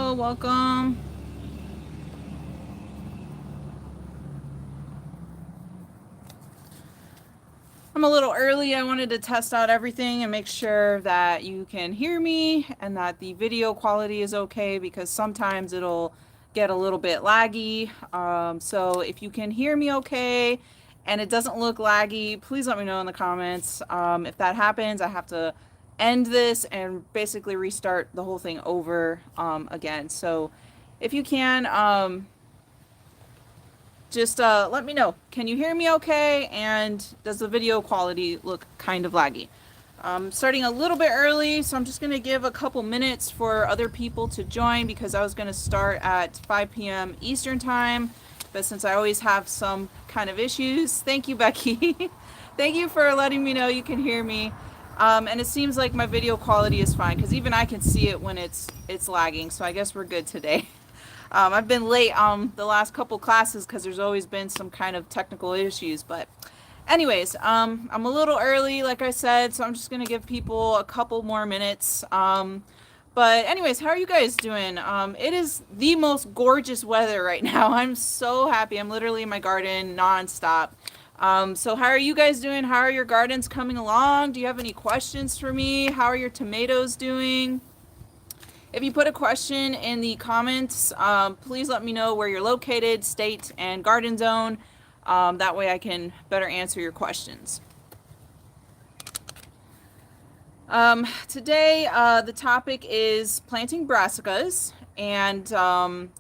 Hello, welcome. I'm a little early. I wanted to test out everything and make sure that you can hear me and that the video quality is okay because sometimes it'll get a little bit laggy. So if you can hear me okay and it doesn't look laggy, please let me know in the comments. If that happens, I have to end this and basically restart the whole thing over again. So if you can, just let me know. Can you hear me okay? And does the video quality look kind of laggy? Starting a little bit early, so I'm just going to give a couple minutes for other people to join because I was going to start at 5 p.m. Eastern time. But since I always have some kind of issues, thank you, Becky. Thank you for letting me know you can hear me. And it seems like my video quality is fine because even I can see it when it's lagging. So I guess we're good today. I've been late on the last couple classes because there's always been some kind of technical issues. But anyways, I'm a little early, like I said, so I'm just going to give people a couple more minutes. But anyways, how are you guys doing? It is the most gorgeous weather right now. I'm so happy. I'm literally in my garden nonstop. So how are you guys doing? How are your gardens coming along? Do you have any questions for me? How are your tomatoes doing? If you put a question in the comments, please let me know where you're located, state, and garden zone. That way I can better answer your questions. Today, the topic is planting brassicas and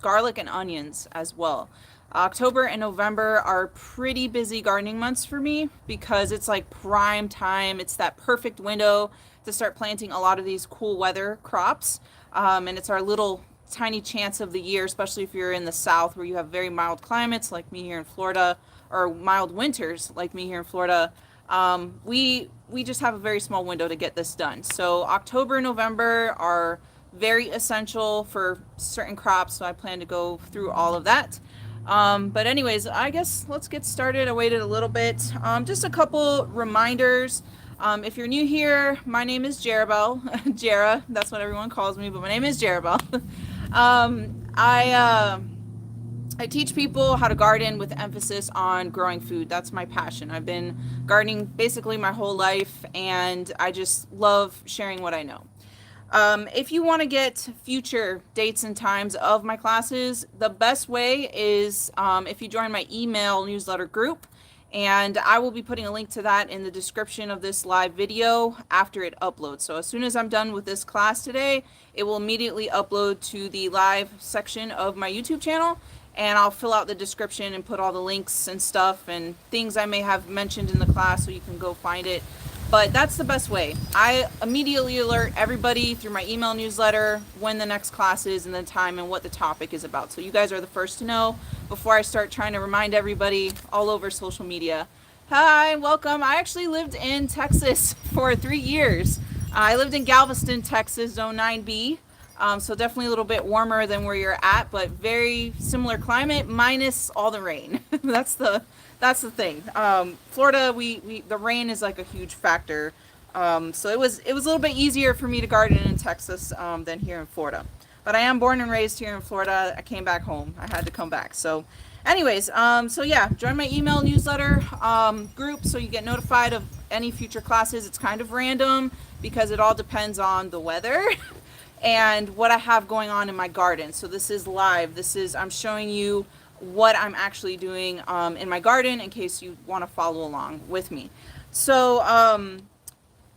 garlic and onions as well. October and November are pretty busy gardening months for me because it's like prime time. It's that perfect window to start planting a lot of these cool weather crops. And it's our little tiny chance of the year, especially if you're in the South where you have very mild climates like me here in Florida, or mild winters like me here in Florida. We just have a very small window to get this done. So October and November are very essential for certain crops, so I plan to go through all of that. But anyways, I guess let's get started. I waited a little bit. Just a couple reminders. If you're new here, my name is Jarabel. Jara, that's what everyone calls me, but my name is Jarabel. I teach people how to garden with emphasis on growing food. That's my passion. I've been gardening basically my whole life, and I just love sharing what I know. If you want to get future dates and times of my classes, the best way is if you join my email newsletter group, and I will be putting a link to that in the description of this live video after it uploads. So as soon as I'm done with this class today, it will immediately upload to the live section of my YouTube channel, and I'll fill out the description and put all the links and stuff and things I may have mentioned in the class so you can go find it. But that's the best way. I immediately alert everybody through my email newsletter when the next class is and the time and what the topic is about. So you guys are the first to know before I start trying to remind everybody all over social media. Hi, welcome. I actually lived in Texas for 3 years. I lived in Galveston, Texas, Zone 9B. So definitely a little bit warmer than where you're at, but very similar climate minus all the rain. That's the thing. Florida, the rain is like a huge factor. So it was a little bit easier for me to garden in Texas than here in Florida. But I am born and raised here in Florida. I came back home. I had to come back. So anyways, so yeah, join my email newsletter group so you get notified of any future classes. It's kind of random because it all depends on the weather and what I have going on in my garden. So this is live. I'm showing you what I'm actually doing in my garden in case you want to follow along with me. So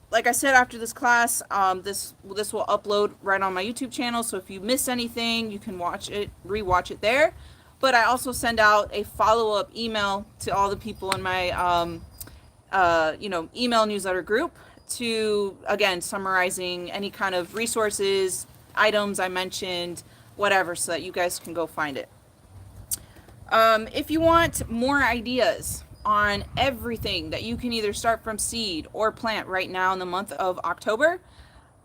like I said, after this class, this will upload right on my YouTube channel. So if you miss anything, you can rewatch it there. But I also send out a follow-up email to all the people in my email newsletter group to, again, summarizing any kind of resources, items I mentioned, whatever, so that you guys can go find it. If you want more ideas on everything that you can either start from seed or plant right now in the month of October,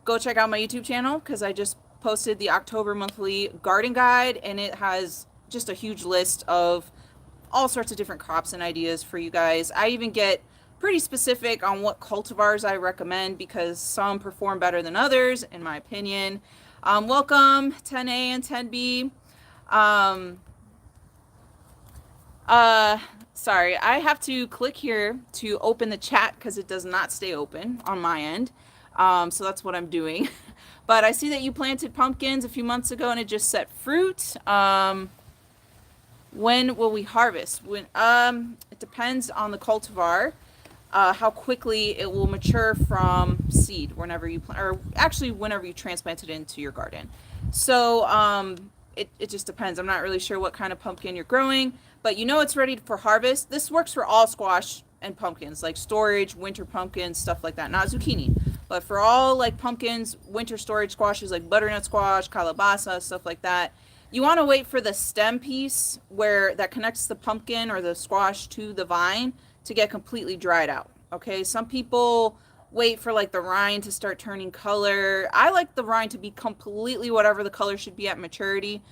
go check out my YouTube channel because I just posted the October monthly garden guide, and it has just a huge list of all sorts of different crops and ideas for you guys. I even get pretty specific on what cultivars I recommend because some perform better than others, in my opinion. Welcome 10A and 10B. Um, uh, Sorry, I have to click here to open the chat because it does not stay open on my end. So that's what I'm doing. But I see that you planted pumpkins a few months ago and it just set fruit. When will we harvest? It depends on the cultivar, how quickly it will mature from seed whenever you plant, or actually whenever you transplant it into your garden. So it just depends. I'm not really sure what kind of pumpkin you're growing, but you know it's ready for harvest. This works for all squash and pumpkins, like storage, winter pumpkins, stuff like that. Not zucchini, but for all like pumpkins, winter storage squashes like butternut squash, calabaza, stuff like that. You want to wait for the stem piece where that connects the pumpkin or the squash to the vine to get completely dried out. Okay, some people wait for like the rind to start turning color. I like the rind to be completely whatever the color should be at maturity,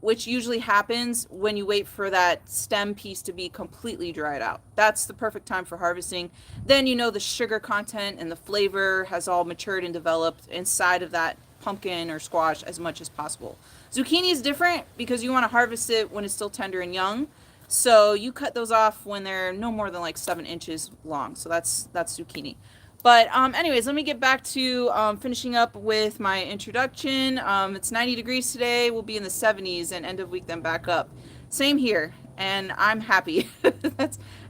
which usually happens when you wait for that stem piece to be completely dried out. That's the perfect time for harvesting. Then you know the sugar content and the flavor has all matured and developed inside of that pumpkin or squash as much as possible. Zucchini is different because you want to harvest it when it's still tender and young. So you cut those off when they're no more than like 7 inches long. So that's zucchini. But anyways, let me get back to finishing up with my introduction. It's 90 degrees today. We'll be in the 70s and end of week then back up. Same here, and I'm happy.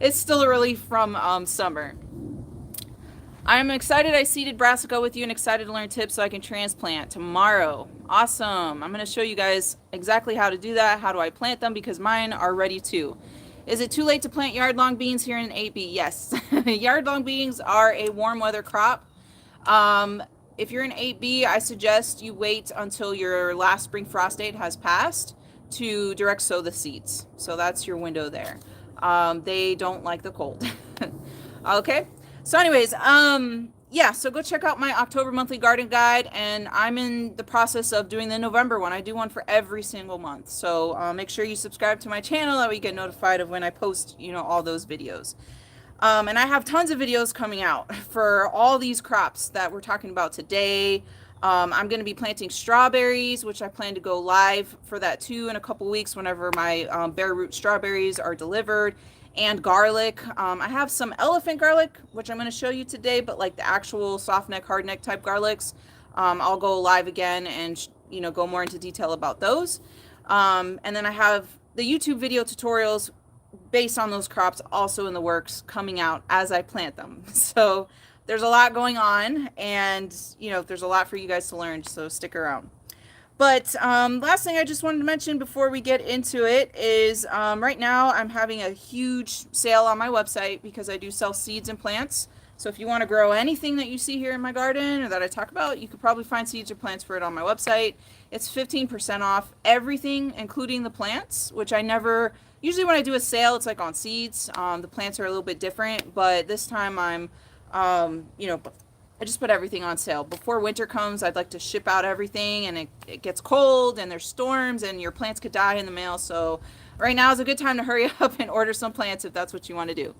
It's still a relief from summer. I'm excited I seeded brassica with you and excited to learn tips so I can transplant tomorrow. Awesome. I'm going to show you guys exactly how to do that. How do I plant them? Because mine are ready too. Is it too late to plant yard long beans here in 8B? Yes. Yard long beans are a warm weather crop. If you're in 8B, I suggest you wait until your last spring frost date has passed to direct sow the seeds. So that's your window there. They don't like the cold. Okay. So anyways, yeah, so go check out my October monthly garden guide, and I'm in the process of doing the November one. I do one for every single month. So make sure you subscribe to my channel, that way you get notified of when I post, all those videos. And I have tons of videos coming out for all these crops that we're talking about today. I'm going to be planting strawberries, which I plan to go live for that too in a couple weeks whenever my bare root strawberries are delivered. And garlic. I have some elephant garlic, which I'm going to show you today, but like the actual soft neck, hard neck type garlics, I'll go live again and, go more into detail about those. And then I have the YouTube video tutorials based on those crops also in the works coming out as I plant them. So there's a lot going on, and, there's a lot for you guys to learn, so stick around. But last thing I just wanted to mention before we get into it is right now I'm having a huge sale on my website because I do sell seeds and plants. So if you want to grow anything that you see here in my garden or that I talk about, you could probably find seeds or plants for it on my website. It's 15% off everything, including the plants, which I never, usually when I do a sale, it's like on seeds. The plants are a little bit different, but this time I'm, I just put everything on sale. Before winter comes, I'd like to ship out everything, and it gets cold and there's storms and your plants could die in the mail. So right now is a good time to hurry up and order some plants if that's what you want to do.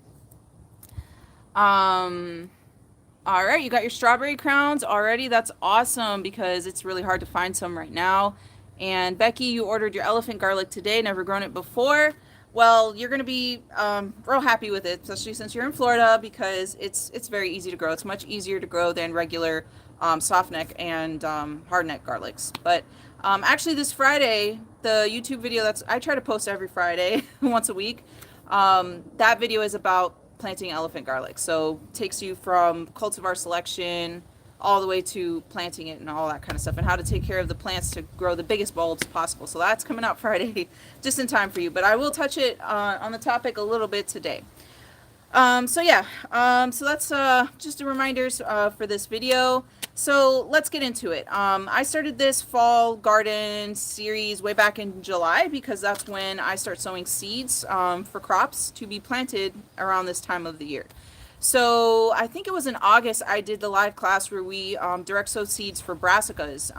All right, you got your strawberry crowns already. That's awesome because it's really hard to find some right now. And Becky, you ordered your elephant garlic today, never grown it before. Well, you're going to be real happy with it, especially since you're in Florida, because it's very easy to grow. It's much easier to grow than regular soft neck and hard neck garlics. But actually this Friday, the YouTube video I try to post every Friday, once a week, that video is about planting elephant garlic. So it takes you from cultivar selection all the way to planting it and all that kind of stuff, and how to take care of the plants to grow the biggest bulbs possible. So that's coming out Friday, just in time for you. But I will touch it on the topic a little bit today. So that's just a reminder for this video. So let's get into it. I started this fall garden series way back in July because that's when I start sowing seeds for crops to be planted around this time of the year. So I think it was in August I did the live class where we direct sow seeds for brassicas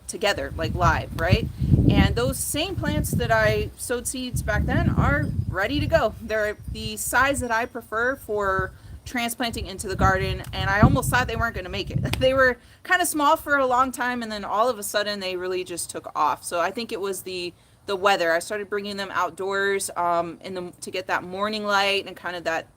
together, like live, right? And those same plants that I sowed seeds back then are ready to go. They're the size that I prefer for transplanting into the garden, and I almost thought they weren't going to make it. They were kind of small for a long time, and then all of a sudden they really just took off. So I think it was the weather. I started bringing them outdoors to get that morning light and kind of that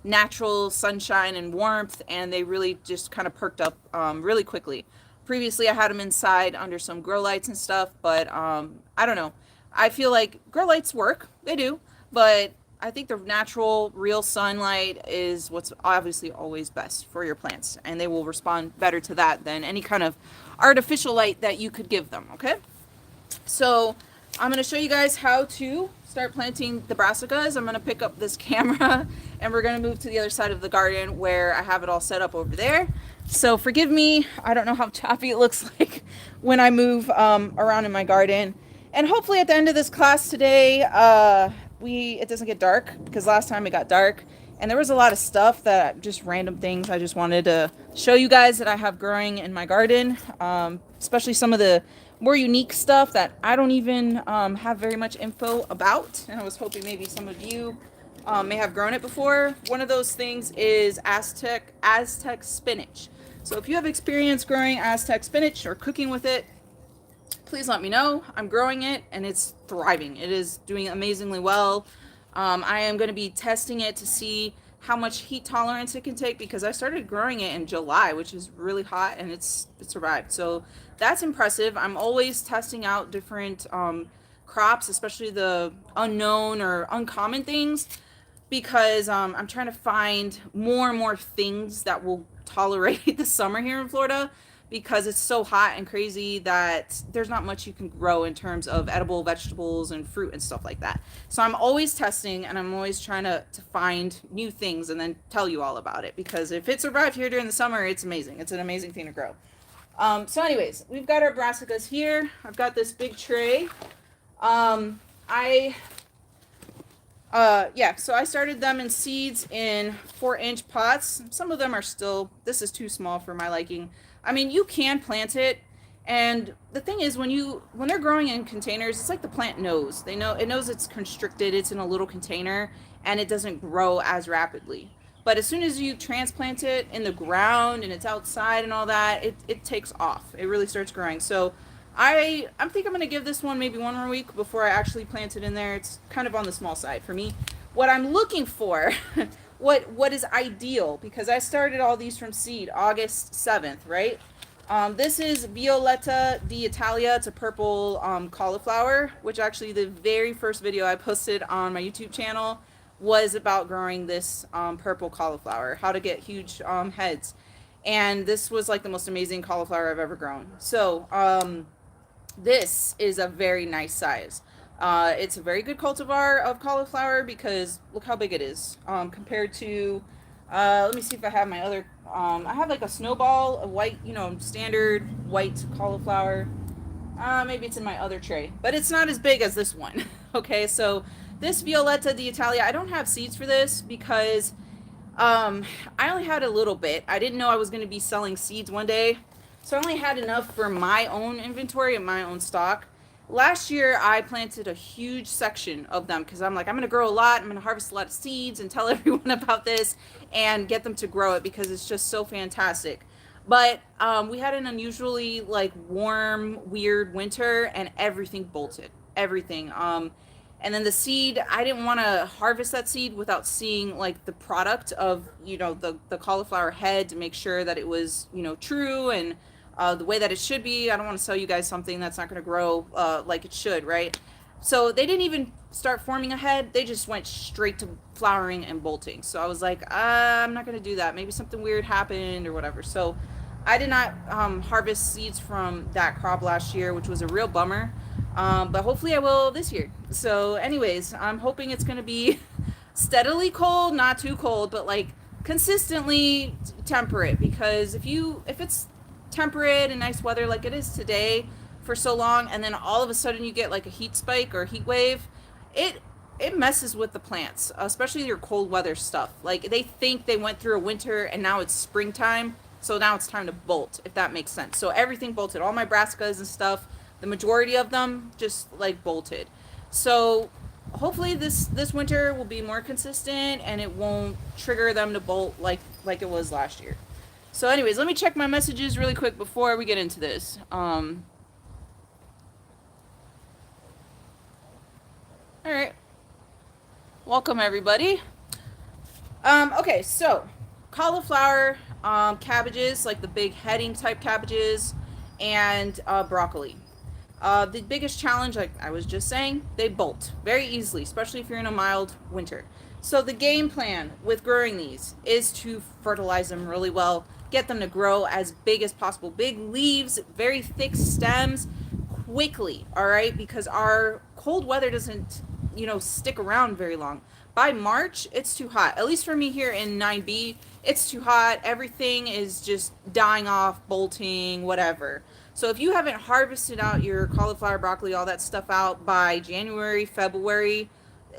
natural sunshine and warmth, and they really just kind of perked up really quickly. Previously, I had them inside under some grow lights and stuff, but I don't know. I feel like grow lights work. They do, but I think the natural, real sunlight is what's obviously always best for your plants, and they will respond better to that than any kind of artificial light that you could give them, okay? So I'm going to show you guys how to start planting the brassicas. I'm going to pick up this camera and we're going to move to the other side of the garden where I have it all set up over there. So forgive me, I don't know how choppy it looks like when I move around in my garden. And hopefully at the end of this class today, it doesn't get dark, because last time it got dark and there was a lot of stuff that just random things I just wanted to show you guys that I have growing in my garden, especially some of the more unique stuff that I don't even have very much info about, and I was hoping maybe some of you may have grown it before. One of those things is Aztec spinach. So if you have experience growing Aztec spinach or cooking with it, please let me know. I'm growing it and it's thriving. It is doing amazingly well. I am going to be testing it to see how much heat tolerance it can take, because I started growing it in July, which is really hot, and it survived. So that's impressive. I'm always testing out different crops, especially the unknown or uncommon things, because I'm trying to find more and more things that will tolerate the summer here in Florida, because it's so hot and crazy that there's not much you can grow in terms of edible vegetables and fruit and stuff like that. So I'm always testing, and I'm always trying to find new things and then tell you all about it, because if it survived here during the summer, it's amazing. It's an amazing thing to grow. So anyways, we've got our brassicas here. I've got this big tray. So I started them in seeds in 4-inch pots. Some of them are still, this is too small for my liking. I mean, you can plant it, and the thing is, when they're growing in containers, it's like the plant knows. It knows it's constricted, it's in a little container, and it doesn't grow as rapidly. But as soon as you transplant it in the ground and it's outside and all that, it takes off. It really starts growing. So I think I'm going to give this one maybe one more week before I actually plant it in there. It's kind of on the small side for me. What I'm looking for, what is ideal, because I started all these from seed August 7th, right? This is Violetta d'Italia. It's a purple cauliflower, which actually the very first video I posted on my YouTube channel was about growing this purple cauliflower, how to get huge heads. And this was like the most amazing cauliflower I've ever grown. So this is a very nice size. It's a very good cultivar of cauliflower, because look how big it is compared to, let me see if I have my other, I have like a snowball, a white, standard white cauliflower. Maybe it's in my other tray, but it's not as big as this one. Okay, so this Violetta d'Italia, I don't have seeds for this because I only had a little bit. I didn't know I was going to be selling seeds one day, so I only had enough for my own inventory and my own stock. Last year, I planted a huge section of them because I'm like, I'm going to grow a lot. I'm going to harvest a lot of seeds and tell everyone about this and get them to grow it, because it's just so fantastic. But we had an unusually warm, weird winter, and everything bolted. Everything. And then the seed, I didn't want to harvest that seed without seeing the product of, the cauliflower head, to make sure that it was, true and the way that it should be. I don't want to sell you guys something that's not going to grow like it should, right? So they didn't even start forming a head. They just went straight to flowering and bolting. So I was like, I'm not going to do that. Maybe something weird happened or whatever. So I did not harvest seeds from that crop last year, which was a real bummer. But hopefully I will this year. So anyways, I'm hoping it's going to be steadily cold, not too cold, but consistently temperate, because if it's temperate and nice weather like it is today for so long, and then all of a sudden you get a heat spike or heat wave, it messes with the plants, especially your cold weather stuff. They think they went through a winter and now it's springtime, so now it's time to bolt, if that makes sense. So everything bolted, all my brassicas and stuff, the majority of them just bolted. So hopefully this winter will be more consistent and it won't trigger them to bolt like it was last year. So anyways, let me check my messages really quick before we get into this. All right. Welcome everybody. Okay, so cauliflower, cabbages, like the big heading type cabbages, and broccoli. The biggest challenge, like I was just saying, they bolt very easily, especially if you're in a mild winter. So the game plan with growing these is to fertilize them really well, get them to grow as big as possible. Big leaves, very thick stems, quickly, all right? Because our cold weather doesn't, stick around very long. By March, it's too hot. At least for me here in 9B, it's too hot. Everything is just dying off, bolting, whatever. So if you haven't harvested out your cauliflower, broccoli, all that stuff out by January, February,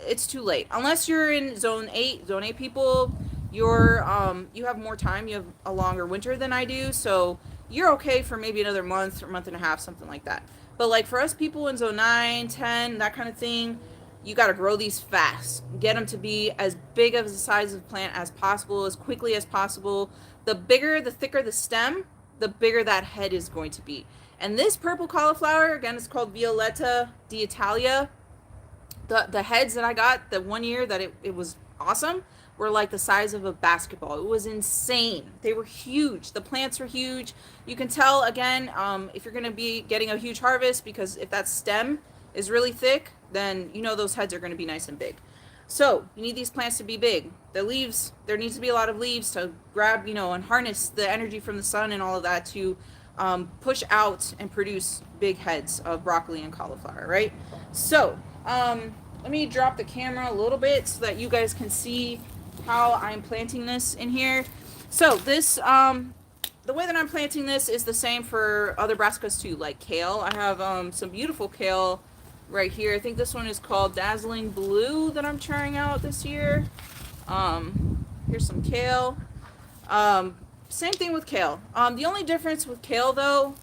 it's too late. Unless you're in zone 8 people, you have more time. You have a longer winter than I do, so you're okay for maybe another month or month and a half, something like that. But like for us people in zone 9, 10, that kind of thing, you got to grow these fast. Get them to be as big of the size of the plant as possible, as quickly as possible. The bigger, the thicker the stem, the bigger that head is going to be. And this purple cauliflower, again, it's called Violetta d'Italia. The heads that I got the one year that it was awesome were like the size of a basketball. It was insane. They were huge. The plants were huge. You can tell, again, if you're going to be getting a huge harvest, because if that stem is really thick, then those heads are going to be nice and big. So you need these plants to be big. The leaves, there needs to be a lot of leaves to grab, and harness the energy from the sun and all of that to push out and produce big heads of broccoli and cauliflower, right? So let me drop the camera a little bit so that you guys can see how I'm planting this in here. So this, the way that I'm planting this is the same for other brassicas too, like kale. I have some beautiful kale right here. I think this one is called Dazzling Blue that I'm trying out this year. Here's some kale. Same thing with kale. The only difference with kale though,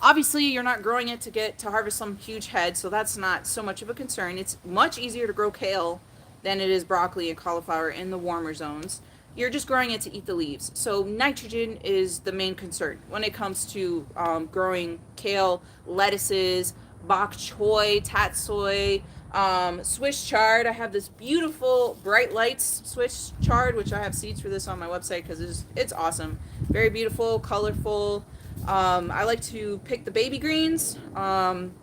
obviously you're not growing it to harvest some huge head, so that's not so much of a concern. It's much easier to grow kale than it is broccoli and cauliflower in the warmer zones. You're just growing it to eat the leaves. So nitrogen is the main concern when it comes to growing kale, lettuces, bok choy, tatsoi, Swiss chard. I have this beautiful Bright Lights Swiss chard, which I have seeds for this on my website because it's awesome. Very beautiful, colorful. I like to pick the baby greens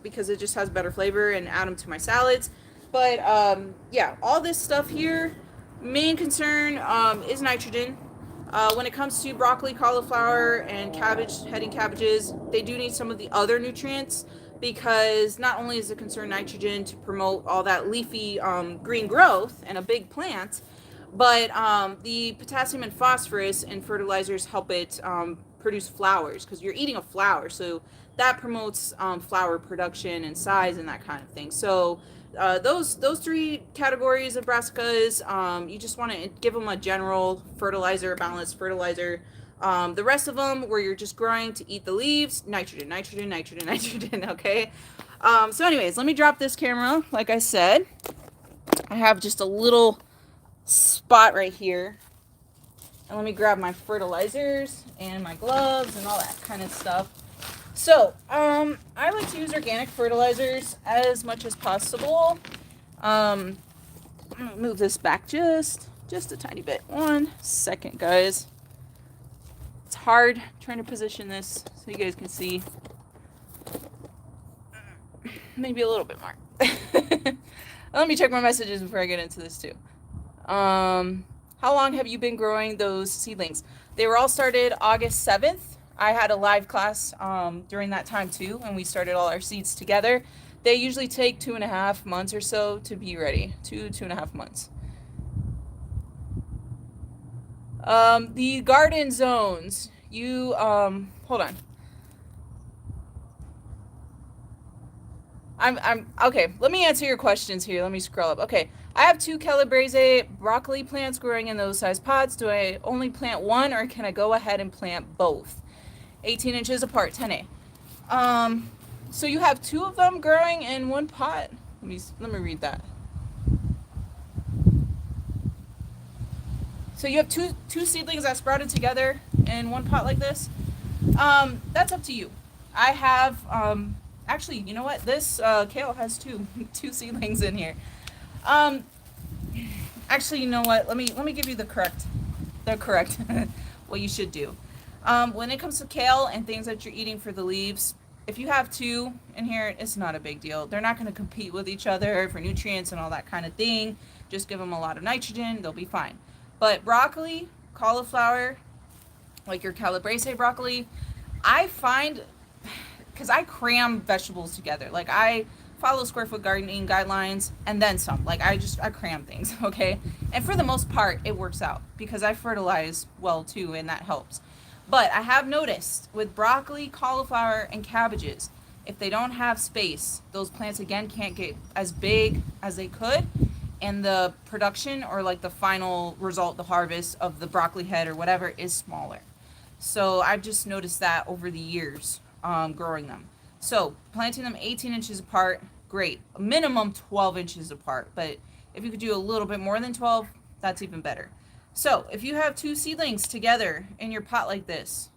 because it just has better flavor and add them to my salads. But yeah, all this stuff here, main concern is nitrogen. When it comes to broccoli, cauliflower, and heading cabbages, they do need some of the other nutrients because not only is it concern nitrogen to promote all that leafy green growth and a big plant, but the potassium and phosphorus in fertilizers help it produce flowers because you're eating a flower, so that promotes flower production and size and that kind of thing. So those three categories of brassicas, you just want to give them a general fertilizer, balanced fertilizer. The rest of them, where you're just growing to eat the leaves, nitrogen, nitrogen, nitrogen, nitrogen, okay? So anyways, let me drop this camera. Like I said, I have just a little spot right here. And let me grab my fertilizers and my gloves and all that kind of stuff. So, I like to use organic fertilizers as much as possible. I'm gonna move this back just a tiny bit. 1 second, guys. It's hard trying to position this so you guys can see. Maybe a little bit more. Let me check my messages before I get into this too. How long have you been growing those seedlings? They were all started August 7th. I had a live class during that time too, and we started all our seeds together. They usually take 2.5 months or so to be ready. 2.5 months. The garden zones. You hold on. I'm okay. Let me answer your questions here. Let me scroll up. Okay, I have 2 calabrese broccoli plants growing in those size pots. Do I only plant one, or can I go ahead and plant both? 18 inches apart, 10A. So you have 2 of them growing in one pot. Let me read that. So you have two seedlings that sprouted together in one pot like this. That's up to you. I have actually, you know what? This kale has two seedlings in here. Um, actually, you know what? Let me give you the correct what you should do. When it comes to kale and things that you're eating for the leaves, if you have two in here, it's not a big deal. They're not going to compete with each other for nutrients and all that kind of thing. Just give them a lot of nitrogen, they'll be fine. But broccoli, cauliflower, like your calabrese broccoli, I find, because I cram vegetables together. Like I follow square foot gardening guidelines and then some. Like I cram things, okay? And for the most part, it works out because I fertilize well too, and that helps. But I have noticed with broccoli, cauliflower, and cabbages, if they don't have space, those plants again can't get as big as they could, and the production or like the final result, the harvest of the broccoli head or whatever, is smaller. So I've just noticed that over the years, growing them. So planting them 18 inches apart, great. A minimum 12 inches apart, but if you could do a little bit more than 12, that's even better. So if you have two seedlings together in your pot like this,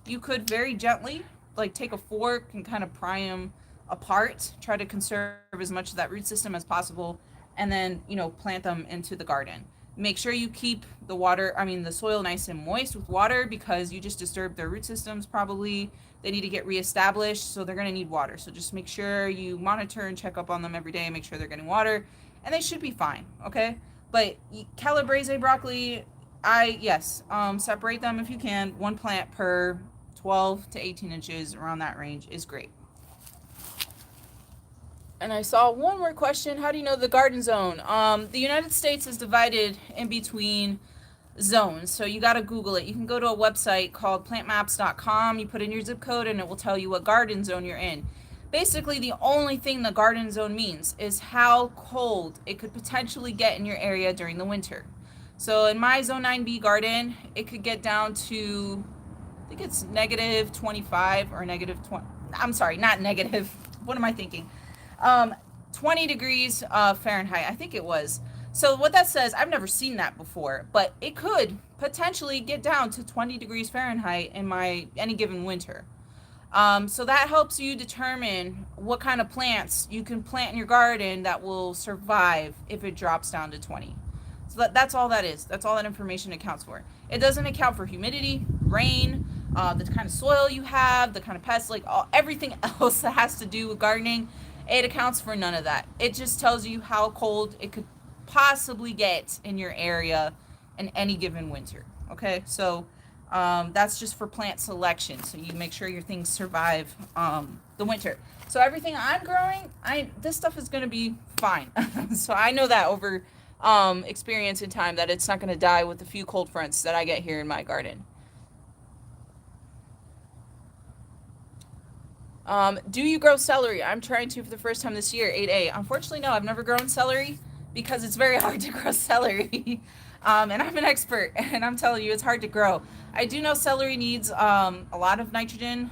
you could very gently, like take a fork and kind of pry them apart, try to conserve as much of that root system as possible, and then, plant them into the garden. Make sure you keep the soil nice and moist with water because you just disturbed their root systems probably. They need to get reestablished, so they're going to need water. So just make sure you monitor and check up on them every day, make sure they're getting water, and they should be fine, okay? But calabrese broccoli, separate them if you can. One plant per 12 to 18 inches, around that range is great. And I saw one more question. How do you know the garden zone? The United States is divided in between zones. So you got to Google it. You can go to a website called plantmaps.com. You put in your zip code and it will tell you what garden zone you're in. Basically, the only thing the garden zone means is how cold it could potentially get in your area during the winter. So in my Zone 9B garden, it could get down to, I think it's negative 25 or negative 20. I'm sorry, not negative. What am I thinking? 20 degrees Fahrenheit, I think it was. So what that says, I've never seen that before, but it could potentially get down to 20 degrees Fahrenheit in any given winter. So that helps you determine what kind of plants you can plant in your garden that will survive if it drops down to 20. So that's all that is. That's all that information accounts for. It doesn't account for humidity, rain, the kind of soil you have, the kind of pests, everything else that has to do with gardening. It accounts for none of that. It just tells you how cold it could possibly get in your area in any given winter. Okay, so that's just for plant selection. So you make sure your things survive the winter. So everything I'm growing, this stuff is going to be fine. So I know that over experience in time that it's not going to die with the few cold fronts that I get here in my garden. Do you grow celery? I'm trying to for the first time this year, 8A. Unfortunately, no, I've never grown celery because it's very hard to grow celery. And I'm an expert, and I'm telling you, it's hard to grow. I do know celery needs a lot of nitrogen,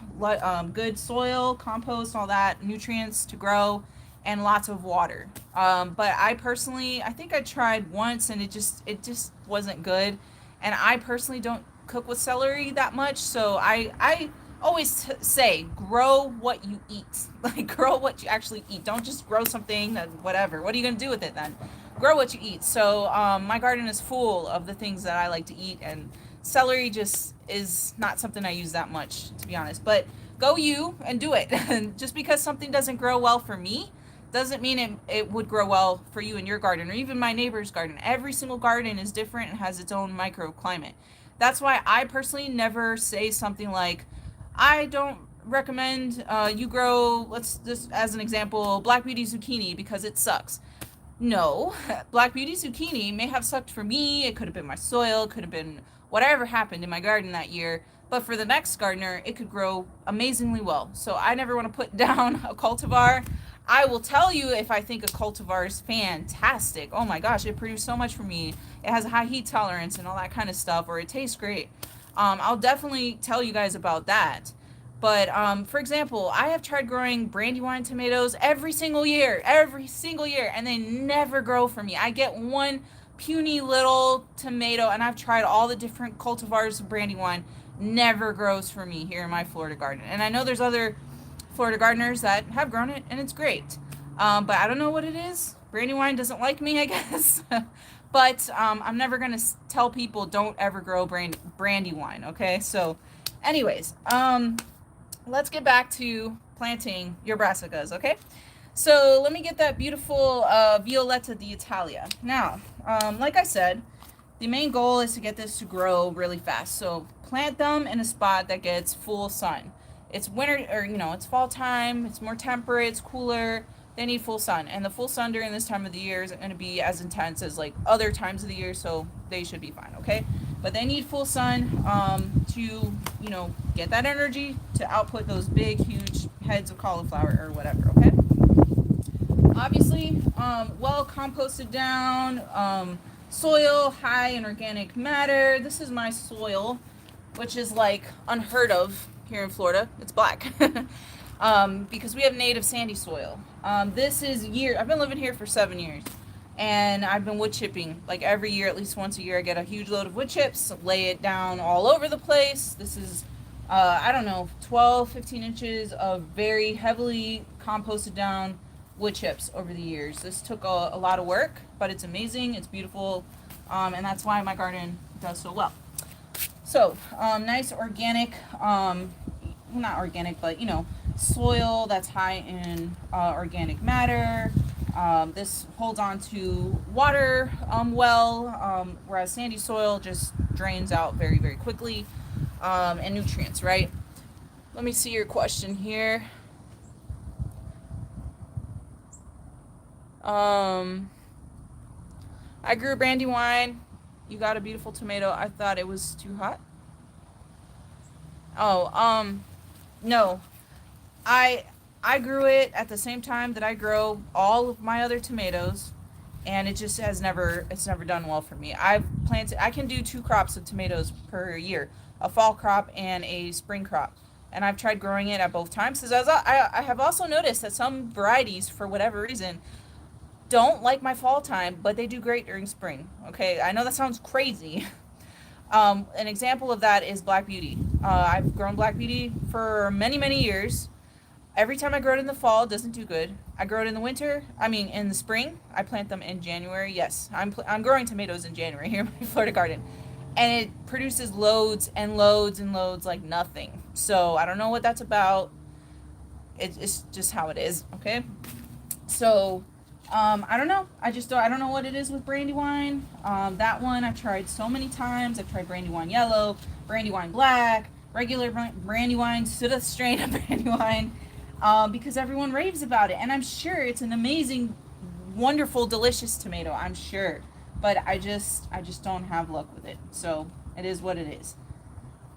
good soil, compost, all that, nutrients to grow, and lots of water. But I think I tried once, and it just wasn't good. And I personally don't cook with celery that much, so I always say grow what you eat. Like, grow what you actually eat. Don't just grow something that whatever. What are you going to do with it then? Grow what you eat. So my garden is full of the things that I like to eat, and celery just is not something I use that much, to be honest. But go you and do it. Just because something doesn't grow well for me doesn't mean it would grow well for you in your garden or even my neighbor's garden. Every single garden is different and has its own microclimate. That's why I personally never say something like, I don't recommend you grow, let's just as an example, black beauty zucchini because it sucks. No, black beauty zucchini may have sucked for me. It could have been my soil, it could have been whatever happened in my garden that year. But for the next gardener, it could grow amazingly well. So I never want to put down a cultivar. I will tell you if I think a cultivar is fantastic. Oh my gosh, it produced so much for me. It has a high heat tolerance and all that kind of stuff, or it tastes great. I'll definitely tell you guys about that. But for example, I have tried growing brandywine tomatoes every single year, and they never grow for me. I get one puny little tomato, and I've tried all the different cultivars of Brandywine, never grows for me here in my Florida garden. And I know there's other Florida gardeners that have grown it, and it's great. But I don't know what it is. Brandywine doesn't like me, I guess. But I'm never going to tell people don't ever grow Brandywine, okay? So anyways, let's get back to planting your brassicas, okay? So let me get that beautiful Violetta d'Italia. Now, like I said, the main goal is to get this to grow really fast. So plant them in a spot that gets full sun. It's winter, or it's fall time, it's more temperate, it's cooler. They need full sun. And the full sun during this time of the year isn't going to be as intense as like other times of the year, so they should be fine, okay? But they need full sun to, get that energy to output those big, huge heads of cauliflower or whatever, okay? Obviously, well composted down, soil high in organic matter. This is my soil, which is like unheard of here in Florida. It's black because we have native sandy soil. This is I've been living here for 7 years, and I've been wood chipping like every year, at least once a year. I get a huge load of wood chips, lay it down all over the place. This is 12, 15 inches of very heavily composted down wood chips over the years. This took a lot of work, but it's amazing, it's beautiful, and that's why my garden does so well. So nice organic, not organic, but soil that's high in organic matter. This holds on to water well, whereas sandy soil just drains out very, very quickly, and nutrients, right? Let me see your question here. I grew Brandywine. You got a beautiful tomato. I thought it was too hot. Oh, no. I grew it at the same time that I grow all of my other tomatoes, and it just it's never done well for me. I can do 2 crops of tomatoes per year, a fall crop and a spring crop. And I've tried growing it at both times. Because I have also noticed that some varieties, for whatever reason, don't like my fall time, but they do great during spring. Okay, I know that sounds crazy. An example of that is Black Beauty. I've grown Black Beauty for many, many years. Every time I grow it in the fall, it doesn't do good. I grow it in the spring. I plant them in January. Yes, I'm growing tomatoes in January here in my Florida garden. And it produces loads and loads and loads like nothing. So I don't know what that's about. It's just how it is, okay? So I don't know. I don't know what it is with Brandywine. That one I've tried so many times. I've tried Brandywine Yellow, Brandywine Black, regular Brandywine, Sutta strain of Brandywine, because everyone raves about it. And I'm sure it's an amazing, wonderful, delicious tomato. I'm sure. But I just don't have luck with it. So it is what it is.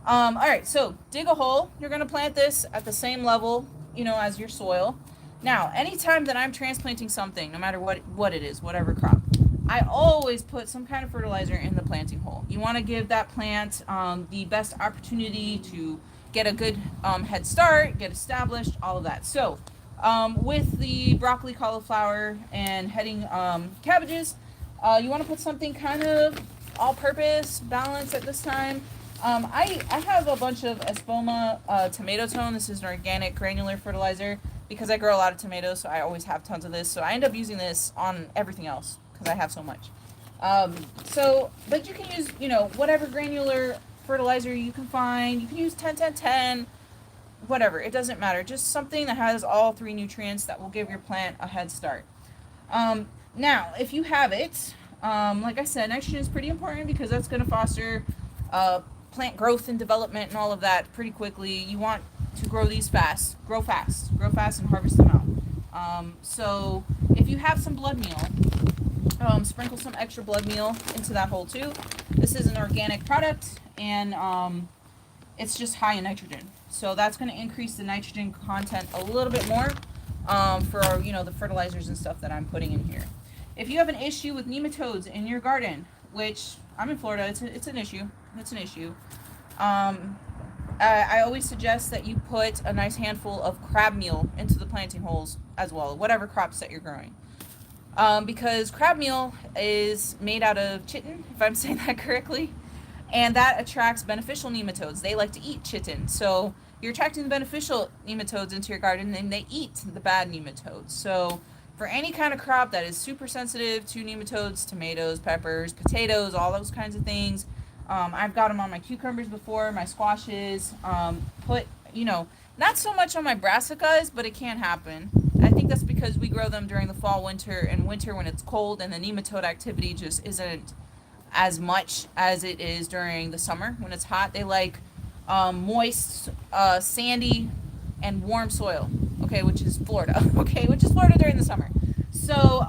All right. So dig a hole. You're going to plant this at the same level, as your soil. Now, anytime that I'm transplanting something, no matter what it is, whatever crop, I always put some kind of fertilizer in the planting hole. You want to give that plant the best opportunity to get a good head start, get established, all of that. So, with the broccoli, cauliflower, and heading cabbages, you want to put something kind of all-purpose, balanced at this time. I have a bunch of Espoma tomato tone. This is an organic granular fertilizer. Because I grow a lot of tomatoes, so I always have tons of this. So I end up using this on everything else because I have so much. But you can use, whatever granular fertilizer you can find. You can use 10-10-10, whatever. It doesn't matter. Just something that has all 3 nutrients that will give your plant a head start. Now, if you have it, like I said, nitrogen is pretty important because that's going to foster plant growth and development and all of that pretty quickly. You want to grow these fast, grow fast and harvest them out. So if you have some blood meal, sprinkle some extra blood meal into that hole too. This is an organic product, and it's just high in nitrogen. So that's going to increase the nitrogen content a little bit more for the fertilizers and stuff that I'm putting in here. If you have an issue with nematodes in your garden, which I'm in Florida, it's an issue. It's an issue. I always suggest that you put a nice handful of crab meal into the planting holes as well, whatever crops that you're growing. Because crab meal is made out of chitin, if I'm saying that correctly, and that attracts beneficial nematodes. They like to eat chitin. So you're attracting the beneficial nematodes into your garden, and they eat the bad nematodes. So for any kind of crop that is super sensitive to nematodes, tomatoes, peppers, potatoes, all those kinds of things, I've got them on my cucumbers before, my squashes. Put, not so much on my brassicas, but it can happen. I think that's because we grow them during the fall, winter, and winter when it's cold, and the nematode activity just isn't as much as it is during the summer when it's hot. They like moist, sandy, and warm soil. Okay, which is Florida. Okay, which is Florida during the summer. So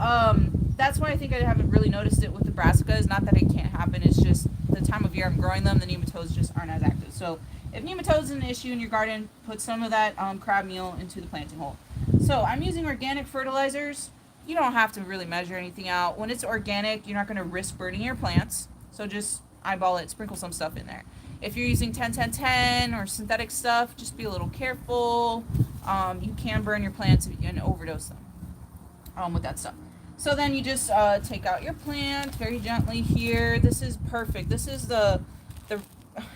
that's why I think I haven't really noticed it with the brassicas. Not that it can't happen. It's just the time of year I'm growing them. The nematodes just aren't as active. So if nematodes is an issue in your garden, put some of that crab meal into the planting hole. So I'm using organic fertilizers. You don't have to really measure anything out. When it's organic, you're not going to risk burning your plants. So just eyeball it, sprinkle some stuff in there. If you're using 10-10-10 or synthetic stuff, just be a little careful. You can burn your plants and overdose them with that stuff. So then you just take out your plant very gently here. This is perfect. This is the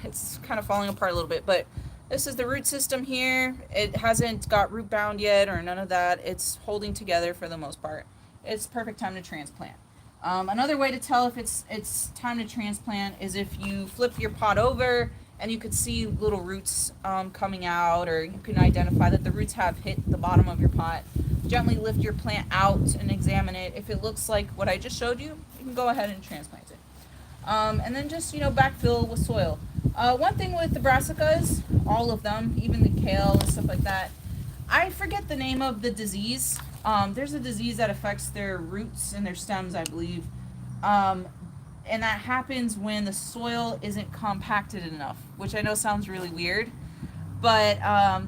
it's kind of falling apart a little bit, but this is the root system here. It hasn't got root bound yet or none of that. It's holding together for the most part. It's perfect time to transplant. Another way to tell if it's time to transplant is if you flip your pot over and you could see little roots coming out, or you can identify that the roots have hit the bottom of your pot. Gently lift your plant out and examine it. If it looks like what I just showed you, you can go ahead and transplant it. And then just, backfill with soil. One thing with the brassicas, all of them, even the kale and stuff like that, I forget the name of the disease. There's a disease that affects their roots and their stems, I believe. And that happens when the soil isn't compacted enough, which I know sounds really weird, but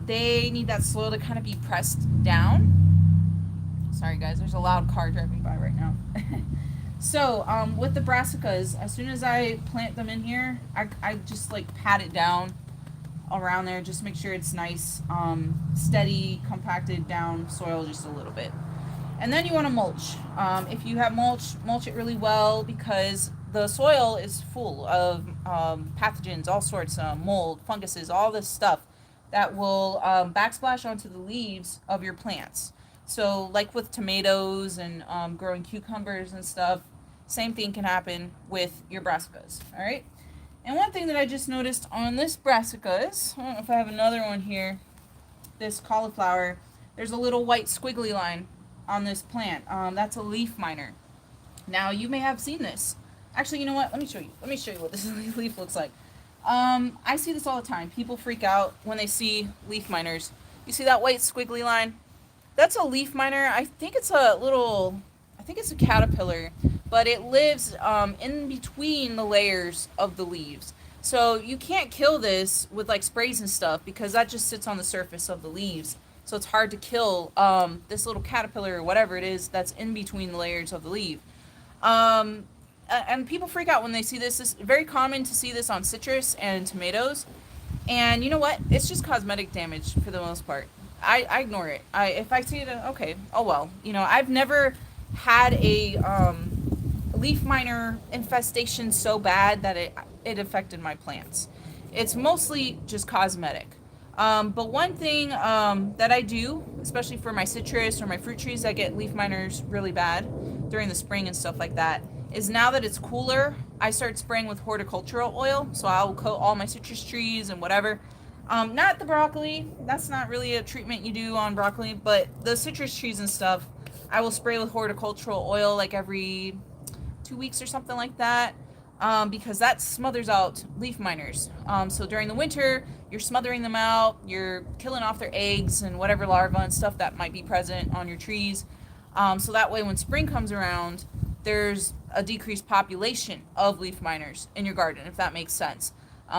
they need that soil to kind of be pressed down. Sorry guys, there's a loud car driving by right now. So with the brassicas, as soon as I plant them in here, I just pat it down around there, just make sure it's nice, steady, compacted down soil just a little bit. And then you want to mulch. If you have mulch it really well, because the soil is full of pathogens, all sorts, mold, funguses, all this stuff that will backsplash onto the leaves of your plants. So like with tomatoes and growing cucumbers and stuff, same thing can happen with your brassicas, all right? And one thing that I just noticed on this brassicas, I don't know if I have another one here, this cauliflower, there's a little white squiggly line on this plant. That's a leaf miner. Now you may have seen this. Actually, you know what? Let me show you. Let me show you what this leaf looks like. I see this all the time. People freak out when they see leaf miners. You see that white squiggly line? That's a leaf miner. I think it's a caterpillar, but it lives in between the layers of the leaves. So you can't kill this with sprays and stuff, because that just sits on the surface of the leaves. So it's hard to kill this little caterpillar or whatever it is that's in between the layers of the leaf. And people freak out when they see this. It's very common to see this on citrus and tomatoes. And you know what? It's just cosmetic damage for the most part. I ignore it. If I see it, okay, oh well. I've never had a leaf miner infestation so bad that it affected my plants. It's mostly just cosmetic. But one thing that I do, especially for my citrus or my fruit trees that get leaf miners really bad during the spring and stuff like that, is now that it's cooler, I start spraying with horticultural oil. So I'll coat all my citrus trees and whatever. Not the broccoli. That's not really a treatment you do on broccoli, but the citrus trees and stuff, I will spray with horticultural oil every 2 weeks or something like that, because that smothers out leaf miners. So during the winter, you're smothering them out, you're killing off their eggs and whatever larvae and stuff that might be present on your trees. So that way when spring comes around, there's a decreased population of leaf miners in your garden, if that makes sense.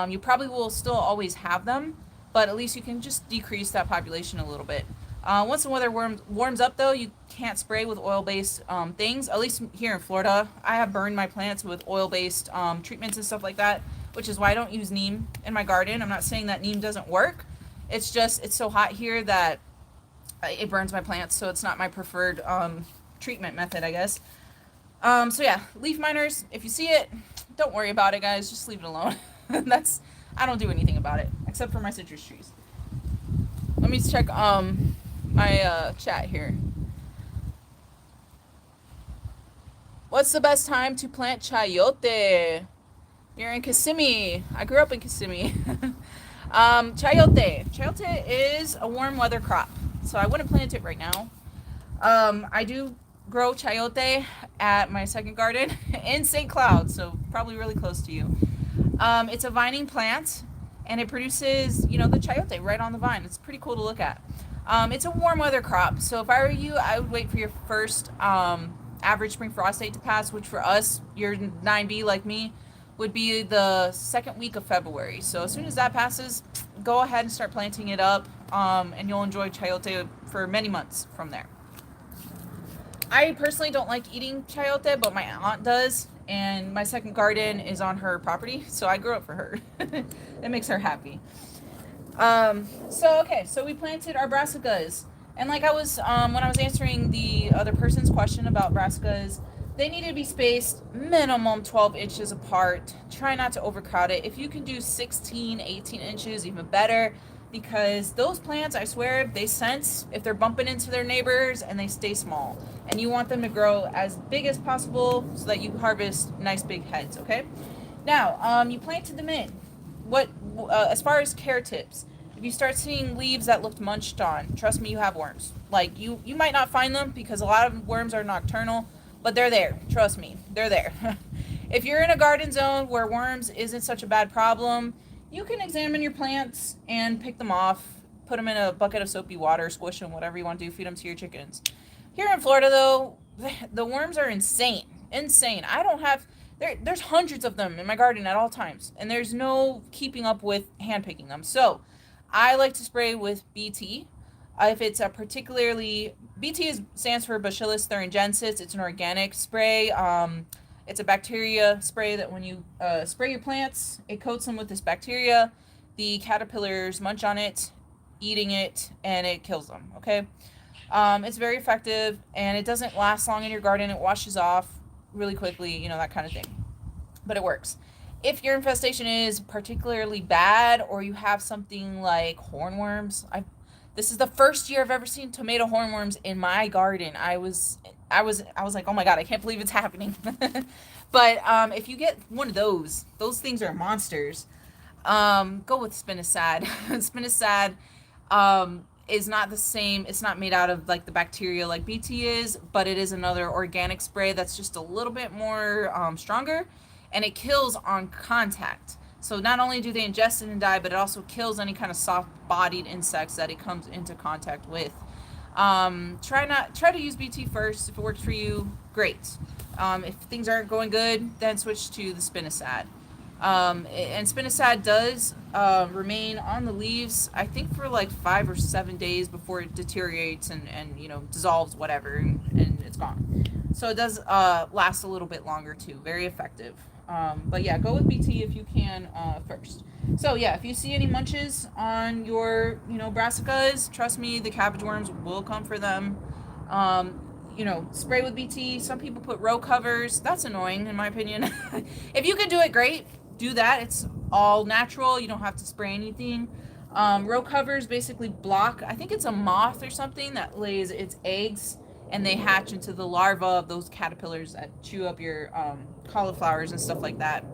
You probably will still always have them, but at least you can just decrease that population a little bit. Once the weather warms up, though, you can't spray with oil-based things. At least here in Florida, I have burned my plants with oil-based treatments and stuff like that, which is why I don't use neem in my garden. I'm not saying that neem doesn't work. It's just it's so hot here that it burns my plants, so it's not my preferred treatment method, I guess. So yeah, leaf miners, if you see it, don't worry about it, guys. Just leave it alone. I don't do anything about it, except for my citrus trees. Let me check, my, chat here. What's the best time to plant chayote? You're in Kissimmee. I grew up in Kissimmee. Chayote. Chayote is a warm weather crop, so I wouldn't plant it right now. I do grow chayote at my second garden in St. Cloud, so probably really close to you. It's a vining plant, and it produces, the chayote right on the vine. It's pretty cool to look at. It's a warm weather crop, so if I were you, I would wait for your first average spring frost date to pass, which for us, you're 9B like me, would be the second week of February. So as soon as that passes, go ahead and start planting it up, and you'll enjoy chayote for many months from there. I personally don't like eating chayote, but my aunt does, and my second garden is on her property, so I grew up for her. It makes her happy. So we planted our brassicas, and like I was, when I was answering the other person's question about brassicas, they need to be spaced minimum 12 inches apart. Try not to overcrowd it. If you can do 16, 18 inches, even better, because those plants, I swear, they sense if they're bumping into their neighbors, and they stay small. And you want them to grow as big as possible so that you harvest nice big heads, okay? Now, you planted them in. As far as care tips, if you start seeing leaves that looked munched on, trust me, you have worms. Like, you might not find them because a lot of worms are nocturnal, but they're there. Trust me, they're there. If you're in a garden zone where worms isn't such a bad problem, you can examine your plants and pick them off, put them in a bucket of soapy water, squish them, whatever you want to do, feed them to your chickens. Here in Florida, though, the worms are insane. I don't have... There's hundreds of them in my garden at all times, and there's no keeping up with hand picking them. So I like to spray with BT. If it's a particularly... BT stands for Bacillus thuringiensis. It's an organic spray. It's a bacteria spray that when you spray your plants, it coats them with this bacteria. The caterpillars munch on it, eating it, and it kills them, okay? It's very effective, and it doesn't last long in your garden. It washes off really quickly, that kind of thing. But it works. If your infestation is particularly bad, or you have something like hornworms, this is the first year I've ever seen tomato hornworms in my garden. I was like, oh my god, I can't believe it's happening. But if you get one of those things are monsters. Go with spinosad. Spinosad is not the same. It's not made out of like the bacteria like BT is, but it is another organic spray that's just a little bit more stronger, and it kills on contact. So not only do they ingest it and die, but it also kills any kind of soft-bodied insects that it comes into contact with. Try to use BT first. If it works for you, great. If things aren't going good, then switch to the spinosad. And spinosad does remain on the leaves, I think, for like 5 or 7 days before it deteriorates and dissolves, whatever, and it's gone. So it does last a little bit longer too. Very effective. But yeah, go with BT if you can first. So yeah, if you see any munches on your brassicas, trust me, the cabbage worms will come for them. Spray with BT. Some people put row covers. That's annoying in my opinion. If you can do it, great. Do that. It's all natural. You don't have to spray anything. Row covers basically block, I think it's a moth or something that lays its eggs, and they hatch into the larvae of those caterpillars that chew up your cauliflowers and stuff like that.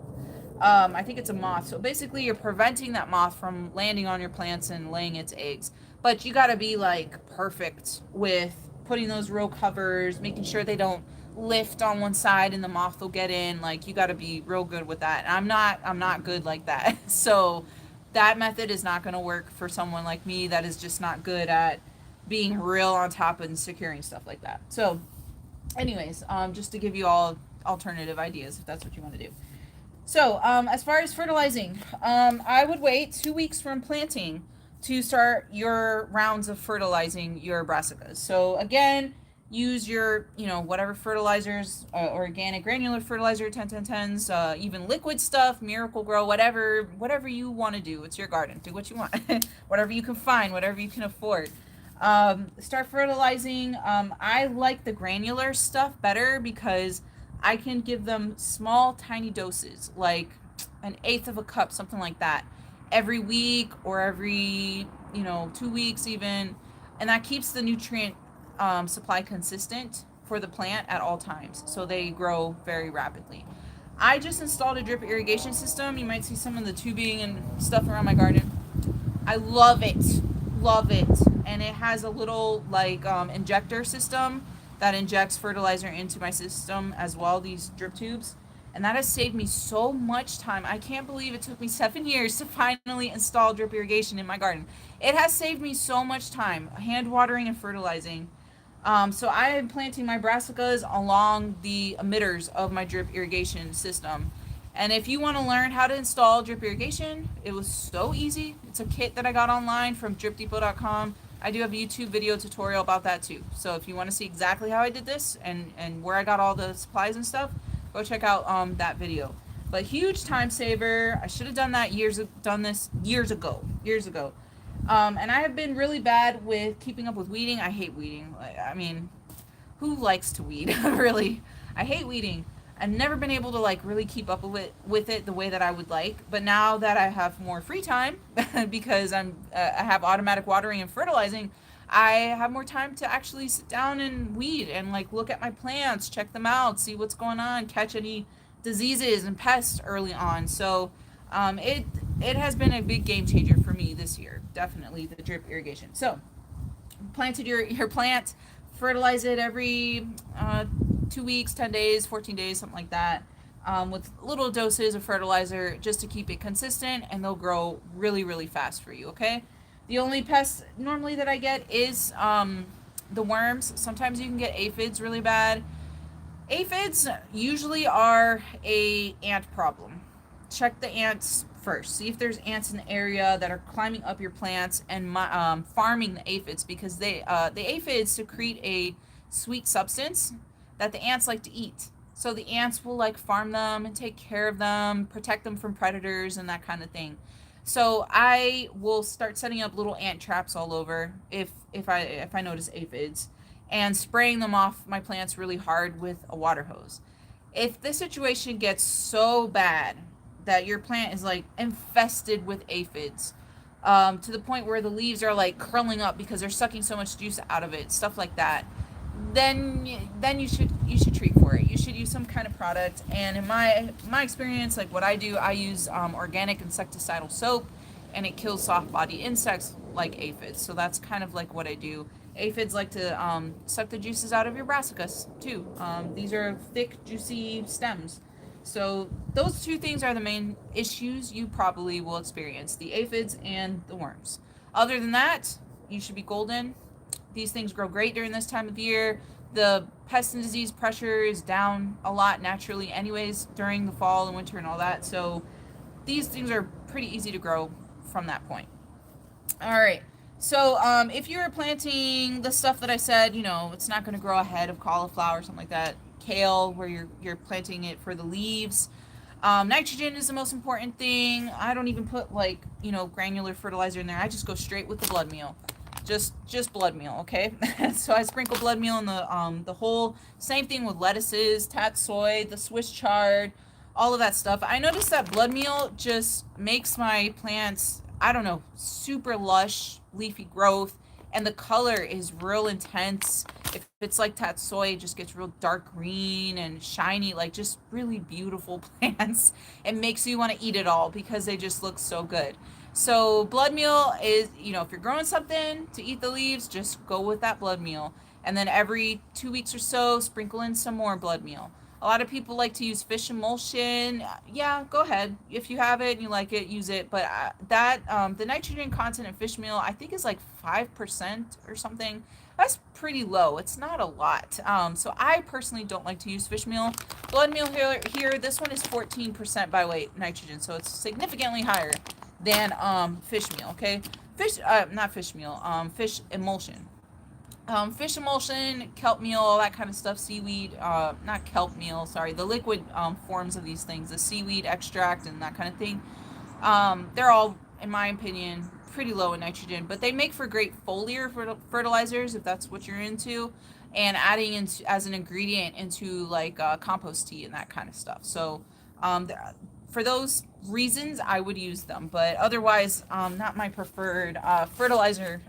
I think it's a moth. So basically you're preventing that moth from landing on your plants and laying its eggs. But you got to be like perfect with putting those row covers, making sure they don't lift on one side and the moth will get in. Like, you got to be real good with that. And I'm not good like that. So that method is not going to work for someone like me that is just not good at being real on top and securing stuff like that. So anyways, just to give you all alternative ideas if that's what you want to do. So as far as fertilizing, I would wait 2 weeks from planting to start your rounds of fertilizing your brassicas. So again, use your whatever fertilizers, organic granular fertilizer, 10-10-10s, even liquid stuff, Miracle Grow, whatever you want to do. It's your garden. Do what you want. Whatever you can find, whatever you can afford. Start fertilizing. I like the granular stuff better because I can give them small, tiny doses, like an eighth of a cup, something like that, every week or every, 2 weeks even. And that keeps the nutrient supply consistent for the plant at all times. So they grow very rapidly. I just installed a drip irrigation system. You might see some of the tubing and stuff around my garden. I love it, love it, and it has a little like injector system that injects fertilizer into my system as well. These drip tubes, and that has saved me so much time. I can't believe it took me 7 years to finally install drip irrigation in my garden. It has saved me so much time, hand watering and fertilizing. So I am planting my brassicas along the emitters of my drip irrigation system. And if you want to learn how to install drip irrigation, it was so easy. It's a kit that I got online from dripdepot.com. I do have a YouTube video tutorial about that too. So if you want to see exactly how I did this and where I got all the supplies and stuff, go check out that video. But huge time saver. I should have done this years ago. And I have been really bad with keeping up with weeding. I hate weeding. I mean, who likes to weed? Really, I hate weeding. I've never been able to like really keep up with it the way that I would like. But now that I have more free time because I have automatic watering and fertilizing, I have more time to actually sit down and weed and like look at my plants, check them out, see what's going on, catch any diseases and pests early on. So it has been a big game changer for me this year. Definitely the drip irrigation. So planted your plant, fertilize it every 2 weeks, 10 days, 14 days, something like that, with little doses of fertilizer just to keep it consistent, and they'll grow really, really fast for you, okay? The only pest normally that I get is the worms. Sometimes you can get aphids really bad. Aphids usually are a ant problem. Check the ants first. See if there's ants in the area that are climbing up your plants and farming the aphids, because the aphids secrete a sweet substance that the ants like to eat. So the ants will like farm them and take care of them, protect them from predators and that kind of thing. So I will start setting up little ant traps all over if I notice aphids, and spraying them off my plants really hard with a water hose. If the situation gets so bad that your plant is like infested with aphids, to the point where the leaves are like curling up because they're sucking so much juice out of it, stuff like that, then you should treat for it. You should use some kind of product. And in my experience, like what I do, I use organic insecticidal soap, and it kills soft body insects like aphids. So that's kind of like what I do. Aphids like to suck the juices out of your brassicas too. These are thick, juicy stems. So those two things are the main issues you probably will experience: the aphids and the worms. Other than that, you should be golden. These things grow great during this time of year. The pest and disease pressure is down a lot naturally anyways during the fall and winter and all that. So these things are pretty easy to grow from that point. All right. So if you're planting the stuff that I said, it's not going to grow ahead of cauliflower or something like that. Kale, where you're planting it for the leaves. Nitrogen is the most important thing. I don't even put like granular fertilizer in there. I just go straight with the blood meal. Just blood meal, okay? So I sprinkle blood meal in the whole. Same thing with lettuces, tatsoi, the Swiss chard, all of that stuff. I noticed that blood meal just makes my plants, I don't know, super lush, leafy growth, and the color is real intense. If it's like tatsoi, it just gets real dark green and shiny, like just really beautiful plants. It makes you want to eat it all because they just look so good. So blood meal is, if you're growing something to eat the leaves, just go with that blood meal. And then every 2 weeks or so, sprinkle in some more blood meal. A lot of people like to use fish emulsion. Yeah, go ahead. If you have it and you like it, use it. But the nitrogen content in fish meal, I think, is like 5% or something. That's pretty low. It's not a lot. So I personally don't like to use fish meal. Blood meal here, this one is 14% by weight nitrogen. So it's significantly higher than fish meal, okay? Not fish meal, fish emulsion. Fish emulsion, kelp meal, all that kind of stuff, seaweed, not kelp meal, sorry, the liquid forms of these things, the seaweed extract and that kind of thing. They're all, in my opinion, pretty low in nitrogen, but they make for great foliar fertilizers if that's what you're into, and adding into as an ingredient into like compost tea and that kind of stuff. So um, for those reasons, I would use them, but otherwise, not my preferred fertilizer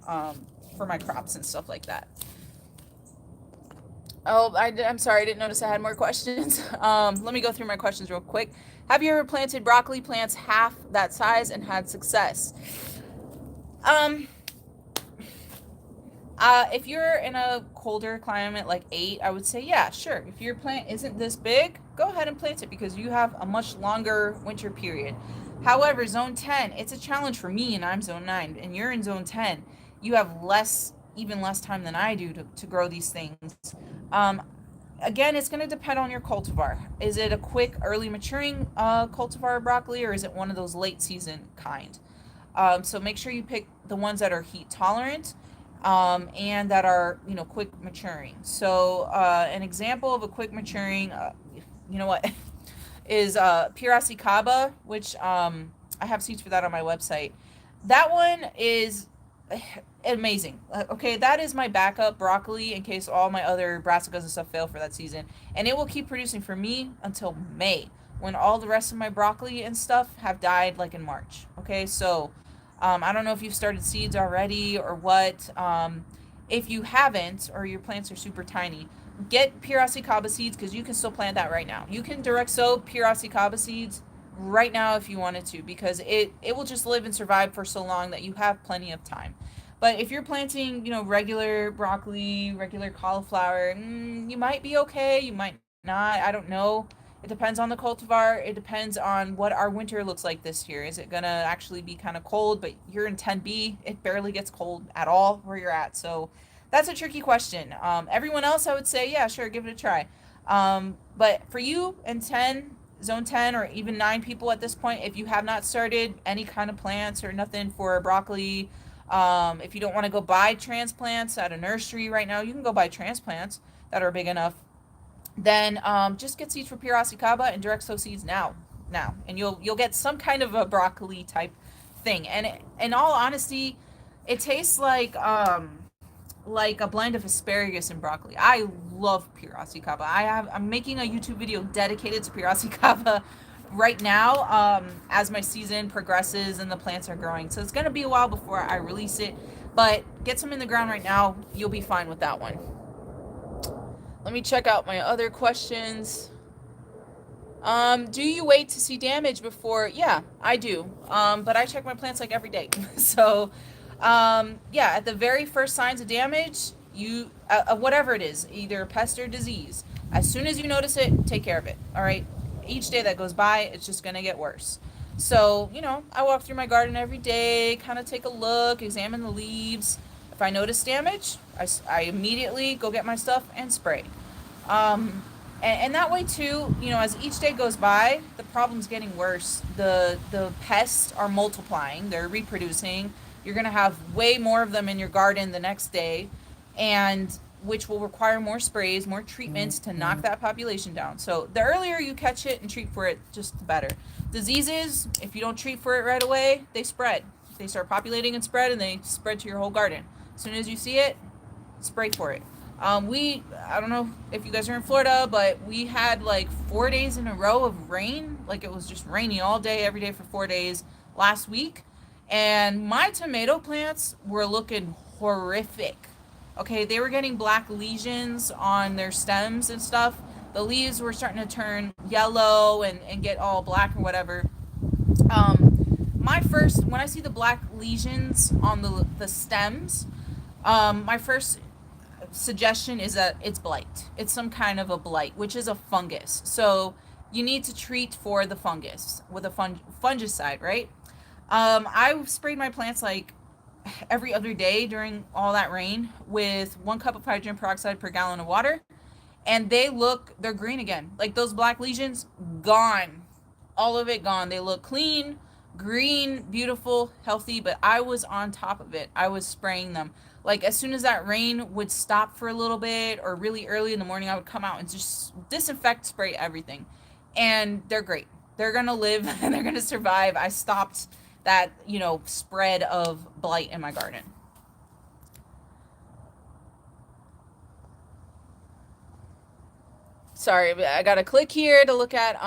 for my crops and stuff like that. Oh, I'm sorry, I didn't notice I had more questions. Let me go through my questions real quick. Have you ever planted broccoli plants half that size and had success? Um, if you're in a colder climate like 8, I would say, yeah, sure. If your plant isn't this big, go ahead and plant it because you have a much longer winter period. However, zone 10, it's a challenge for me, and I'm zone 9, and you're in zone 10. You have even less time than I do to grow these things. Um, Again, it's going to depend on your cultivar. Is it a quick, early maturing cultivar broccoli, or is it one of those late season kind? So make sure you pick the ones that are heat tolerant and that are, quick maturing. So an example of a quick maturing, you know what, is Piracicaba, which I have seeds for that on my website. That one is amazing. Okay, that is my backup broccoli in case all my other brassicas and stuff fail for that season. And it will keep producing for me until May, when all the rest of my broccoli and stuff have died, like in March. Okay, so I don't know if you've started seeds already or what. If you haven't, or your plants are super tiny, get Piracicaba seeds because you can still plant that right now. You can direct sow Piracicaba seeds right now if you wanted to, because it will just live and survive for so long that you have plenty of time. But if you're planting, regular broccoli, regular cauliflower, you might be okay, you might not. I don't know. It depends on the cultivar. It depends on what our winter looks like this year. Is it going to actually be kind of cold? But you're in 10B. It barely gets cold at all where you're at. So that's a tricky question. Everyone else, I would say, yeah, sure, give it a try. But for you in 10, zone 10, or even 9 people at this point, if you have not started any kind of plants or nothing for broccoli, if you don't want to go buy transplants at a nursery right now, you can go buy transplants that are big enough. Then just get seeds for Piracicaba and direct sow seeds now, and you'll get some kind of a broccoli type thing. And in all honesty, it tastes like a blend of asparagus and broccoli. I love Piracicaba. I'm making a YouTube video dedicated to Piracicaba right now, as my season progresses and the plants are growing. So it's gonna be a while before I release it, but get some in the ground right now. You'll be fine with that one. Let me check out my other questions. Do you wait to see damage before? Yeah, I do. But I check my plants like every day. So, yeah, at the very first signs of damage, whatever it is, either pest or disease, as soon as you notice it, take care of it. All right. Each day that goes by, it's just going to get worse. So, I walk through my garden every day, kind of take a look, examine the leaves. If I notice damage, I immediately go get my stuff and spray. And that way too, as each day goes by, the problem's getting worse. The pests are multiplying, they're reproducing. You're going to have way more of them in your garden the next day, and which will require more sprays, more treatments to knock that population down. So the earlier you catch it and treat for it, just the better. Diseases, if you don't treat for it right away, they spread. They start populating and spread, and they spread to your whole garden. As soon as you see it, spray for it. I don't know if you guys are in Florida, but we had like 4 days in a row of rain. Like it was just raining all day, every day for 4 days last week. And my tomato plants were looking horrific. Okay, they were getting black lesions on their stems and stuff. The leaves were starting to turn yellow and get all black or whatever. When I see the black lesions on the stems, my first suggestion is that it's blight. It's some kind of a blight, which is a fungus. So you need to treat for the fungus with a fungicide, right? I sprayed my plants like every other day during all that rain with 1 cup of hydrogen peroxide per gallon of water, and they're green again. Like those black lesions, gone. All of it gone. They look clean, green, beautiful, healthy, but I was on top of it. I was spraying them. Like as soon as that rain would stop for a little bit or really early in the morning, I would come out and just disinfect, spray everything. And they're great. They're going to live and they're going to survive. I stopped that, spread of blight in my garden. Sorry, I got to click here to look at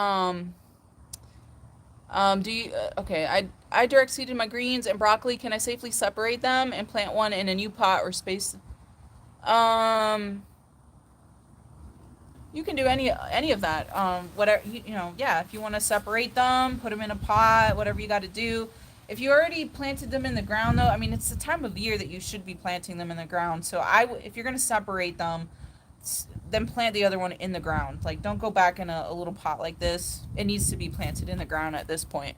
do you okay, I direct seeded my greens and broccoli. Can I safely separate them and plant one in a new pot or space? Um you can do any of that. Whatever yeah, if you want to separate them, put them in a pot, whatever you got to do. If you already planted them in the ground, though, I mean, it's the time of year that you should be planting them in the ground. So if you're gonna separate them, then plant the other one in the ground. Like, don't go back in a little pot like this. It needs to be planted in the ground at this point.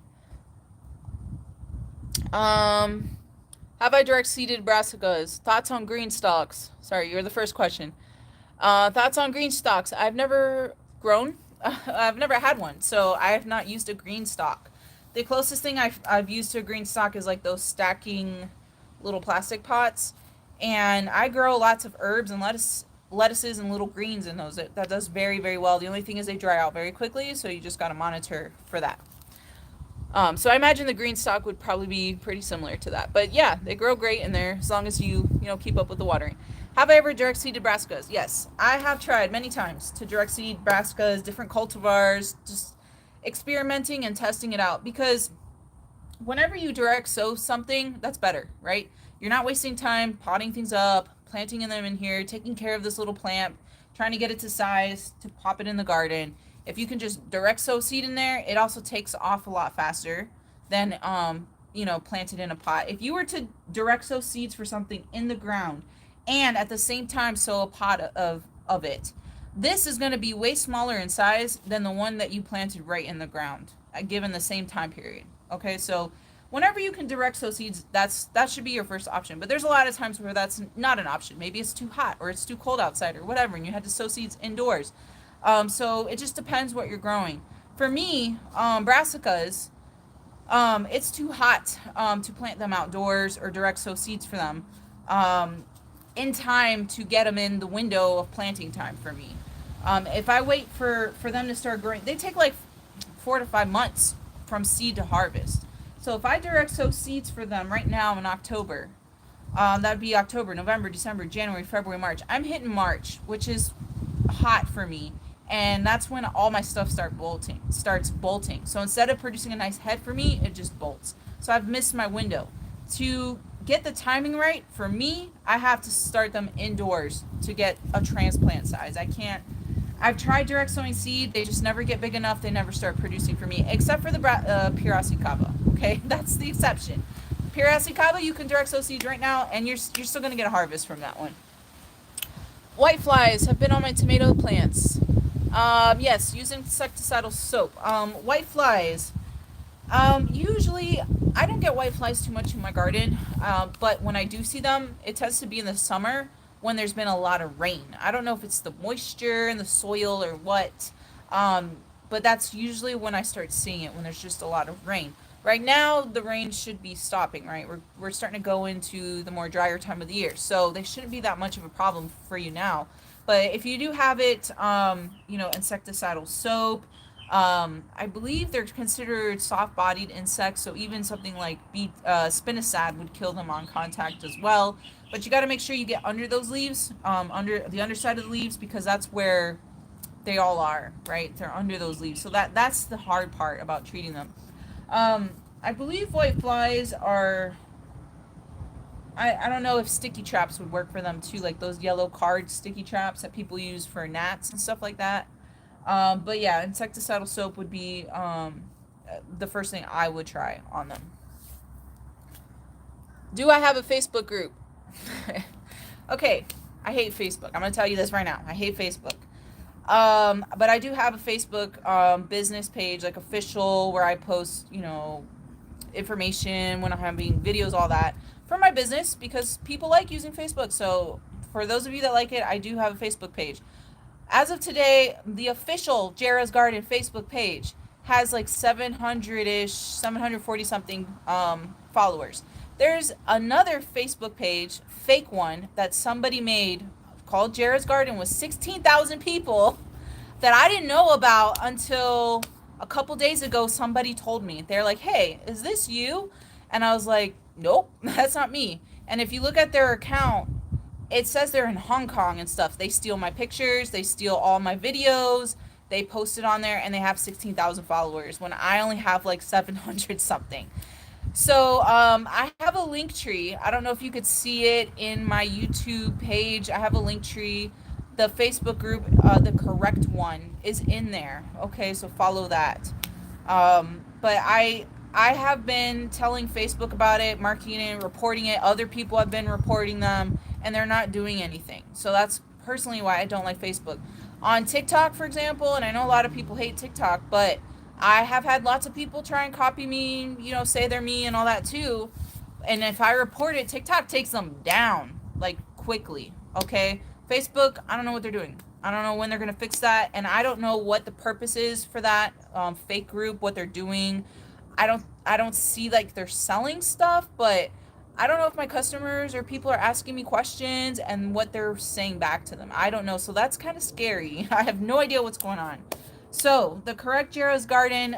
Have I direct seeded brassicas? Thoughts on green stalks? Sorry, you're the first question. Thoughts on green stalks? I've never grown. I've never had one, so I have not used a green stalk. The closest thing I've used to a green stalk is like those stacking little plastic pots, and I grow lots of herbs and lettuces and little greens in those. That does very, very well. The only thing is they dry out very quickly, so you just got to monitor for that. So I imagine the green stalk would probably be pretty similar to that. But yeah, they grow great in there as long as you keep up with the watering. Have I ever direct seeded brassicas? Yes, I have tried many times to direct seed brassicas, different cultivars, just experimenting and testing it out, because whenever you direct sow something, that's better, right? You're not wasting time potting things up, planting them in here, taking care of this little plant, trying to get it to size to pop it in the garden. If you can just direct sow seed in there, it also takes off a lot faster than planted in a pot. If you were to direct sow seeds for something in the ground and at the same time sow a pot of it, this is going to be way smaller in size than the one that you planted right in the ground, given the same time period. Okay, so whenever you can direct sow seeds, that should be your first option. But there's a lot of times where that's not an option. Maybe it's too hot or it's too cold outside or whatever, and you had to sow seeds indoors. So it just depends what you're growing. For me, brassicas, it's too hot to plant them outdoors or direct sow seeds for them in time to get them in the window of planting time for me. If I wait for them to start growing, they take like 4 to 5 months from seed to harvest. So if I direct sow seeds for them right now in October, that'd be October, November, December, January, February, March. I'm hitting March, which is hot for me, and that's when all my stuff starts bolting. So instead of producing a nice head for me, it just bolts. So I've missed my window. To get the timing right, for me, I have to start them indoors to get a transplant size. I've tried direct sowing seed, they just never get big enough, they never start producing for me, except for the brassicas, okay? That's the exception. Brassicas, you can direct sow seeds right now, and you're still going to get a harvest from that one. White flies have been on my tomato plants. Yes, use insecticidal soap. White flies. Usually, I don't get white flies too much in my garden, but when I do see them, it tends to be in the summer when there's been a lot of rain. I don't know if it's the moisture in the soil or what, but that's usually when I start seeing it, when there's just a lot of rain. Right now, the rain should be stopping, right? We're starting to go into the more drier time of the year, so they shouldn't be that much of a problem for you now. But if you do have it, insecticidal soap, I believe they're considered soft-bodied insects, so even something like spinosad would kill them on contact as well. But you got to make sure you get under those leaves, under the underside of the leaves, because that's where they all are, right? They're under those leaves. So that's the hard part about treating them. I believe white flies are, I don't know if sticky traps would work for them too, like those yellow card sticky traps that people use for gnats and stuff like that. But yeah, insecticidal soap would be the first thing I would try on them. Do I have a Facebook group? Okay, I hate Facebook. I'm going to tell you this right now. I hate Facebook. But I do have a Facebook business page, like official, where I post, information when I'm having videos, all that for my business, because people like using Facebook. So for those of you that like it, I do have a Facebook page. As of today, the official Jara's Garden Facebook page has like 700-ish, 740 something followers. There's another Facebook page, fake one, that somebody made called Jara's Garden with 16,000 people that I didn't know about until a couple days ago. Somebody told me. They're like, hey, is this you? And I was like, nope, that's not me. And if you look at their account, it says they're in Hong Kong and stuff. They steal my pictures, they steal all my videos, they post it on there, and they have 16,000 followers when I only have like 700 something. So I have a link tree. I don't know if you could see it in my YouTube page. I have a link tree. The Facebook group, the correct one, is in there. Okay, so follow that. But I have been telling Facebook about it, marketing it, reporting it. Other people have been reporting them, and they're not doing anything. So that's personally why I don't like Facebook. On TikTok, for example, and I know a lot of people hate TikTok, but I have had lots of people try and copy me, say they're me and all that too. And if I report it, TikTok takes them down like quickly. Okay. Facebook, I don't know what they're doing. I don't know when they're going to fix that. And I don't know what the purpose is for that fake group, what they're doing. I don't see like they're selling stuff, but I don't know if my customers or people are asking me questions and what they're saying back to them. I don't know. So that's kind of scary. I have no idea what's going on. So the correct Jera's Garden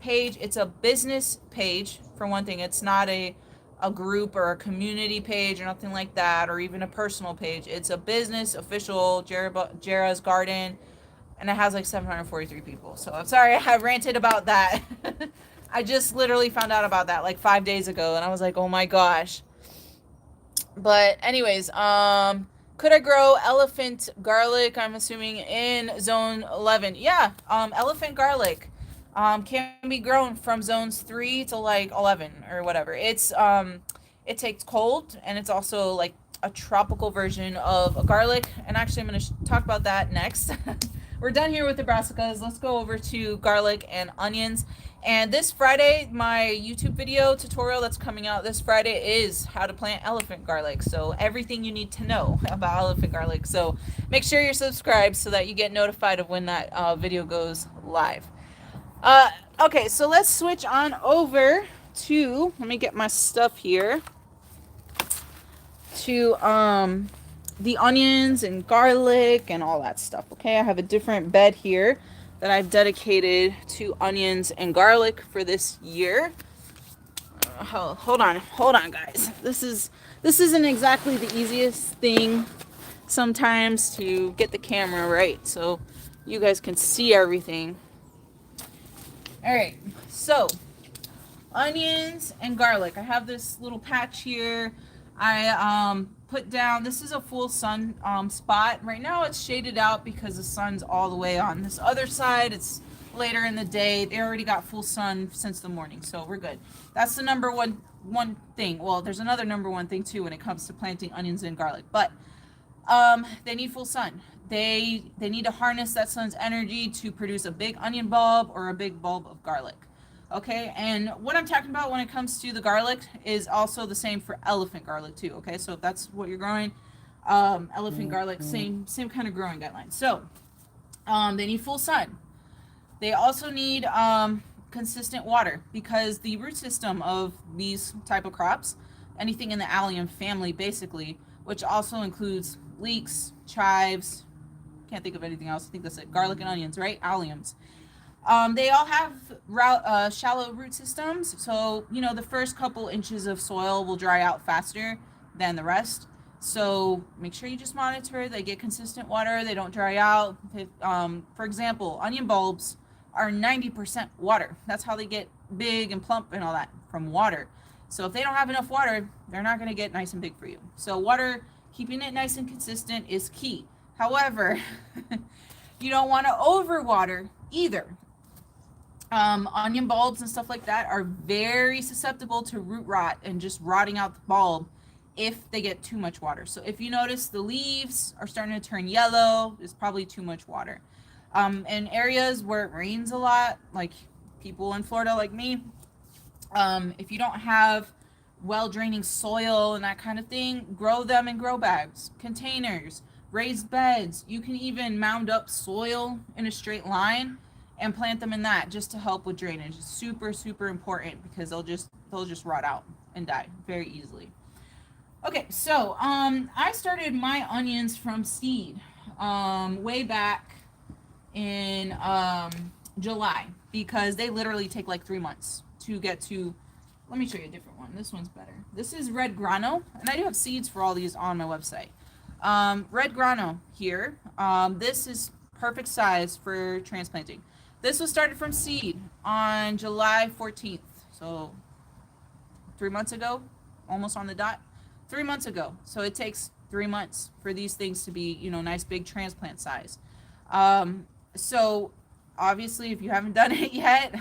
page, it's a business page for one thing. It's not a group or a community page or nothing like that, or even a personal page. It's a business official Jera's Garden, and it has like 743 people. So I'm sorry I ranted about that. I just literally found out about that like 5 days ago, and I was like, oh my gosh. But anyways, could I grow elephant garlic? I'm assuming in zone 11. Yeah, elephant garlic can be grown from zones 3 to like 11 or whatever. It takes cold, and it's also like a tropical version of a garlic. And actually, I'm going to talk about that next. We're done here with the brassicas. Let's go over to garlic and onions. And this Friday, my YouTube video tutorial that's coming out this Friday is how to plant elephant garlic. So everything you need to know about elephant garlic. So make sure you're subscribed so that you get notified of when that video goes live. Okay, so let's switch on over to, let me get my stuff here, to the onions and garlic and all that stuff. Okay, I have a different bed here that I've dedicated to onions and garlic for this year. Hold on, guys. This isn't exactly the easiest thing sometimes to get the camera right so you guys can see everything. All right, so onions and garlic. I have this little patch here. I put down, this is a full sun spot. Right now it's shaded out because the sun's all the way on this other side. It's later in the day. They already got full sun since the morning, so we're good. That's the number one thing. Well, there's another number one thing too when it comes to planting onions and garlic, but they need full sun. They need to harness that sun's energy to produce a big onion bulb or a big bulb of garlic. Okay, and what I'm talking about when it comes to the garlic is also the same for elephant garlic too. Okay, so if that's what you're growing, elephant garlic, same kind of growing guidelines. So they need full sun. They also need consistent water, because the root system of these type of crops, anything in the allium family basically, which also includes leeks, chives, can't think of anything else. I think that's it. Garlic and onions, right? Alliums. They all have shallow root systems, so the first couple inches of soil will dry out faster than the rest. So make sure you just monitor they get consistent water, they don't dry out. For example, onion bulbs are 90% water. That's how they get big and plump and all that, from water. So if they don't have enough water, they're not going to get nice and big for you. So water, keeping it nice and consistent is key. However, you don't want to overwater either. Onion bulbs and stuff like that are very susceptible to root rot and just rotting out the bulb if they get too much water. So if you notice the leaves are starting to turn yellow, it's probably too much water. In areas where it rains a lot, like people in Florida like me, if you don't have well draining soil and that kind of thing, grow them in grow bags, containers, raised beds. You can even mound up soil in a straight line and plant them in that just to help with drainage. It's super, super important because they'll just rot out and die very easily. Okay, so I started my onions from seed way back in July, because they literally take like 3 months to get to let me show you a different one. This one's better. This is red grano, and I do have seeds for all these on my website. Red grano here. This is perfect size for transplanting. This was started from seed on July 14th, so 3 months ago, almost on the dot. 3 months ago. So it takes 3 months for these things to be, you know, nice big transplant size. So obviously, if you haven't done it yet,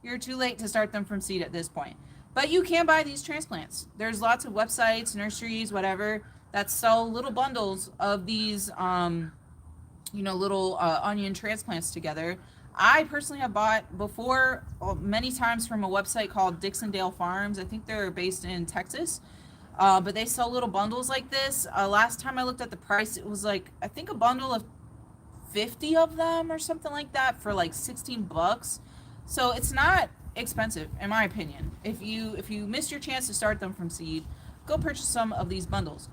you're too late to start them from seed at this point. But you can buy these transplants. There's lots of websites, nurseries, whatever, that sell little bundles of these, you know, little onion transplants together. I personally have bought before many times from a website called Dixondale Farms. I think they're based in Texas. But they sell little bundles like this. Last time I looked at the price, it was like, I think a bundle of 50 of them or something like that for like 16 bucks. So it's not expensive, in my opinion. If you missed your chance to start them from seed, go purchase some of these bundles.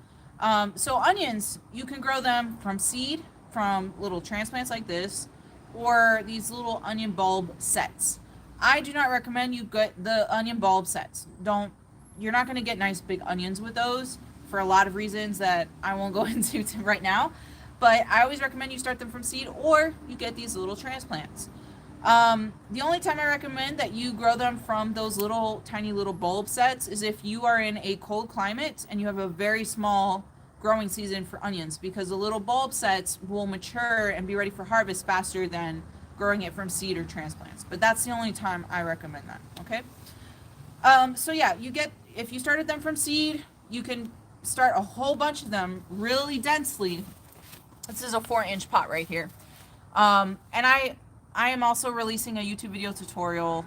So onions, you can grow them from seed, from little transplants like this, or these little onion bulb sets. I do not recommend you get the onion bulb sets. You're not going to get nice big onions with those for a lot of reasons that I won't go into right now. But I always recommend you start them from seed, or you get these little transplants. The only time I recommend that you grow them from those little tiny little bulb sets is if you are in a cold climate and you have a very small growing season for onions, because the little bulb sets will mature and be ready for harvest faster than growing it from seed or transplants. But that's the only time I recommend that, okay? So yeah, if you started them from seed, you can start a whole bunch of them really densely. This is a 4-inch pot right here. And I am also releasing a YouTube video tutorial.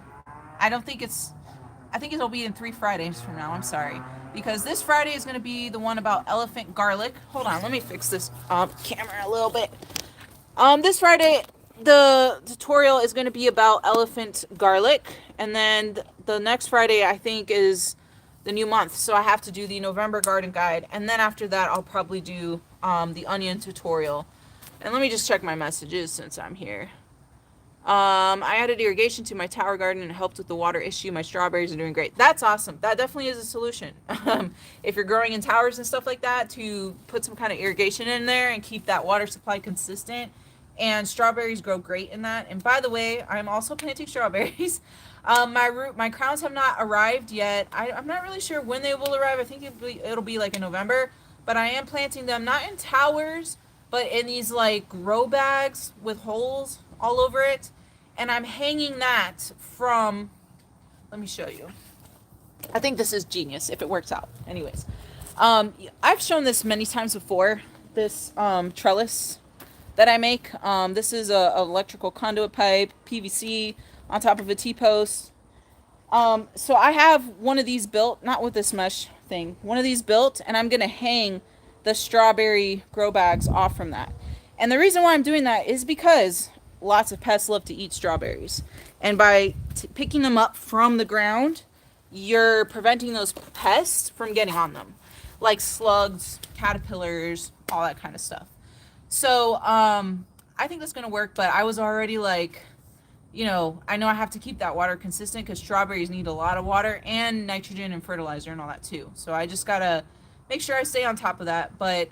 I think it'll be in 3 Fridays from now. I'm sorry. Because this Friday is going to be the one about elephant garlic. Hold on, let me fix this camera a little bit. This Friday, the tutorial is going to be about elephant garlic. And then the next Friday, I think, is the new month. So I have to do the November garden guide. And then after that, I'll probably do the onion tutorial. And let me just check my messages since I'm here. I added irrigation to my tower garden and it helped with the water issue. My strawberries are doing great. That's awesome. That definitely is a solution. If you're growing in towers and stuff like that, to put some kind of irrigation in there and keep that water supply consistent. And strawberries grow great in that. And by the way, I'm also planting strawberries. My crowns have not arrived yet. I'm not really sure when they will arrive. I think it'll be like in November. But I am planting them not in towers, but in these like grow bags with holes all over it. And I'm hanging that from, let me show you. I think this is genius if it works out. Anyways, I've shown this many times before, this trellis that I make. This is a electrical conduit pipe, PVC on top of a T-post. So I have one of these built, not with this mesh thing, one of these built, and I'm going to hang the strawberry grow bags off from that. And the reason why I'm doing that is because lots of pests love to eat strawberries. And by picking them up from the ground, you're preventing those pests from getting on them. Like slugs, caterpillars, all that kind of stuff. So I think that's going to work, but I was already like, you know I have to keep that water consistent because strawberries need a lot of water and nitrogen and fertilizer and all that too. So I just got to make sure I stay on top of that. But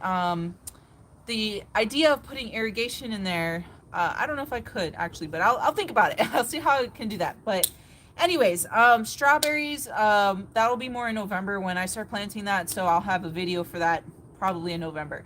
the idea of putting irrigation in there, I don't know if I could actually, but I'll think about it. I'll see how I can do that. But anyways, strawberries, that'll be more in November when I start planting that. So I'll have a video for that probably in November.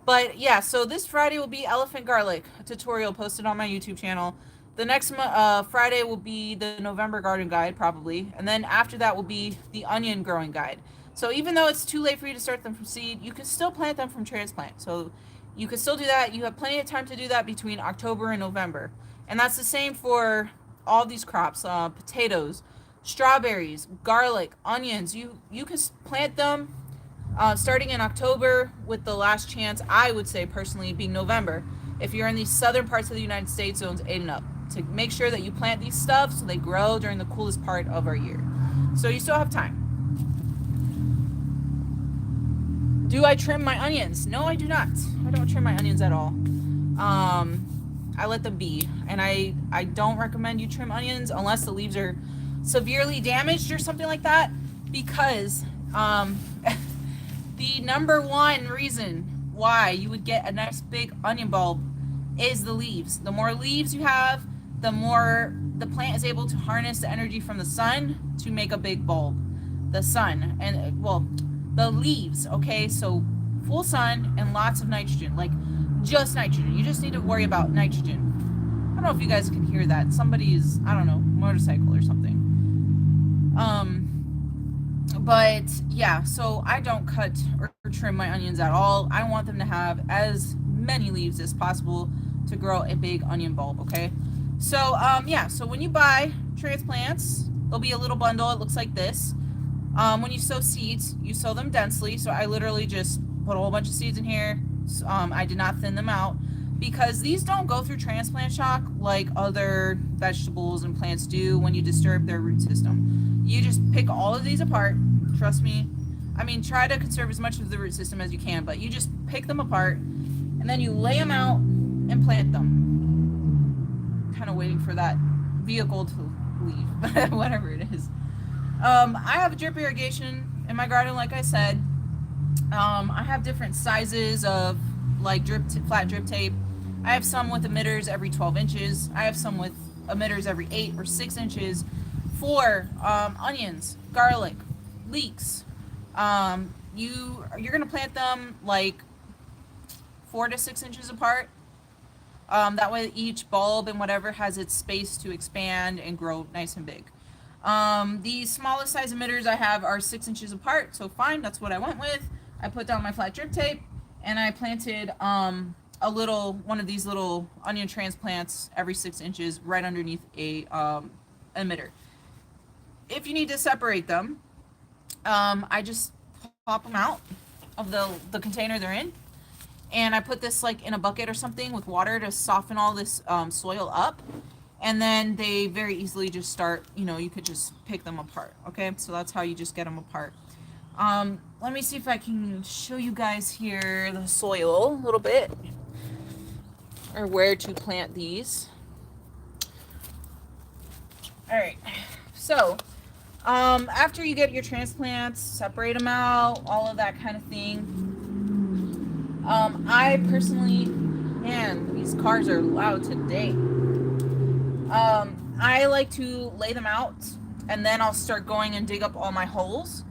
But yeah, so this Friday will be elephant garlic tutorial posted on my YouTube channel. The next Friday will be the November garden guide probably. And then after that will be the onion growing guide. So even though it's too late for you to start them from seed, you can still plant them from transplant. So you can still do that. You have plenty of time to do that between October and November. And that's the same for all these crops, potatoes, strawberries, garlic, onions. You can plant them starting in October with the last chance, I would say personally, being November. If you're in these southern parts of the United States, zones 8 and up, to make sure that you plant these stuff so they grow during the coolest part of our year. So you still have time. Do I trim my onions? No, I do not. I don't trim my onions at all. I let them be. And I don't recommend you trim onions unless the leaves are severely damaged or something like that. because the number one reason why you would get a nice big onion bulb is the leaves. The more leaves you have, the more the plant is able to harness the energy from the sun to make a big bulb. The sun and, well, the leaves, okay? So full sun and lots of nitrogen, like just nitrogen. You just need to worry about nitrogen. I don't know if you guys can hear that. Somebody's, I don't know, motorcycle or something. But yeah, so I don't cut or trim my onions at all. I want them to have as many leaves as possible to grow a big onion bulb, okay? So yeah, so when you buy transplants, there'll be a little bundle. It looks like this. When you sow seeds, you sow them densely. So I literally just put a whole bunch of seeds in here. I did not thin them out because these don't go through transplant shock like other vegetables and plants do when you disturb their root system. You just pick all of these apart. Trust me. I mean, try to conserve as much of the root system as you can, but you just pick them apart and then you lay them out and plant them. Kind of waiting for that vehicle to leave, whatever it is. I have a drip irrigation in my garden, like I said. I have different sizes of like flat drip tape. I have some with emitters every 12 inches. I have some with emitters every 8 or 6 inches for onions, garlic, leeks. You're gonna plant them like 4 to 6 inches apart. That way each bulb and whatever has its space to expand and grow nice and big. The smallest size emitters I have are 6 inches apart, so fine, that's what I went with. I put down my flat drip tape and I planted one of these little onion transplants every 6 inches right underneath a emitter. If you need to separate them, I just pop them out of the container they're in, and I put this like in a bucket or something with water to soften all this soil up, and then they very easily just start, you could just pick them apart. Okay, so that's how you just get them apart. Let me see if I can show you guys here the soil a little bit, or where to plant these. All right, so after you get your transplants, separate them out, all of that kind of thing. I personally, man, these cars are loud today. I like to lay them out, and then I'll start going and dig up all my holes,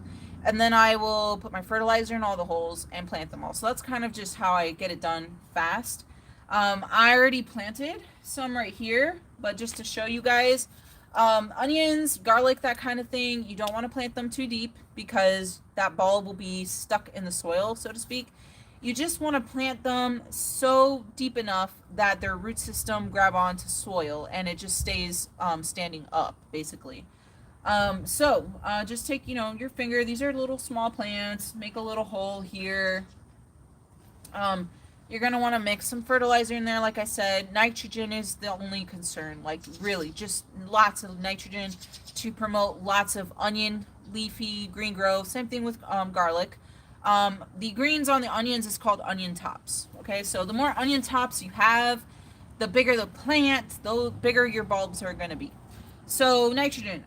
and then I will put my fertilizer in all the holes and plant them all. So that's kind of just how I get it done fast. I already planted some right here, but just to show you guys, onions, garlic, that kind of thing, you don't want to plant them too deep because that bulb will be stuck in the soil, so to speak. You just want to plant them so deep enough that their root system grab onto soil and it just stays standing up, basically. So just take, your finger. These are little small plants. Make a little hole here. You're going to want to mix some fertilizer in there. Like I said, nitrogen is the only concern. Like, really, just lots of nitrogen to promote lots of onion, leafy, green growth. Same thing with garlic. The greens on the onions is called onion tops. Okay, so the more onion tops you have, the bigger the plant, the bigger your bulbs are going to be. So nitrogen.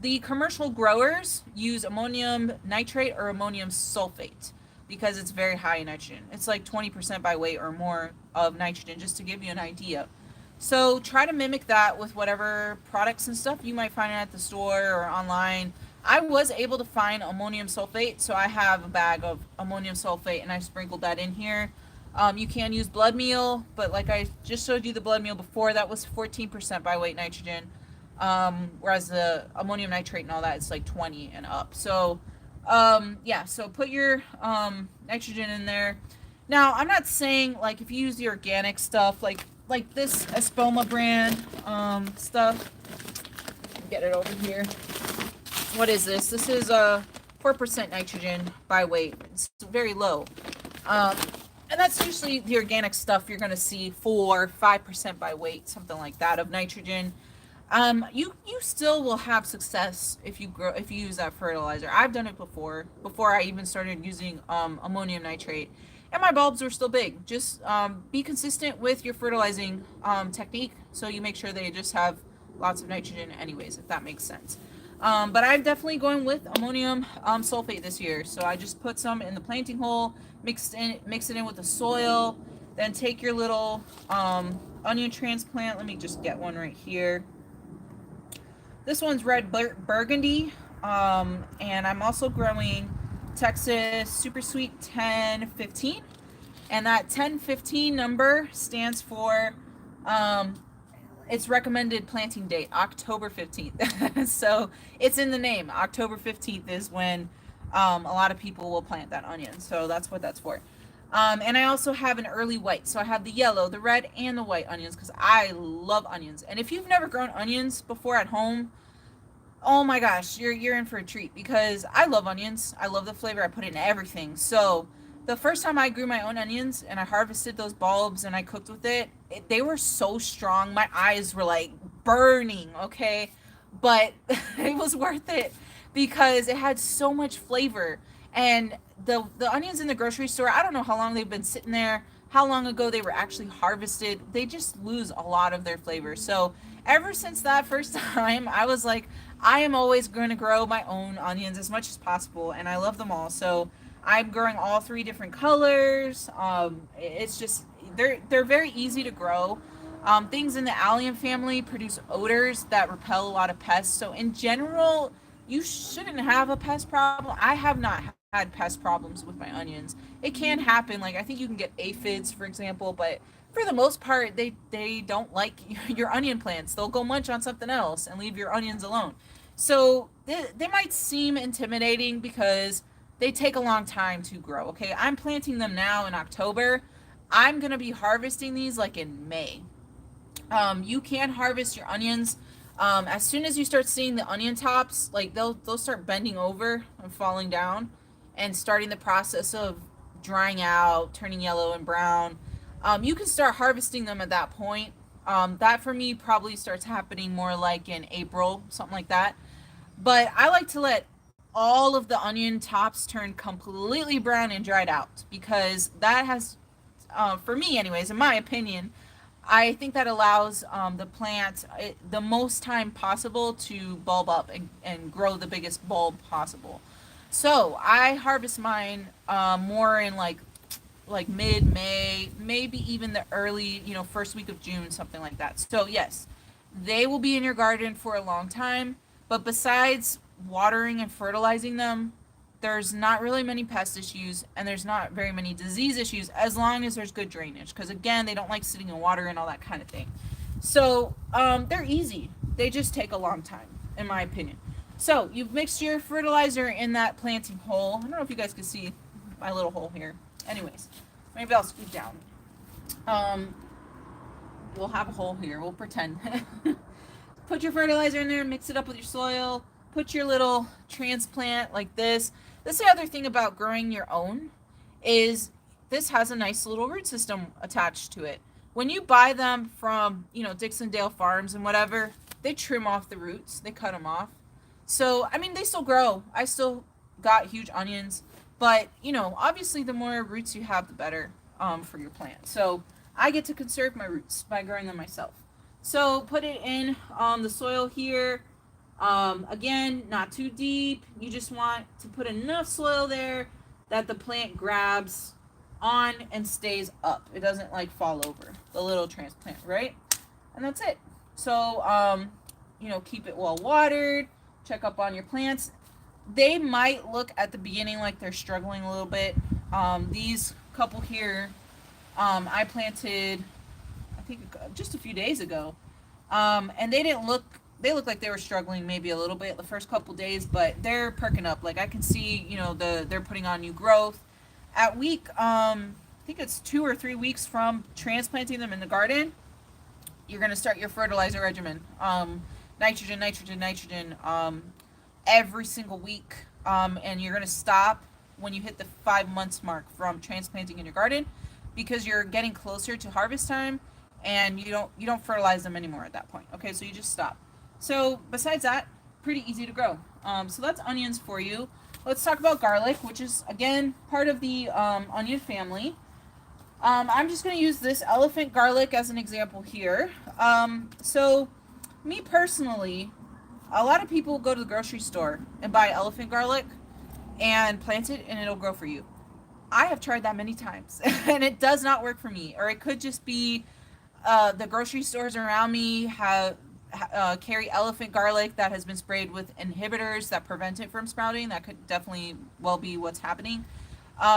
The commercial growers use ammonium nitrate or ammonium sulfate because it's very high in nitrogen. It's like 20% by weight or more of nitrogen, just to give you an idea. So try to mimic that with whatever products and stuff you might find at the store or online. I was able to find ammonium sulfate, so I have a bag of ammonium sulfate and I sprinkled that in here. You can use blood meal, but like I just showed you the blood meal before, that was 14% by weight nitrogen. Whereas the ammonium nitrate and all that, it's like 20 and up. So yeah, so put your nitrogen in there. Now, I'm not saying like if you use the organic stuff, like this Espoma brand stuff. Get it over here. What is this? This is 4% nitrogen by weight. It's very low. And that's usually the organic stuff you're going to see 4-5% by weight, something like that of nitrogen. You still will have success if you use that fertilizer. I've done it before I even started using ammonium nitrate, and my bulbs were still big. Just be consistent with your fertilizing technique, so you make sure they just have lots of nitrogen anyways, if that makes sense. But I'm definitely going with ammonium sulfate this year. So I just put some in the planting hole, mix it in with the soil, then take your little onion transplant. Let me just get one right here. This one's red burgundy, and I'm also growing Texas Super Sweet 1015, and that 1015 number stands for its recommended planting date, October 15th. So it's in the name. October 15th is when a lot of people will plant that onion. So that's what that's for. And I also have an early white. So I have the yellow, the red, and the white onions because I love onions. And if you've never grown onions before at home, oh my gosh, you're in for a treat because I love onions. I love the flavor. I put it in everything. So the first time I grew my own onions and I harvested those bulbs and I cooked with they were so strong. My eyes were like burning, okay? But it was worth it because it had so much flavor. And the onions in the grocery store, I don't know how long they've been sitting there, how long ago they were actually harvested. They just lose a lot of their flavor. So ever since that first time, I was like, I am always going to grow my own onions as much as possible, and I love them all. So I'm growing all three different colors. It's just they're very easy to grow. Things in the allium family produce odors that repel a lot of pests. So in general, you shouldn't have a pest problem. I have not had pest problems with my onions. It can happen. Like I think you can get aphids, for example, but for the most part, they don't like your onion plants. They'll go munch on something else and leave your onions alone. So they might seem intimidating because they take a long time to grow. Okay, I'm planting them now in October. I'm gonna be harvesting these like in May. You can harvest your onions as soon as you start seeing the onion tops, like they'll start bending over and falling down, and starting the process of drying out, turning yellow and brown. You can start harvesting them at that point. That for me probably starts happening more like in April, something like that. But I like to let all of the onion tops turn completely brown and dried out because that has, for me anyways, in my opinion, I think that allows the plant the most time possible to bulb up and grow the biggest bulb possible. So I harvest mine more in like mid-May, maybe even the early, first week of June, something like that. So yes, they will be in your garden for a long time, but besides watering and fertilizing them, there's not really many pest issues and there's not very many disease issues as long as there's good drainage. Because again, they don't like sitting in water and all that kind of thing. So they're easy. They just take a long time, in my opinion. So you've mixed your fertilizer in that planting hole. I don't know if you guys can see my little hole here. Anyways, maybe I'll scoot down. We'll have a hole here. We'll pretend. Put your fertilizer in there, mix it up with your soil, put your little transplant like this. This is the other thing about growing your own is this has a nice little root system attached to it. When you buy them from, Dixondale Farms and whatever, they trim off the roots. They cut them off. So, I mean, they still grow. I still got huge onions. But, obviously the more roots you have, the better for your plant. So I get to conserve my roots by growing them myself. So put it in the soil here. Again, not too deep. You just want to put enough soil there that the plant grabs on and stays up. It doesn't fall over the little transplant, right? And that's it. So, keep it well watered. Check up on your plants. They might look at the beginning like they're struggling a little bit. These couple here, I planted, I think just a few days ago. And they looked like they were struggling maybe a little bit the first couple days, but they're perking up. Like I can see, they're putting on new growth. At week, I think it's 2 or 3 weeks from transplanting them in the garden, you're going to start your fertilizer regimen. Nitrogen, every single week. And you're going to stop when you hit the 5 months mark from transplanting in your garden because you're getting closer to harvest time and you don't fertilize them anymore at that point. Okay, so you just stop. So besides that, pretty easy to grow. So that's onions for you. Let's talk about garlic, which is again part of the onion family. I'm just going to use this elephant garlic as an example here. So me personally, A lot of people go to the grocery store and buy elephant garlic and plant it and it'll grow for you. I have tried that many times and it does not work for me. Or it could just be the grocery stores around me have carry elephant garlic that has been sprayed with inhibitors that prevent it from sprouting. That could definitely well be what's happening.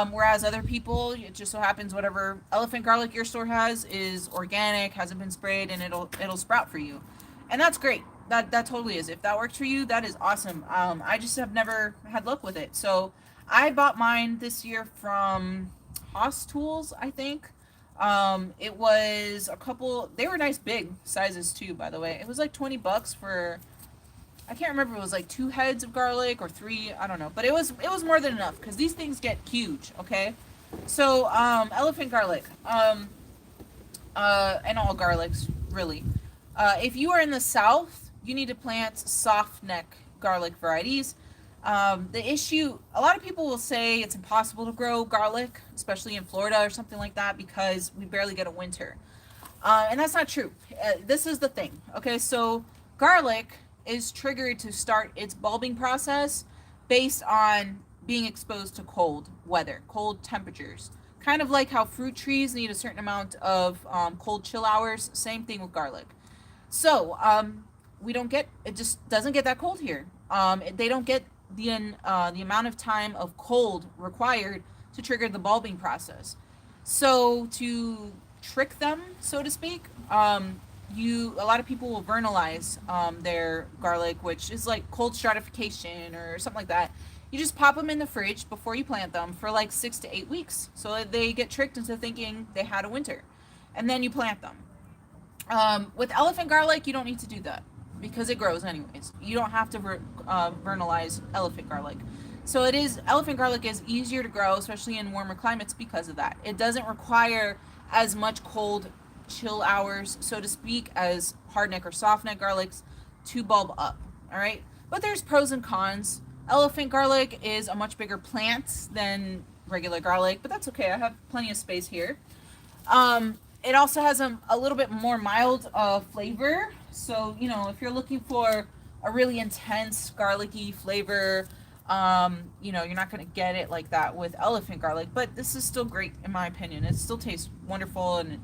Whereas other people, it just so happens whatever elephant garlic your store has is organic, hasn't been sprayed, and it'll sprout for you, and that's great. That totally is. If that works for you, that is awesome. I just have never had luck with it, so I bought mine this year from Haas Tools, I think. It was a couple. They were nice big sizes too, by the way. It was like $20 for, I can't remember if it was like 2 heads of garlic or 3, I don't know. But it was more than enough because these things get huge, okay? So, elephant garlic, and all garlics, really. If you are in the South, you need to plant soft neck garlic varieties. The issue, a lot of people will say it's impossible to grow garlic, especially in Florida or something like that, because we barely get a winter. And that's not true. This is the thing. Okay, so garlic is triggered to start its bulbing process based on being exposed to cold weather, cold temperatures. Kind of like how fruit trees need a certain amount of cold chill hours. Same thing with garlic. So we don't get, it just doesn't get that cold here. They don't get the amount of time of cold required to trigger the bulbing process. So to trick them, so to speak, a lot of people will vernalize their garlic, which is like cold stratification or something like that. You just pop them in the fridge before you plant them for like 6 to 8 weeks, so that they get tricked into thinking they had a winter, and then you plant them. With elephant garlic, you don't need to do that because it grows anyways. You don't have to vernalize elephant garlic. So elephant garlic is easier to grow, especially in warmer climates, because of that. It doesn't require as much cold chill hours, so to speak, as hardneck or softneck garlics to bulb up. All right, but there's pros and cons. Elephant garlic is a much bigger plant than regular garlic, but that's okay. I have plenty of space here. It also has a little bit more mild flavor. So, if you're looking for a really intense garlicky flavor, you're not going to get it like that with elephant garlic. But this is still great, in my opinion. It still tastes wonderful, and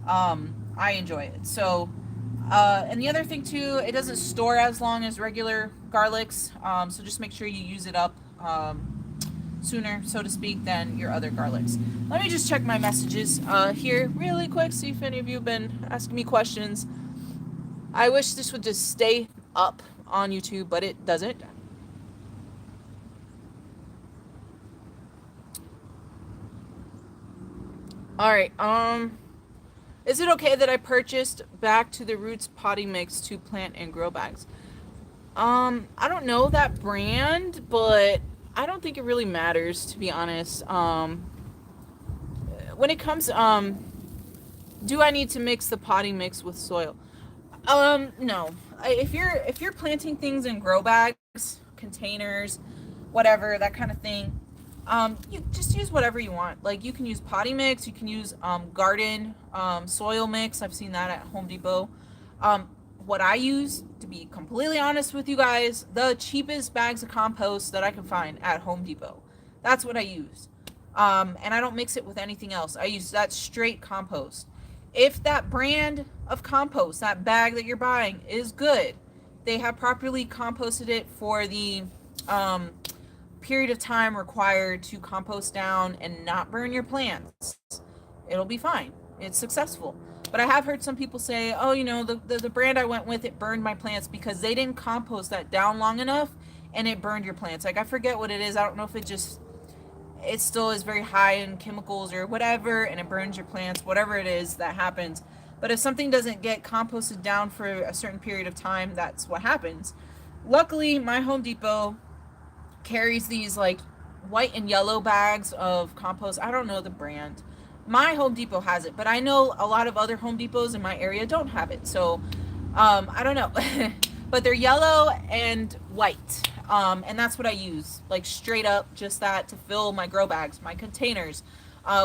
I enjoy it. So, and the other thing, too, it doesn't store as long as regular garlics. So just make sure you use it up sooner, so to speak, than your other garlics. Let me just check my messages here really quick, see if any of you have been asking me questions. I wish this would just stay up on YouTube, but it doesn't. All right. Is it okay that I purchased Back to the Roots potting mix to plant in grow bags? I don't know that brand, but I don't think it really matters, to be honest. When it comes, do I need to mix the potting mix with soil? No. If you're planting things in grow bags, containers, whatever, that kind of thing, you just use whatever you want. Like, you can use potting mix, you can use garden soil mix. I've seen that at Home Depot. What I use, to be completely honest with you guys, the cheapest bags of compost that I can find at Home Depot. That's what I use. And I don't mix it with anything else. I use that straight compost. If that brand of compost, that bag that you're buying, is good, they have properly composted it for the period of time required to compost down and not burn your plants, it'll be fine. It's successful. But I have heard some people say, oh, the brand I went with, it burned my plants because they didn't compost that down long enough and it burned your plants. Like, I forget what it is. I don't know if it still is very high in chemicals or whatever, and it burns your plants, whatever it is that happens. But if something doesn't get composted down for a certain period of time, that's what happens. Luckily, my Home Depot carries these like white and yellow bags of compost. I don't know the brand. My Home Depot has it, but I know a lot of other Home Depots in my area don't have it. So I don't know. But they're yellow and white. And that's what I use. Like, straight up, just that, to fill my grow bags, my containers.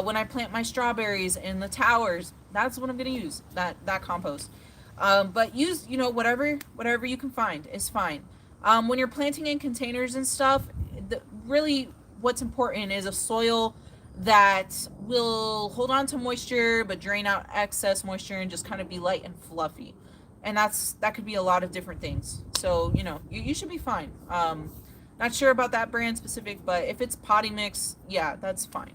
When I plant my strawberries in the towers, that's what I'm going to use, that compost. But use, whatever you can find is fine. When you're planting in containers and stuff, really what's important is a soil that will hold on to moisture but drain out excess moisture and just kind of be light and fluffy. And that could be a lot of different things. So, you should be fine. Not sure about that brand specific, but if it's potting mix, yeah, that's fine.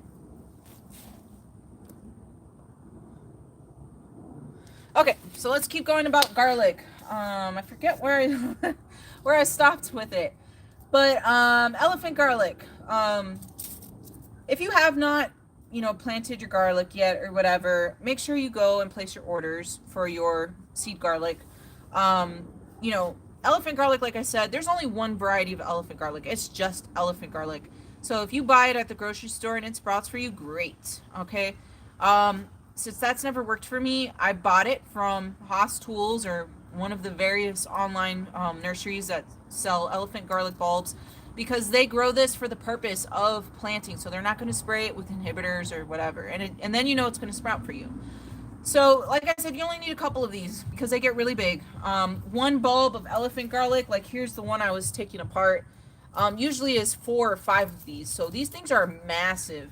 Okay, so let's keep going about garlic. I forget where I where I stopped with it, but elephant garlic. If you have not, planted your garlic yet or whatever, make sure you go and place your orders for your seed garlic. Um, you know, Elephant garlic, like I said, there's only one variety of elephant garlic. It's just elephant garlic. So if you buy it at the grocery store and it sprouts for you, great. Okay. Since that's never worked for me, I bought it from Haas Tools or one of the various online nurseries that sell elephant garlic bulbs, because they grow this for the purpose of planting. So they're not going to spray it with inhibitors or whatever. And then it's going to sprout for you. So, like I said, you only need a couple of these because they get really big. One bulb of elephant garlic, like here's the one I was taking apart, usually is 4 or 5 of these. So these things are massive,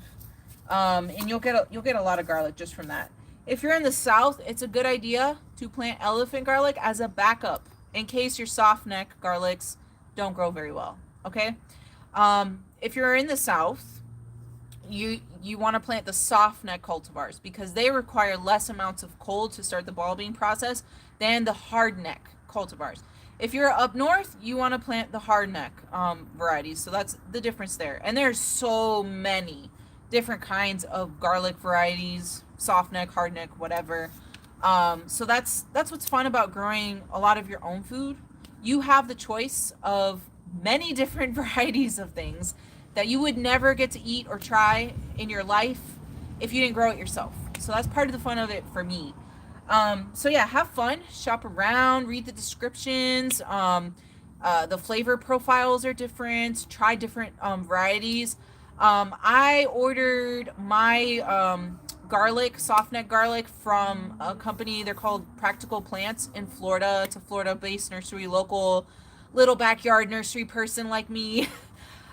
and you'll get a lot of garlic just from that. If you're in the South, it's a good idea to plant elephant garlic as a backup in case your soft neck garlics don't grow very well. Okay, if you're in the South, you want to plant the soft neck cultivars because they require less amounts of cold to start the bulbing process than the hard neck cultivars. If you're up north, you want to plant the hard neck varieties. So that's the difference there. And there's so many different kinds of garlic varieties, soft neck, hard neck, whatever. So that's what's fun about growing a lot of your own food. You have the choice of many different varieties of things that you would never get to eat or try in your life if you didn't grow it yourself. So that's part of the fun of it for me. So yeah, have fun, shop around, read the descriptions. The flavor profiles are different. Try different varieties. I ordered my garlic, soft neck garlic, from a company. They're called Practical Plants in Florida. It's a Florida-based nursery, local little backyard nursery person like me.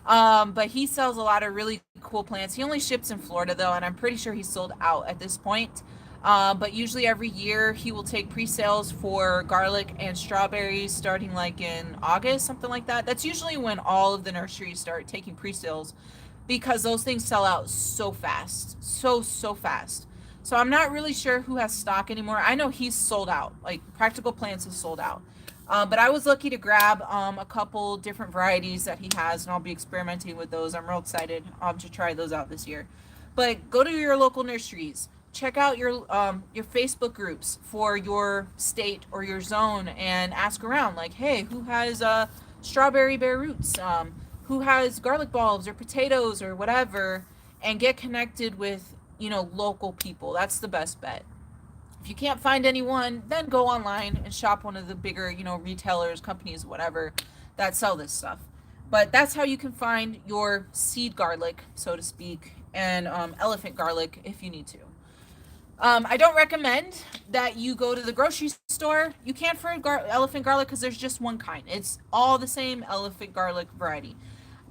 But he sells a lot of really cool plants. He only ships in Florida though, and I'm pretty sure he's sold out at this point. But usually every year he will take pre-sales for garlic and strawberries starting like in August, something like that. That's usually when all of the nurseries start taking pre-sales because those things sell out so fast. So fast. So I'm not really sure who has stock anymore. I know he's sold out. Like Practical Plants is sold out. But I was lucky to grab a couple different varieties that he has, and I'll be experimenting with those. I'm real excited to try those out this year. But go to your local nurseries. Check out your Facebook groups for your state or your zone and ask around. Like, hey, who has strawberry bare roots? Who has garlic bulbs or potatoes or whatever? And get connected with local people. That's the best bet. If you can't find anyone, then go online and shop one of the bigger, retailers, companies, whatever, that sell this stuff. But that's how you can find your seed garlic, so to speak, and elephant garlic if you need to. I don't recommend that you go to the grocery store. You can't for elephant garlic because there's just one kind. It's all the same elephant garlic variety.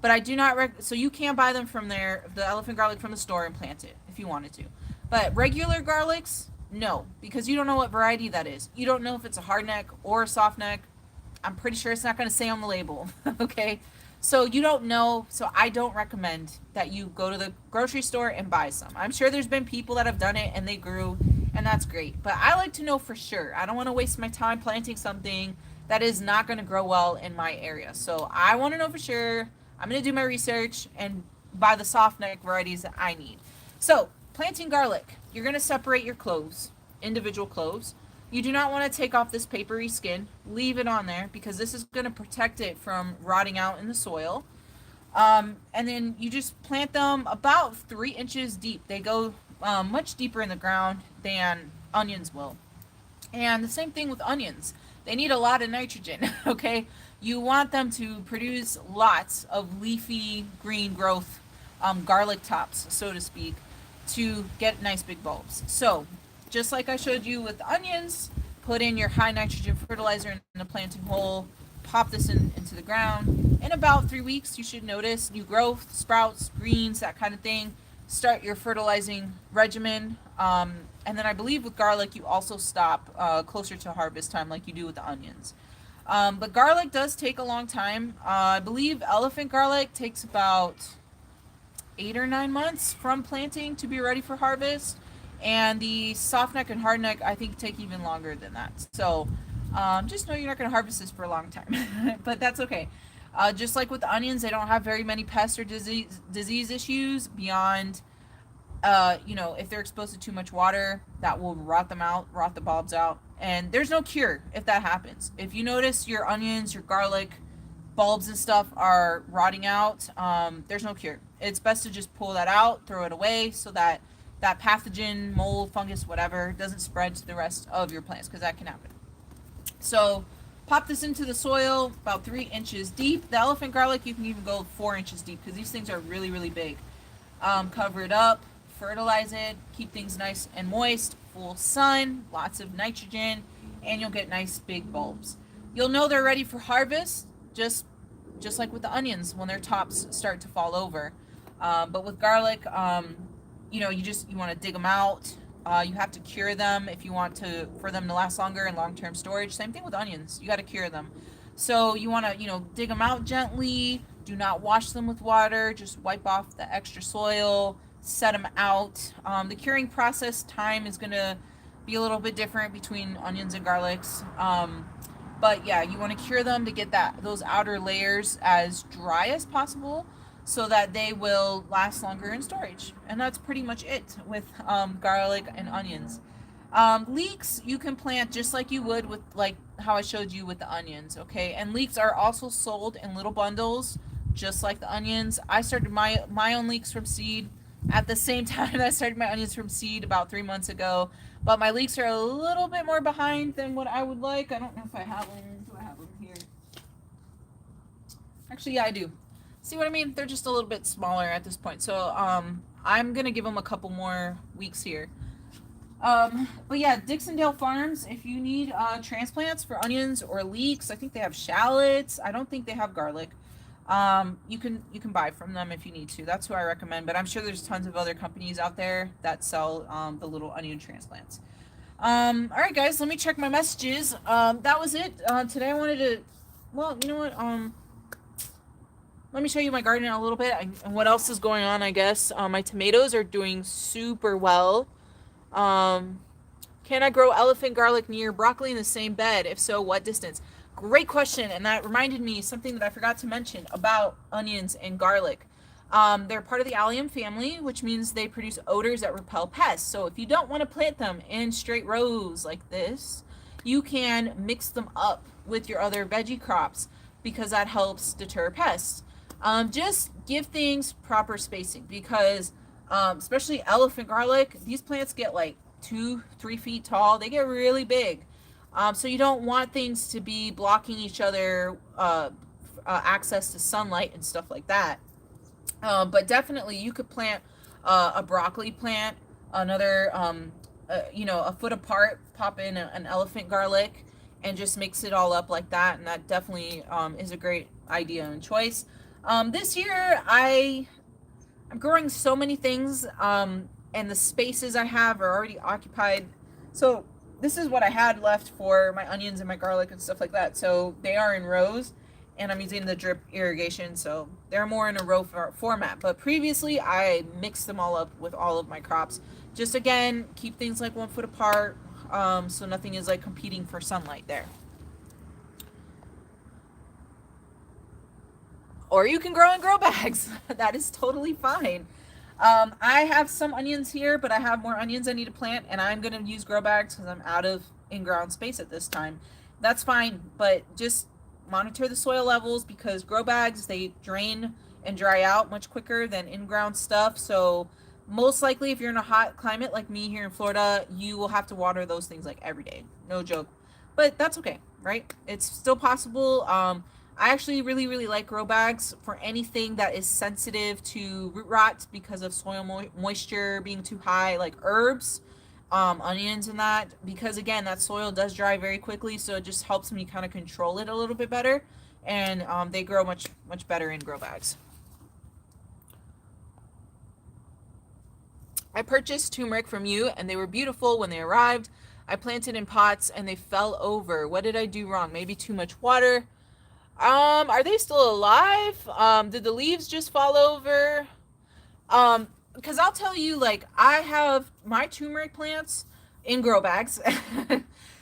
But I do not so you can buy them from there, the elephant garlic from the store, and plant it if you wanted to. But regular garlics, no, because you don't know what variety that is. You don't know if it's a hard neck or a soft neck. I'm pretty sure it's not going to say on the label. Okay, so you don't know. So I don't recommend that you go to the grocery store and buy some. I'm sure there's been people that have done it and they grew, and that's great. But I like to know for sure. I don't want to waste my time planting something that is not going to grow well in my area. So I want to know for sure. I'm going to do my research and buy the soft neck varieties that I need. So planting garlic, you're going to separate your cloves, individual cloves. You do not want to take off this papery skin. Leave it on there because this is going to protect it from rotting out in the soil. And then you just plant them about 3 inches deep. They go much deeper in the ground than onions will. And the same thing with onions. They need a lot of nitrogen, okay? You want them to produce lots of leafy green growth, garlic tops, so to speak, to get nice big bulbs. So just like I showed you with onions, put in your high nitrogen fertilizer in the planting hole, pop this into the ground. In about 3 weeks, you should notice new growth, sprouts, greens, that kind of thing. Start your fertilizing regimen. And then I believe with garlic, you also stop closer to harvest time like you do with the onions. But garlic does take a long time. I believe elephant garlic takes about 8 or 9 months from planting to be ready for harvest. And the soft neck and hard neck, I think, take even longer than that. So just know you're not going to harvest this for a long time, but that's okay. Just like with the onions, they don't have very many pest or disease issues beyond, if they're exposed to too much water, that will rot them out, rot the bulbs out. And there's no cure if that happens. If you notice your onions, your garlic, bulbs and stuff are rotting out, there's no cure. It's best to just pull that out, throw it away, so that that pathogen, mold, fungus, whatever, doesn't spread to the rest of your plants, because that can happen. So pop this into the soil about 3 inches deep. The elephant garlic, you can even go 4 inches deep, because these things are really, really big. Cover it up, fertilize it, keep things nice and moist, full sun, lots of nitrogen, and you'll get nice big bulbs. You'll know they're ready for harvest, just like with the onions when their tops start to fall over. But with garlic, you want to dig them out. You have to cure them if you want for them to last longer in long-term storage. Same thing with onions. You got to cure them. So you want to, dig them out gently. Do not wash them with water. Just wipe off the extra soil. Set them out. The curing process time is going to be a little bit different between onions and garlics. But yeah, you want to cure them to get those outer layers as dry as possible, so that they will last longer in storage. And that's pretty much it with garlic and onions. Leeks you can plant just like you would with, like how I showed you with the onions, okay? And leeks are also sold in little bundles, just like the onions. I started my own leeks from seed at the same time I started my onions from seed about 3 months ago. But my leeks are a little bit more behind than what I would like. I don't know if I have them. Do I have them here? Actually, yeah, I do. See what I mean? They're just a little bit smaller at this point. So I'm going to give them a couple more weeks here. But yeah, Dixondale Farms, if you need transplants for onions or leeks, I think they have shallots. I don't think they have garlic. You can buy from them if you need to. That's who I recommend. But I'm sure there's tons of other companies out there that sell the little onion transplants. All right, guys, let me check my messages. That was it. Today I wanted to, well, you know what? Let me show you my garden a little bit and what else is going on, I guess. My tomatoes are doing super well. Can I grow elephant garlic near broccoli in the same bed? If so, what distance? Great question, and that reminded me something that I forgot to mention about onions and garlic. They're part of the allium family, which means they produce odors that repel pests. So if you don't want to plant them in straight rows like this, you can mix them up with your other veggie crops, because that helps deter pests. Just give things proper spacing, because especially elephant garlic, these plants get like 2-3 feet tall. They get really big. So you don't want things to be blocking each other, access to sunlight and stuff like that. But definitely you could plant a broccoli plant, another, a foot apart, pop in an elephant garlic, and just mix it all up like that. And that definitely is a great idea and choice. This year I'm growing so many things, and the spaces I have are already occupied. So this is what I had left for my onions and my garlic and stuff like that. So they are in rows, and I'm using the drip irrigation, so they're more in a row format. But previously I mixed them all up with all of my crops. Just again, keep things like 1 foot apart, so nothing is like competing for sunlight there. Or you can grow in grow bags. That is totally fine. I have some onions here, but I have more onions I need to plant, and I'm going to use grow bags because I'm out of in-ground space at this time. That's fine, but just monitor the soil levels, because grow bags, they drain and dry out much quicker than in-ground stuff. So most likely, if you're in a hot climate like me here in Florida, you will have to water those things like every day. No joke. But that's okay, right? It's still possible. I actually really, really like grow bags for anything that is sensitive to root rot because of soil moisture being too high, like herbs. onions and that, because again, that soil does dry very quickly, so it just helps me kind of control it a little bit better, and they grow much better in grow bags. I purchased turmeric from you and they were beautiful when they arrived. I planted in pots and they fell over. What did I do wrong? Maybe too much water. Are they still alive? Did the leaves just fall over? Because I'll tell you, like, I have my turmeric plants in grow bags.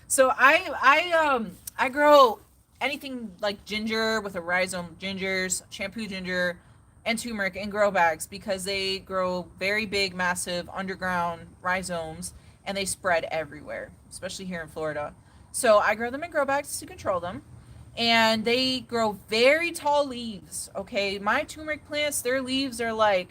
So I grow anything like ginger with a rhizome, gingers, shampoo ginger, and turmeric in grow bags because they grow very big, massive underground rhizomes and they spread everywhere, especially here in Florida. So I grow them in grow bags to control them. And they grow very tall leaves. Okay, my turmeric plants, their leaves are like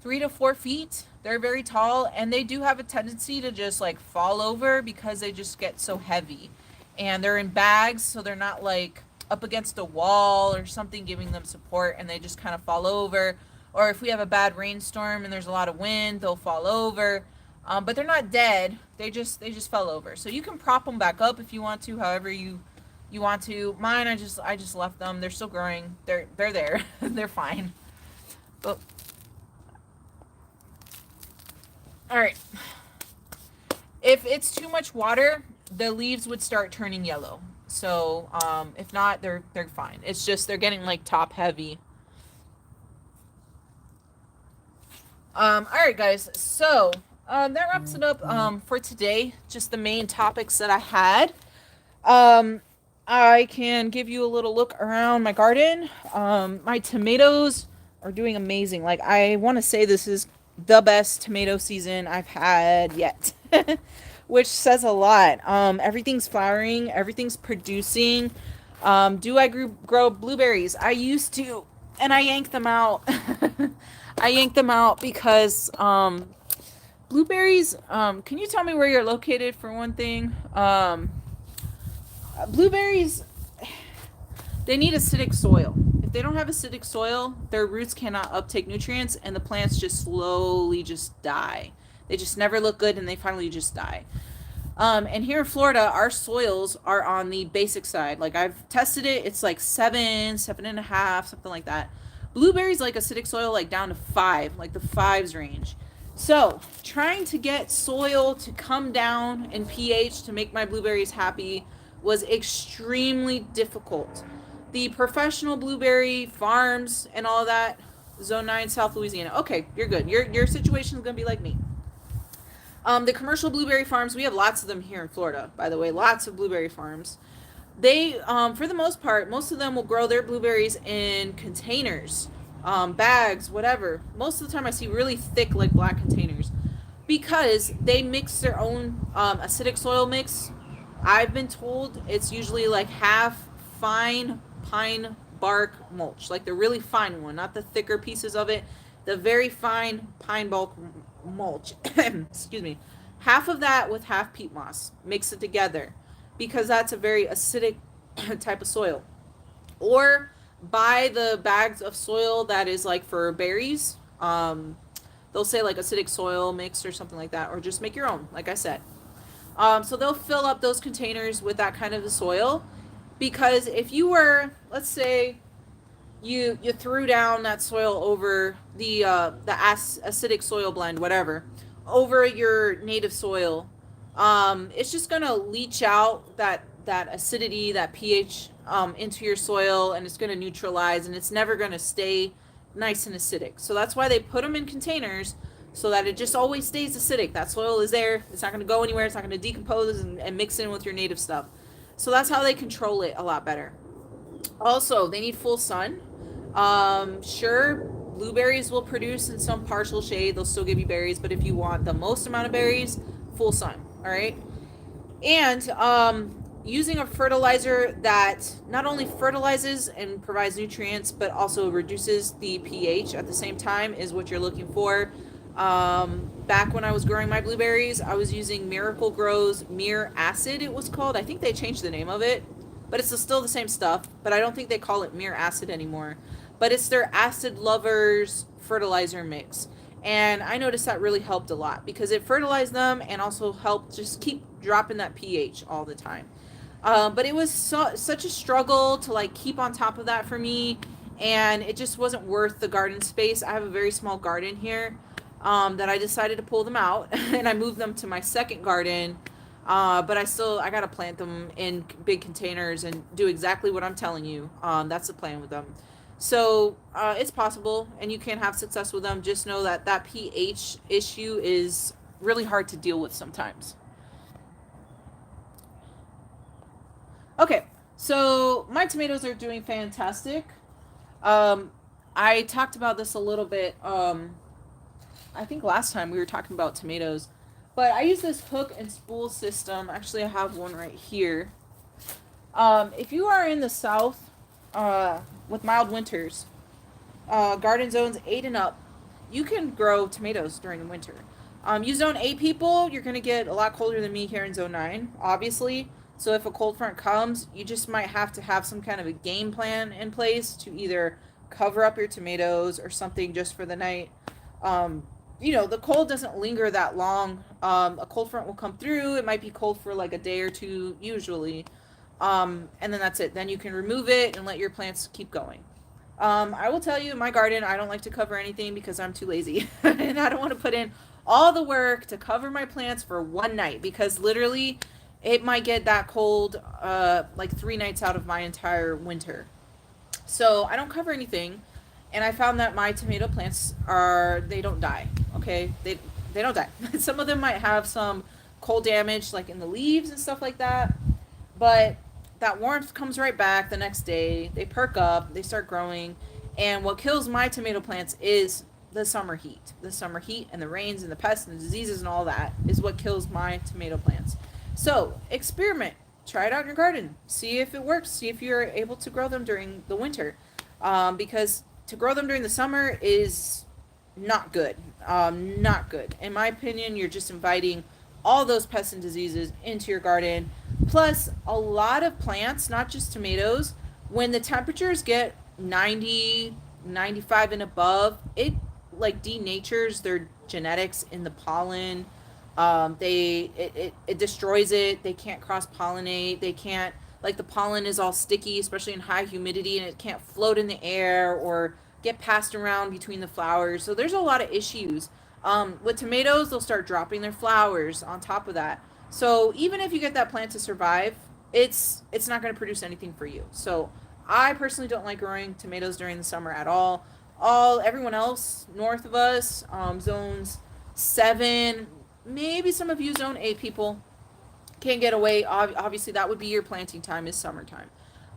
3 to 4 feet. They're very tall and they do have a tendency to just like fall over because they just get so heavy. And they're in bags, so they're not like up against a wall or something giving them support, and they just kind of fall over. Or if we have a bad rainstorm and there's a lot of wind, they'll fall over. But they're not dead. They just fell over. So you can prop them back up if you want to, however you want to. Mine, I just left them. They're still growing. They're there. They're fine. But all right. If it's too much water, the leaves would start turning yellow. So if not, they're fine. It's just they're getting like top heavy. All right, guys. So that wraps it up for today. Just the main topics that I had. I can give you a little look around my garden. My tomatoes are doing amazing. Like, I want to say this is the best tomato season I've had yet, which says a lot. Everything's flowering, everything's producing. Do I grow blueberries? I used to, and I yanked them out. I yanked them out because blueberries, can you tell me where you're located for one thing? Blueberries, they need acidic soil. If they don't have acidic soil, their roots cannot uptake nutrients and the plants just slowly just die. They just never look good and they finally just die. And here in Florida, our soils are on the basic side. Like, I've tested it. It's like 7.5, something like that. Blueberries like acidic soil, like down to 5, like the 5s range. So trying to get soil to come down in pH to make my blueberries happy was extremely difficult. The professional blueberry farms and all that, Zone 9, South Louisiana. Okay, you're good. Your situation is going to be like me. The commercial blueberry farms, we have lots of them here in Florida, by the way, lots of blueberry farms. They, for the most part, most of them will grow their blueberries in containers, bags, whatever. Most of the time I see really thick, like black containers, because they mix their own acidic soil mix. I've been told it's usually like half fine pine bark mulch, like the really fine one, not the thicker pieces of it, the very fine pine bark mulch. Excuse me. Half of that with half peat moss. Mix it together because that's a very acidic type of soil. Or buy the bags of soil that is like for berries. They'll say like acidic soil mix or something like that, or just make your own, like I said. So they'll fill up those containers with that kind of soil, because if you were, let's say, you threw down that soil over the acidic soil blend, whatever, over your native soil, it's just gonna leach out that acidity, that pH into your soil, and it's gonna neutralize, and it's never gonna stay nice and acidic. So that's why they put them in containers, so that it just always stays acidic. That soil is there. It's not going to go anywhere. It's not going to decompose and mix in with your native stuff. So that's how they control it a lot better. Also, they need full sun. Sure, blueberries will produce in some partial shade. They'll still give you berries, but if you want the most amount of berries, full sun. All right. And using a fertilizer that not only fertilizes and provides nutrients, but also reduces the pH at the same time is what you're looking for. Back when I was growing my blueberries, I was using Miracle Grow's Mere Acid, it was called. I think they changed the name of it, but it's still the same stuff, but I don't think they call it Mere Acid anymore. But it's their Acid Lovers fertilizer mix. And I noticed that really helped a lot because it fertilized them and also helped just keep dropping that pH all the time. But it was such a struggle to like keep on top of that for me, and it just wasn't worth the garden space. I have a very small garden here, that I decided to pull them out and I moved them to my second garden. But I gotta plant them in big containers and do exactly what I'm telling you. That's the plan with them. So it's possible, and you can have success with them. Just know that that pH issue is really hard to deal with sometimes. Okay, so my tomatoes are doing fantastic. Um, I talked about this a little bit. I think last time we were talking about tomatoes, but I use this hook and spool system. Actually, I have one right here. If you are in the south, with mild winters, garden zones 8 and up, you can grow tomatoes during the winter. You zone 8 people, you're going to get a lot colder than me here in zone 9, obviously. So if a cold front comes, you just might have to have some kind of a game plan in place to either cover up your tomatoes or something just for the night. The cold doesn't linger that long. A cold front will come through. It might be cold for like a day or two, usually. And then that's it. Then you can remove it and let your plants keep going. I will tell you, in my garden, I don't like to cover anything because I'm too lazy. And I don't want to put in all the work to cover my plants for one night because literally it might get that cold like 3 nights out of my entire winter. So I don't cover anything. And I found that my tomato plants they don't die. Okay? They don't die. Some of them might have some cold damage like in the leaves and stuff like that. But that warmth comes right back the next day. They perk up, they start growing, and what kills my tomato plants is the summer heat. The summer heat and the rains and the pests and the diseases and all that is what kills my tomato plants. So, experiment. Try it out in your garden. See if it works. See if you're able to grow them during the winter. Because to grow them during the summer is not good. Not good. In my opinion, you're just inviting all those pests and diseases into your garden. Plus, a lot of plants, not just tomatoes, when the temperatures get 90, 95 and above, it like denatures their genetics in the pollen. It destroys it. They can't cross pollinate. They can't, like, the pollen is all sticky, especially in high humidity, and it can't float in the air or get passed around between the flowers. So there's a lot of issues. With tomatoes, they'll start dropping their flowers on top of that. So even if you get that plant to survive, it's not going to produce anything for you. So I personally don't like growing tomatoes during the summer at all. Everyone else north of us, zones 7, maybe some of you zone 8 people can get away. Obviously, that would be your planting time is summertime.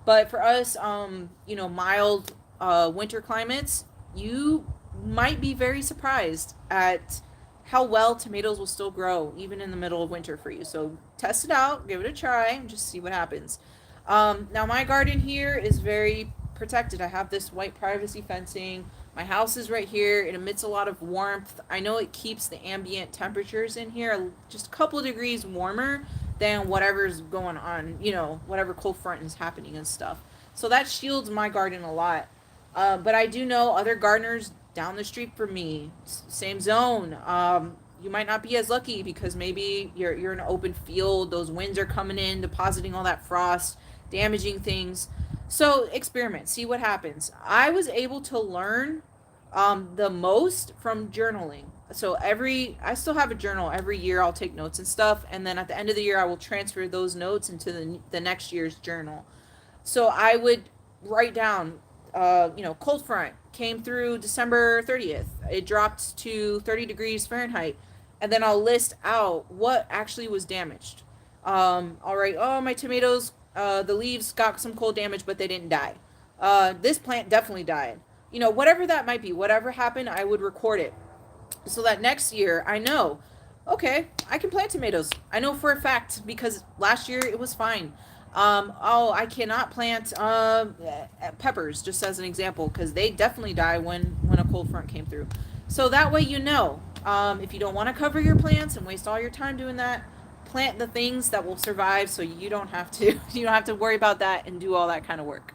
But for us, mild winter climates, you might be very surprised at how well tomatoes will still grow even in the middle of winter for you. So test it out, give it a try, and just see what happens. Now my garden here is very protected. I have this white privacy fencing. My house is right here. It emits a lot of warmth. I know it keeps the ambient temperatures in here just a couple of degrees warmer than whatever's going on, whatever cold front is happening and stuff. So that shields my garden a lot. But I do know other gardeners down the street from me, same zone. You might not be as lucky because maybe you're in an open field. Those winds are coming in, depositing all that frost, damaging things. So experiment, see what happens. I was able to learn the most from journaling. So I still have a journal. Every year I'll take notes and stuff, and then at the end of the year I will transfer those notes into the next year's journal. So I would write down, cold front came through December 30th. It dropped to 30 degrees Fahrenheit. And then I'll list out what actually was damaged. I'll write, my tomatoes, the leaves got some cold damage, but they didn't die. This plant definitely died. Whatever that might be, whatever happened, I would record it. So that next year I know, okay, I can plant tomatoes. I know for a fact because last year it was fine. I cannot plant peppers, just as an example, because they definitely die when a cold front came through. So that way if you don't want to cover your plants and waste all your time doing that, plant the things that will survive so you don't have to worry about that and do all that kind of work.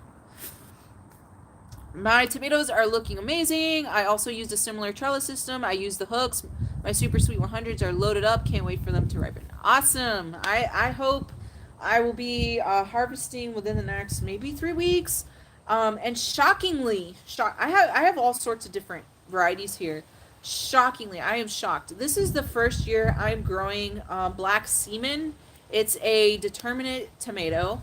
My tomatoes are looking amazing. I also used a similar trellis system. I used the hooks. My super sweet 100s are loaded up. Can't wait for them to ripen. Awesome. I hope I will be harvesting within the next maybe 3 weeks. And shockingly, I have all sorts of different varieties here. Shockingly, I am shocked. This is the first year I'm growing black seaman. It's a determinate tomato,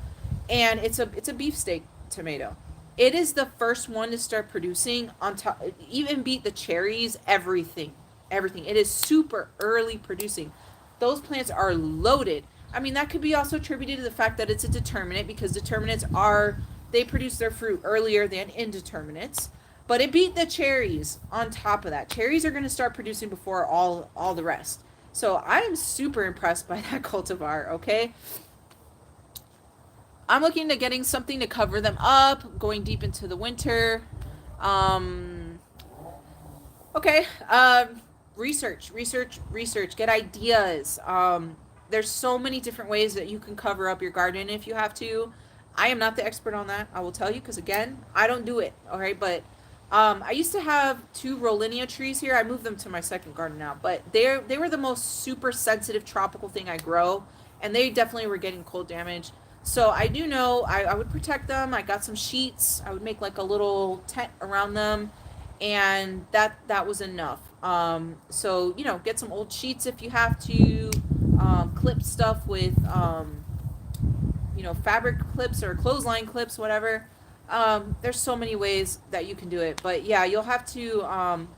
and it's a beefsteak tomato. It is the first one to start producing on top, even beat the cherries, everything. Everything. It is super early producing. Those plants are loaded. I mean, that could be also attributed to the fact that it's a determinate, because determinates are, they produce their fruit earlier than indeterminates. But it beat the cherries on top of that. Cherries are going to start producing before all the rest. So I am super impressed by that cultivar, okay? I'm looking to getting something to cover them up, going deep into the winter. Um, okay. Research. Get ideas. There's so many different ways that you can cover up your garden if you have to. I am not the expert on that. I will tell you, because again, I don't do it. All right, but I used to have two Rollinia trees here. I moved them to my second garden now, but they were the most super sensitive tropical thing I grow, and they definitely were getting cold damage. So I do know I would protect them. I got some sheets. I would make like a little tent around them, and that was enough. So get some old sheets if you have to. Clip stuff with fabric clips or clothesline clips, whatever. There's so many ways that you can do it, but yeah, you'll have to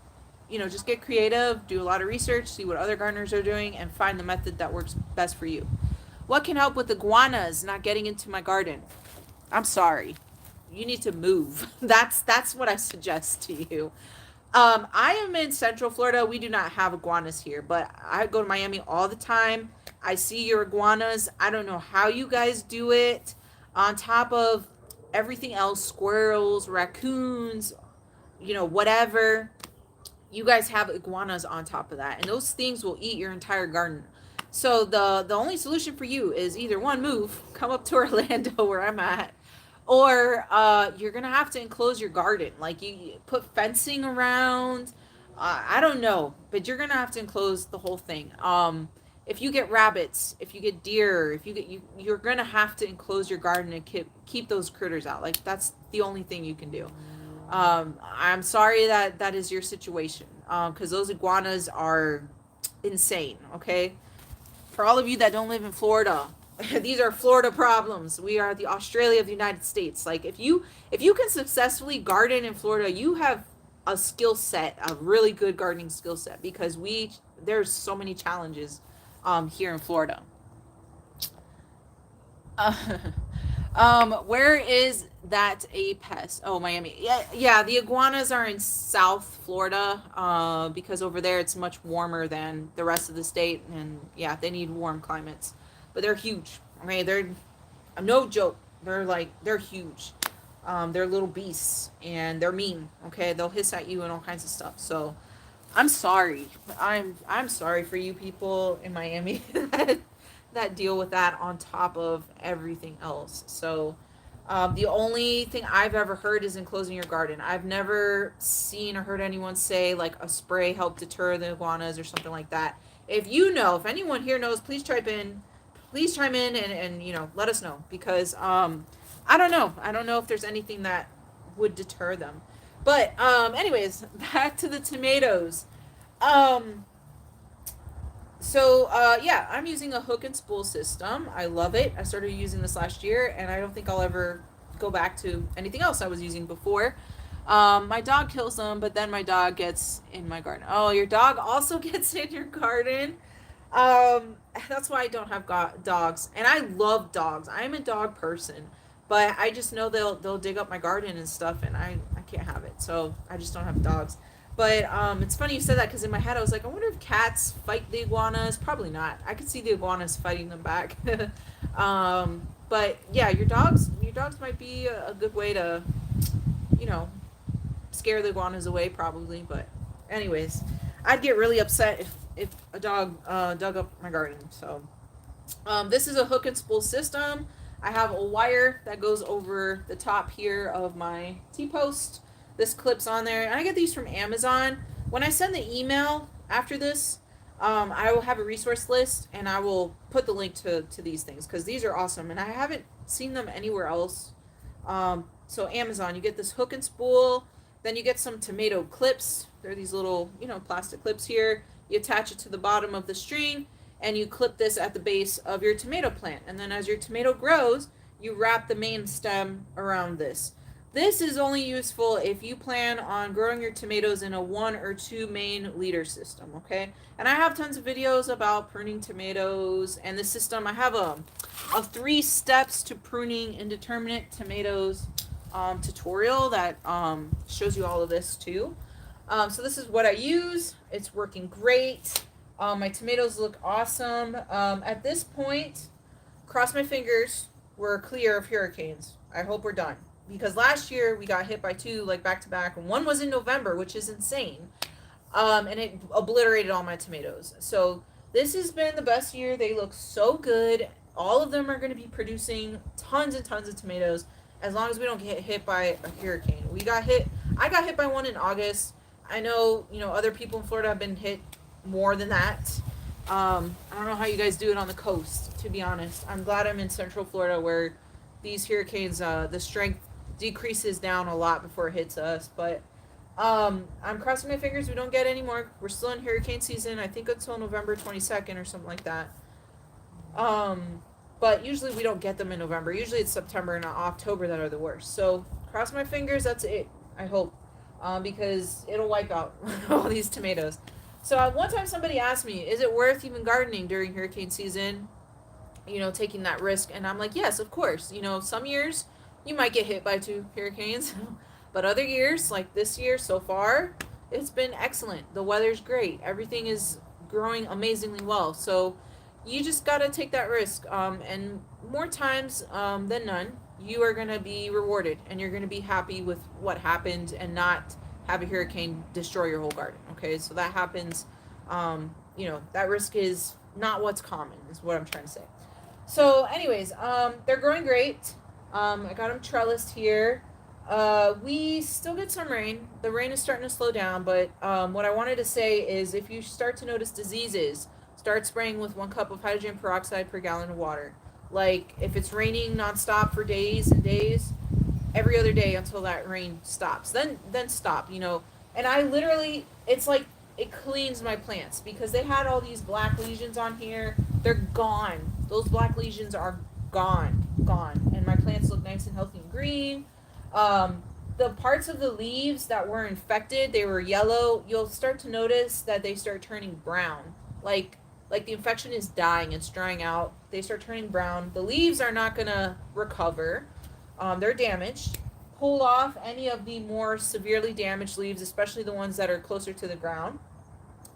just get creative, do a lot of research, see what other gardeners are doing, and find the method that works best for you. What can help with iguanas not getting into my garden? I'm sorry. You need to move. That's what I suggest to you. I am in Central Florida. We do not have iguanas here, but I go to Miami all the time. I see your iguanas. I don't know how you guys do it. On top of everything else, squirrels, raccoons, whatever. You guys have iguanas on top of that, and those things will eat your entire garden. So the only solution for you is either one, move, come up to Orlando where I'm at, or you're gonna have to enclose your garden. Like you put fencing around. I don't know, but you're gonna have to enclose the whole thing. If you get rabbits, if you get deer, if you get you're gonna have to enclose your garden and keep those critters out. Like that's the only thing you can do. I'm sorry that is your situation, because those iguanas are insane. Okay, for all of you that don't live in Florida, these are Florida problems. We are the Australia of the United States. Like if you can successfully garden in Florida, you have a skill set, a really good gardening skill set, because there's so many challenges here in Florida. Uh, where is that a pest? Oh, Miami. Yeah. The iguanas are in South Florida, because over there it's much warmer than the rest of the state, and yeah, they need warm climates. But they're huge. Okay, they're no joke. They're huge. They're little beasts, and they're mean. Okay, they'll hiss at you and all kinds of stuff. So, I'm sorry. I'm sorry for you people in Miami that deal with that on top of everything else. So, the only thing I've ever heard is enclosing your garden. I've never seen or heard anyone say like a spray helped deter the iguanas or something like that. If anyone here knows, please chime in and let us know, because I don't know. I don't know if there's anything that would deter them. But anyways, back to the tomatoes. Um, yeah, I'm using a hook and spool system. I love it. I started using this last year, and I don't think I'll ever go back to anything else I was using before. My dog kills them, but then my dog gets in my garden. Oh, your dog also gets in your garden? That's why I don't have dogs. And I love dogs. I'm a dog person, but I just know they'll dig up my garden and stuff, and I can't have it. So I just don't have dogs. But it's funny you said that, because in my head I was like, I wonder if cats fight the iguanas. Probably not. I could see the iguanas fighting them back. But yeah, your dogs might be a good way to, you know, scare the iguanas away, probably. But anyways, I'd get really upset if a dog dug up my garden. So this is a hook and spool system. I have a wire that goes over the top here of my T-post. This clips on there, and I get these from Amazon. When I send the email after this, I will have a resource list, and I will put the link to these things because these are awesome, and I haven't seen them anywhere else. So Amazon, you get this hook and spool, then you get some tomato clips. They're these little, plastic clips here. You attach it to the bottom of the string, and you clip this at the base of your tomato plant. And then as your tomato grows, you wrap the main stem around this. This is only useful if you plan on growing your tomatoes in a 1 or 2 main leader system, okay? And I have tons of videos about pruning tomatoes and the system. I have a 3 steps to pruning indeterminate tomatoes tutorial that shows you all of this too. So this is what I use. It's working great. My tomatoes look awesome. At this point, cross my fingers, we're clear of hurricanes. I hope we're done. Because last year we got hit by 2 like back to back, and one was in November, which is insane. And it obliterated all my tomatoes. So this has been the best year. They look so good. All of them are going to be producing tons and tons of tomatoes as long as we don't get hit by a hurricane. I got hit by one in August. I know, other people in Florida have been hit more than that. I don't know how you guys do it on the coast, to be honest. I'm glad I'm in Central Florida where these hurricanes, the strength decreases down a lot before it hits us. But I'm crossing my fingers we don't get any more. We're still in hurricane season. I think until November 22nd or something like that. But usually we don't get them in November. Usually it's September and October that are the worst. So cross my fingers, that's it, I hope. Because it'll wipe out all these tomatoes. So one time somebody asked me, is it worth even gardening during hurricane season? Taking that risk. And I'm like, yes, of course. Some years you might get hit by 2 hurricanes. But other years, like this year so far, it's been excellent. The weather's great. Everything is growing amazingly well. So you just got to take that risk. And more times than none, you are going to be rewarded. And you're going to be happy with what happened and not have a hurricane destroy your whole garden. Okay, so that happens. That risk is not what's common, is what I'm trying to say. So anyways, they're growing great. I got them trellised here. We still get some rain. The rain is starting to slow down, but what I wanted to say is if you start to notice diseases, start spraying with 1 cup of hydrogen peroxide per gallon of water. Like if it's raining nonstop for days and days, every other day until that rain stops. Then stop, And I literally, it's like it cleans my plants because they had all these black lesions on here. They're gone. Those black lesions are gone. And my plants look nice and healthy and green. The parts of the leaves that were infected, they were yellow. You'll start to notice that they start turning brown. Like the infection is dying, it's drying out. They start turning brown. The leaves are not going to recover. They're damaged. Pull off any of the more severely damaged leaves, especially the ones that are closer to the ground,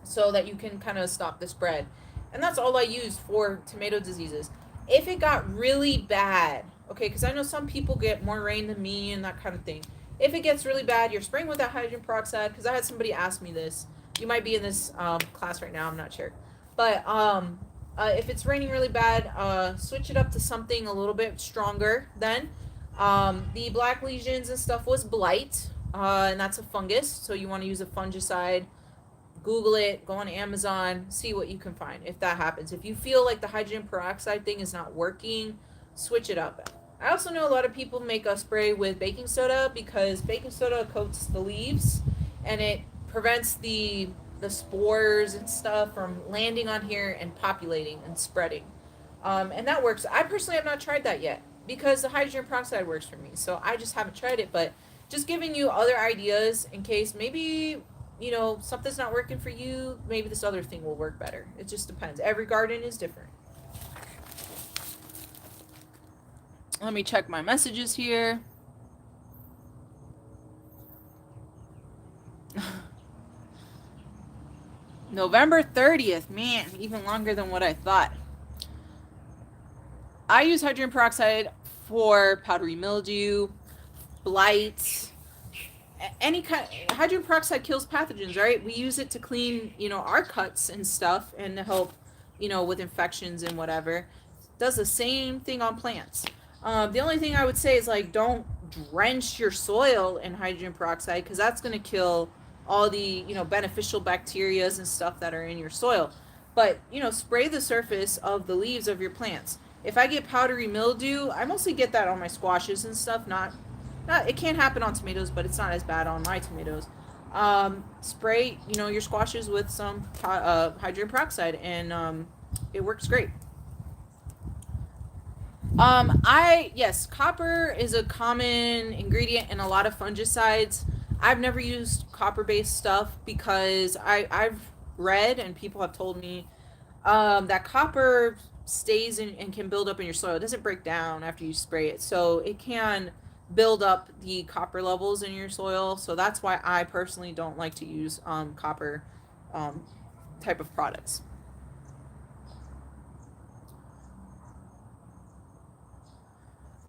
so that you can kind of stop the spread. And that's all I use for tomato diseases. If it got really bad, okay, because I know some people get more rain than me and that kind of thing. If it gets really bad, you're spraying with that hydrogen peroxide, because I had somebody ask me this. You might be in this class right now, I'm not sure. But if it's raining really bad, switch it up to something a little bit stronger then. The black lesions and stuff was blight, and that's a fungus, so you want to use a fungicide. Google it, go on Amazon, see what you can find if that happens. If you feel like the hydrogen peroxide thing is not working, switch it up. I also know a lot of people make a spray with baking soda because baking soda coats the leaves and it prevents the spores and stuff from landing on here and populating and spreading. And that works. I personally have not tried that yet because the hydrogen peroxide works for me. So I just haven't tried it, but just giving you other ideas in case maybe, something's not working for you. Maybe this other thing will work better. It just depends. Every garden is different. Let me check my messages here. November 30th, man, even longer than what I thought. I use hydrogen peroxide for powdery mildew, blight, any kind. Hydrogen peroxide kills pathogens, right? We use it to clean, our cuts and stuff and to help, with infections and whatever. It does the same thing on plants. The only thing I would say is don't drench your soil in hydrogen peroxide, because that's going to kill all the, beneficial bacterias and stuff that are in your soil. But, spray the surface of the leaves of your plants. If I get powdery mildew, I mostly get that on my squashes and stuff. Not it can happen on tomatoes, but it's not as bad on my tomatoes. Spray, your squashes with some hydrogen peroxide, and it works great. Yes, copper is a common ingredient in a lot of fungicides. I've never used copper-based stuff because I've read and people have told me that copper stays in and can build up in your soil. It doesn't break down after you spray it, so it can build up the copper levels in your soil. So that's why I personally don't like to use copper type of products.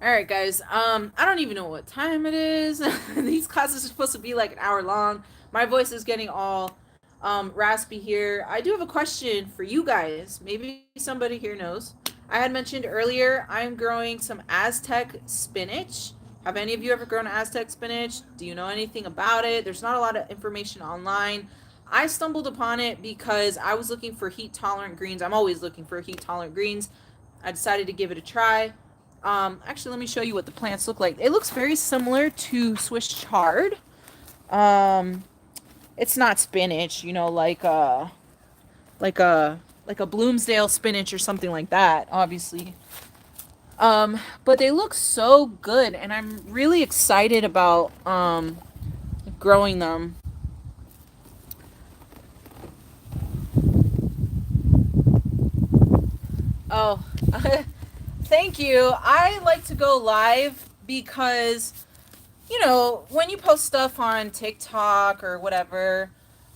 All right, guys. I don't even know what time it is. These classes are supposed to be like an hour long. My voice is getting all raspy here. I do have a question for you guys. Maybe somebody here knows. I had mentioned earlier I'm growing some Aztec spinach. Have any of you ever grown Aztec spinach? Do you know anything about it? There's not a lot of information online. I stumbled upon it because I was looking for heat tolerant greens. I'm always looking for heat tolerant greens. I decided to give it a try. Actually, let me show you what the plants look like. It looks very similar to Swiss chard. It's not spinach, like a Bloomsdale spinach or something like that, obviously. But they look so good, and I'm really excited about growing them. Oh, thank you. I like to go live because, when you post stuff on TikTok or whatever,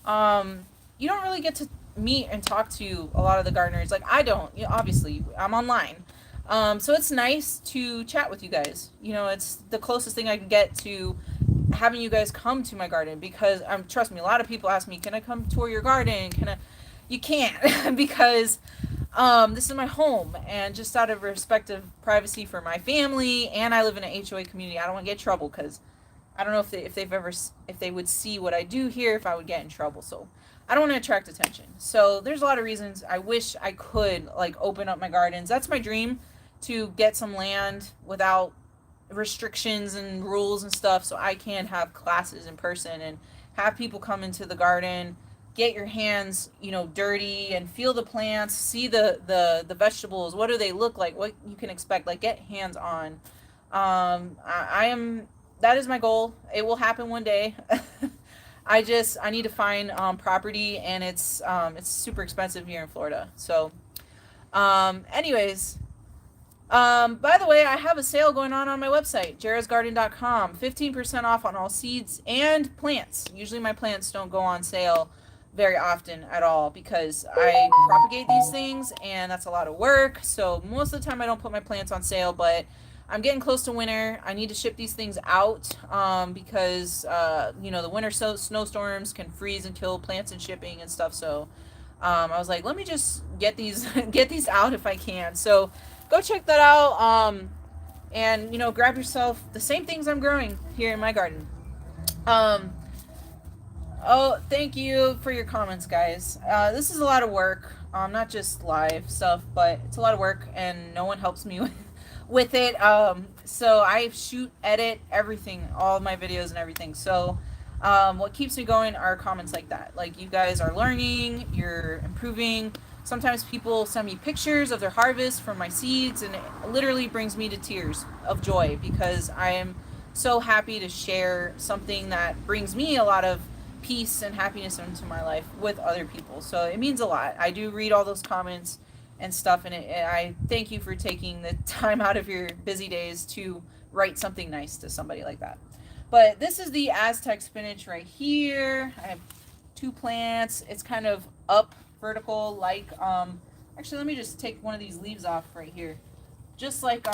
you don't really get to meet and talk to a lot of the gardeners. Like, I don't. Obviously, I'm online. So it's nice to chat with you guys. It's the closest thing I can get to having you guys come to my garden, because trust me, a lot of people ask me, can I come tour your garden? You can't because this is my home, and just out of respect of privacy for my family, and I live in an HOA community, I don't want to get in trouble, because I don't know if they would see what I do here, if I would get in trouble. So I don't want to attract attention. So there's a lot of reasons I wish I could open up my gardens. That's my dream, to get some land without restrictions and rules and stuff, so I can have classes in person and have people come into the garden, get your hands, dirty, and feel the plants, see the vegetables. What do they look like? What you can expect? Get hands on. That is my goal. It will happen one day. I need to find property, and it's super expensive here in Florida. So, anyways, by the way, I have a sale going on my website, jarrahsgarden.com. 15% off on all seeds and plants. Usually my plants don't go on sale very often at all, because I propagate these things, and that's a lot of work. So most of the time I don't put my plants on sale, but I'm getting close to winter. I need to ship these things out because the winter snowstorms can freeze and kill plants and shipping and stuff. So I was like, let me just get these out if I can. So go check that out, and grab yourself the same things I'm growing here in my garden. Oh, thank you for your comments, guys. This is a lot of work, not just live stuff, but it's a lot of work, and no one helps me with it. So I shoot, edit everything, all my videos and everything. So what keeps me going are comments like that. You guys are learning, you're improving. Sometimes people send me pictures of their harvest from my seeds, and it literally brings me to tears of joy, because I am so happy to share something that brings me a lot of peace and happiness into my life with other people. So it means a lot. I do read all those comments and stuff, and I thank you for taking the time out of your busy days to write something nice to somebody like that. But this is the Aztec spinach right here. I have 2 plants. It's kind of up vertical, actually, let me just take one of these leaves off right here, just like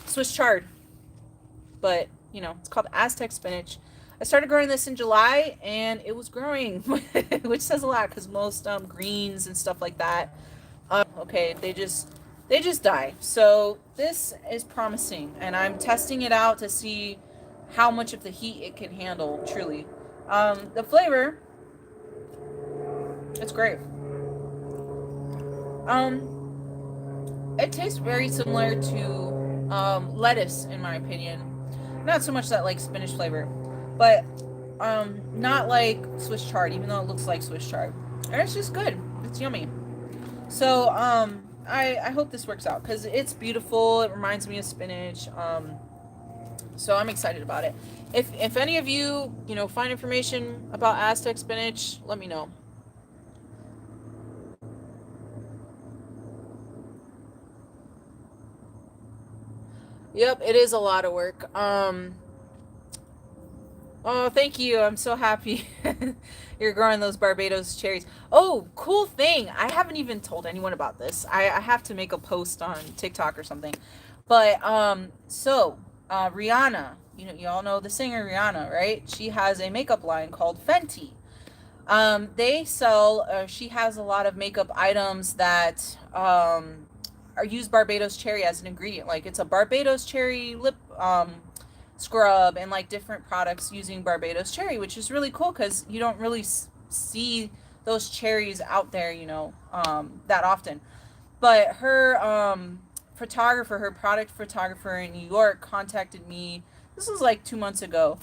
Swiss chard, but it's called Aztec spinach. I started growing this in July, and it was growing, which says a lot, because most greens and stuff like that, okay, they just they just die. So this is promising, and I'm testing it out to see how much of the heat it can handle. Truly, the flavor, it's great. Um, it tastes very similar to lettuce, in my opinion. Not so much that like spinach flavor, but not like Swiss chard, even though it looks like Swiss chard. And it's just good. It's yummy. So I hope this works out because it's beautiful. It reminds me of spinach. So I'm excited about it. If any of you find information about Aztec spinach, let me know. Yep, it is a lot of work. Oh, thank you. I'm so happy you're growing those Barbados cherries. Oh, cool thing. I haven't even told anyone about this. I have to make a post on TikTok or something. But Rihanna, you all know the singer Rihanna, right? She has a makeup line called Fenty. They sell. She has a lot of makeup items that are use Barbados cherry as an ingredient. Like it's a Barbados cherry lip scrub and like different products using Barbados cherry, which is really cool because you don't really see those cherries out there, that often. But her photographer, her product photographer in New York, contacted me. This was like 2 months ago,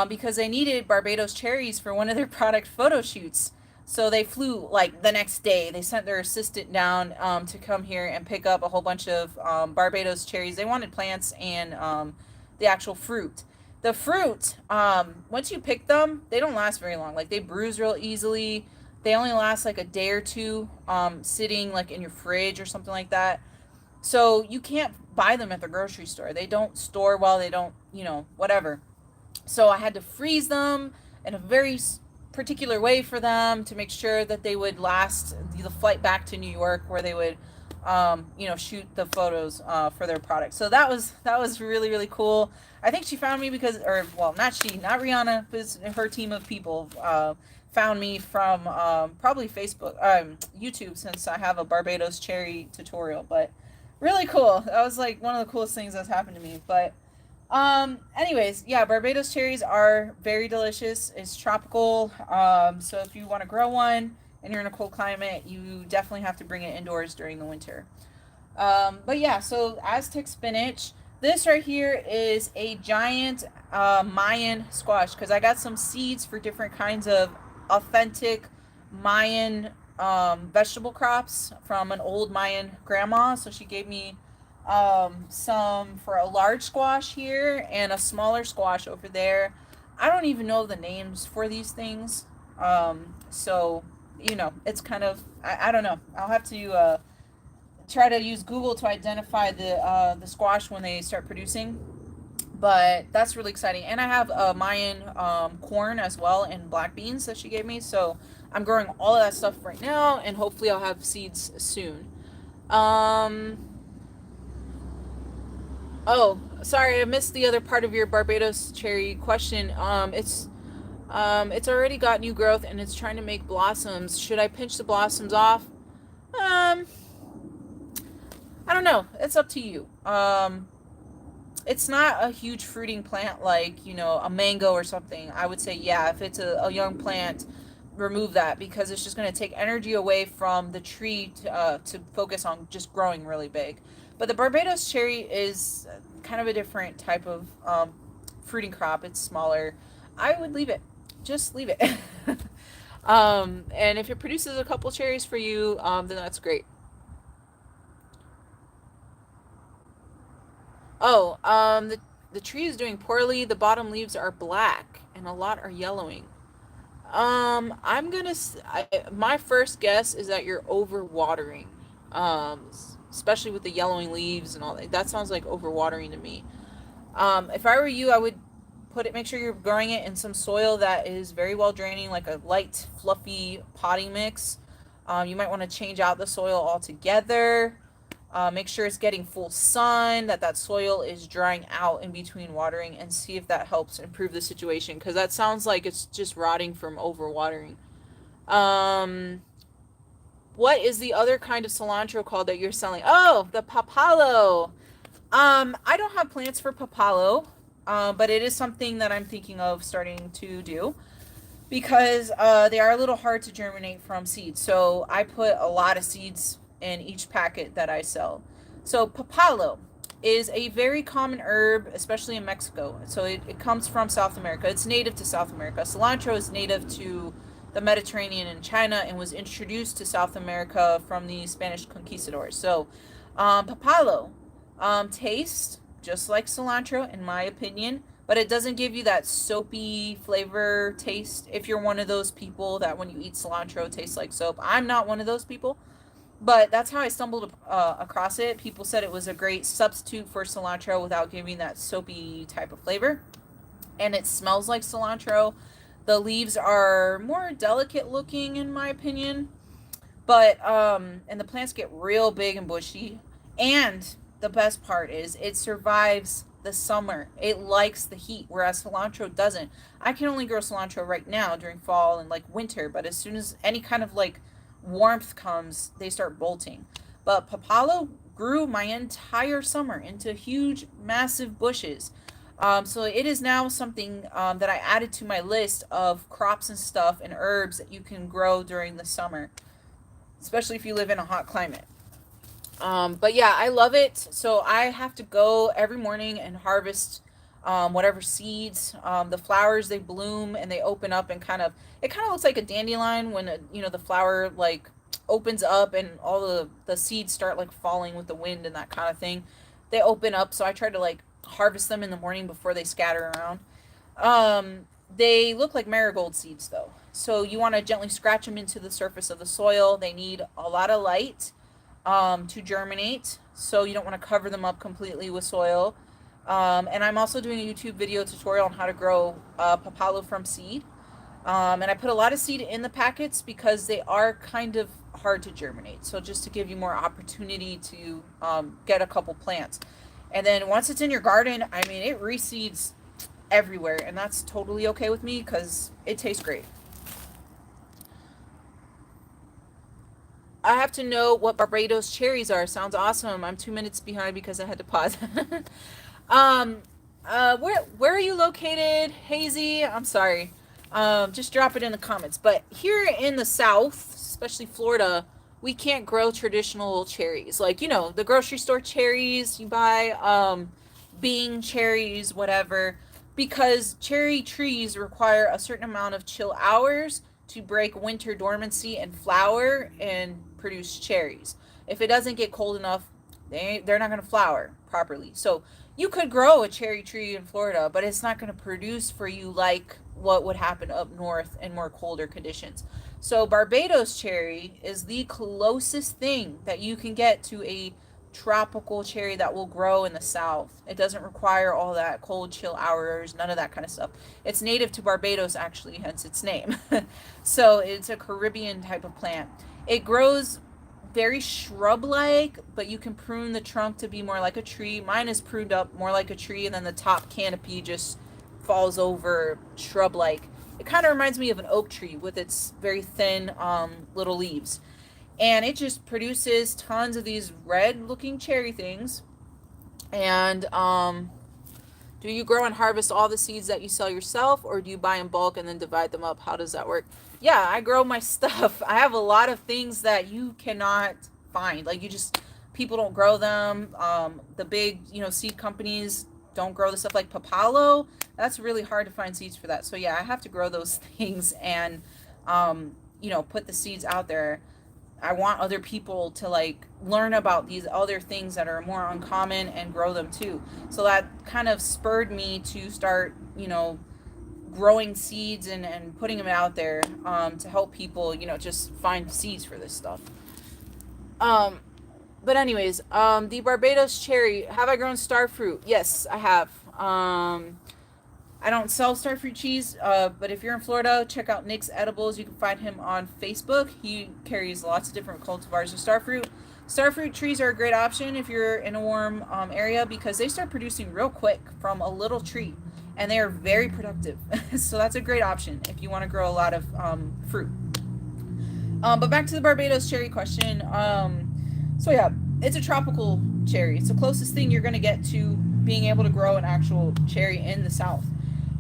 because they needed Barbados cherries for one of their product photo shoots. So they flew like the next day. They sent their assistant down to come here and pick up a whole bunch of Barbados cherries. They wanted plants and the actual fruit. The fruit, once you pick them, they don't last very long. Like they bruise real easily. They only last like a day or two sitting like in your fridge or something like that. So you can't buy them at the grocery store. They don't store well. They don't, whatever. So I had to freeze them in a very particular way for them to make sure that they would last the flight back to New York, where they would, shoot the photos for their product. So that was really really cool. I think she found me because, or well, not she, not Rihanna, but her team of people found me from probably Facebook, YouTube, since I have a Barbados cherry tutorial. But really cool. That was like one of the coolest things that's happened to me. But anyways, yeah, Barbados cherries are very delicious. It's tropical. So if you want to grow one and you're in a cold climate, you definitely have to bring it indoors during the winter. But yeah, so Aztec spinach. This right here is a giant Mayan squash because I got some seeds for different kinds of authentic Mayan vegetable crops from an old Mayan grandma. So she gave me some for a large squash here and a smaller squash over there. I don't even know the names for these things. So, it's kind of, I don't know. I'll have to try to use Google to identify the squash when they start producing. But that's really exciting. And I have Mayan corn as well and black beans that she gave me. So I'm growing all of that stuff right now, and hopefully I'll have seeds soon. Um, Oh, sorry, I missed the other part of your Barbados cherry question. It's already got new growth and it's trying to make blossoms. Should I pinch the blossoms off? Um, I don't know. It's up to you. It's not a huge fruiting plant like, a mango or something. I would say, yeah, if it's a young plant, remove that because it's just going to take energy away from the tree to focus on just growing really big. But the Barbados cherry is kind of a different type of fruiting crop. It's smaller. I would leave it. Just leave it. And if it produces a couple cherries for you, then that's great. Oh, the tree is doing poorly. The bottom leaves are black and a lot are yellowing. I'm gonna. My first guess is that you're overwatering, especially with the yellowing leaves and all that. That sounds like overwatering to me. If I were you, I would make sure you're growing it in some soil that is very well draining, like a light, fluffy potting mix. You might want to change out the soil altogether. Make sure it's getting full sun, that soil is drying out in between watering, and see if that helps improve the situation. Because that sounds like it's just rotting from overwatering. Um, What is the other kind of cilantro called that you're selling? Oh, the papalo. I don't have plants for papalo, but it is something that I'm thinking of starting to do because they are a little hard to germinate from seeds. So I put a lot of seeds in each packet that I sell. So papalo is a very common herb, especially in Mexico. So it comes from South America. It's native to South America. Cilantro is native to the Mediterranean and China and was introduced to South America from the Spanish conquistadors. So papalo tastes just like cilantro, in my opinion, but it doesn't give you that soapy flavor taste. If you're one of those people that when you eat cilantro, it tastes like soap. I'm not one of those people, but that's how I stumbled across it. People said it was a great substitute for cilantro without giving that soapy type of flavor. And it smells like cilantro. The leaves are more delicate looking, in my opinion, but and the plants get real big and bushy. And the best part is it survives the summer. It likes the heat, whereas cilantro doesn't. I can only grow cilantro right now during fall and like winter, but as soon as any kind of like warmth comes, they start bolting. But papalo grew my entire summer into huge, massive bushes. So it is now something that I added to my list of crops and stuff and herbs that you can grow during the summer, especially if you live in a hot climate. But yeah, I love it. So I have to go every morning and harvest whatever seeds. The flowers, they bloom and they open up and it kind of looks like a dandelion when the flower like opens up and all the seeds start like falling with the wind and that kind of thing. They open up, so I try to like harvest them in the morning before they scatter around. They look like marigold seeds though. So you want to gently scratch them into the surface of the soil. They need a lot of light to germinate, so you don't want to cover them up completely with soil. And I'm also doing a YouTube video tutorial on how to grow papalo from seed. And I put a lot of seed in the packets because they are kind of hard to germinate. So just to give you more opportunity to get a couple plants. And then once it's in your garden, I mean, it reseeds everywhere. And that's totally okay with me because it tastes great. I have to know what Barbados cherries are. Sounds awesome. I'm 2 minutes behind because I had to pause. Where are you located, Hazy? I'm sorry. Just drop it in the comments. But here in the South, especially Florida, we can't grow traditional cherries. Like, the grocery store cherries you buy, Bing cherries, whatever, because cherry trees require a certain amount of chill hours to break winter dormancy and flower and produce cherries. If it doesn't get cold enough, they're not going to flower properly. So you could grow a cherry tree in Florida, but it's not going to produce for you like what would happen up north in more colder conditions. So Barbados cherry is the closest thing that you can get to a tropical cherry that will grow in the south. It doesn't require all that cold chill hours, none of that kind of stuff. It's native to Barbados actually, hence its name. So it's a Caribbean type of plant. It grows very shrub-like, but you can prune the trunk to be more like a tree. Mine is pruned up more like a tree, and then the top canopy just falls over shrub-like. It kind of reminds me of an oak tree with its very thin little leaves. And it just produces tons of these red-looking cherry things. And do you grow and harvest all the seeds that you sell yourself, or do you buy in bulk and then divide them up? How does that work? Yeah, I grow my stuff. I have a lot of things that you cannot find. Like people don't grow them. The big, seed companies don't grow the stuff like papalo. That's really hard to find seeds for that. So yeah, I have to grow those things and, put the seeds out there. I want other people to like learn about these other things that are more uncommon and grow them too. So that kind of spurred me to start, growing seeds and putting them out there to help people, just find seeds for this stuff. But anyways, the Barbados cherry, have I grown star fruit? Yes, I have. I don't sell starfruit cheese, but if you're in Florida, check out Nick's Edibles. You can find him on Facebook. He carries lots of different cultivars of starfruit. Starfruit trees are a great option if you're in a warm area because they start producing real quick from a little tree, and they are very productive. So that's a great option if you want to grow a lot of fruit. But back to the Barbados cherry question. So yeah, it's a tropical cherry. It's the closest thing you're gonna get to being able to grow an actual cherry in the South.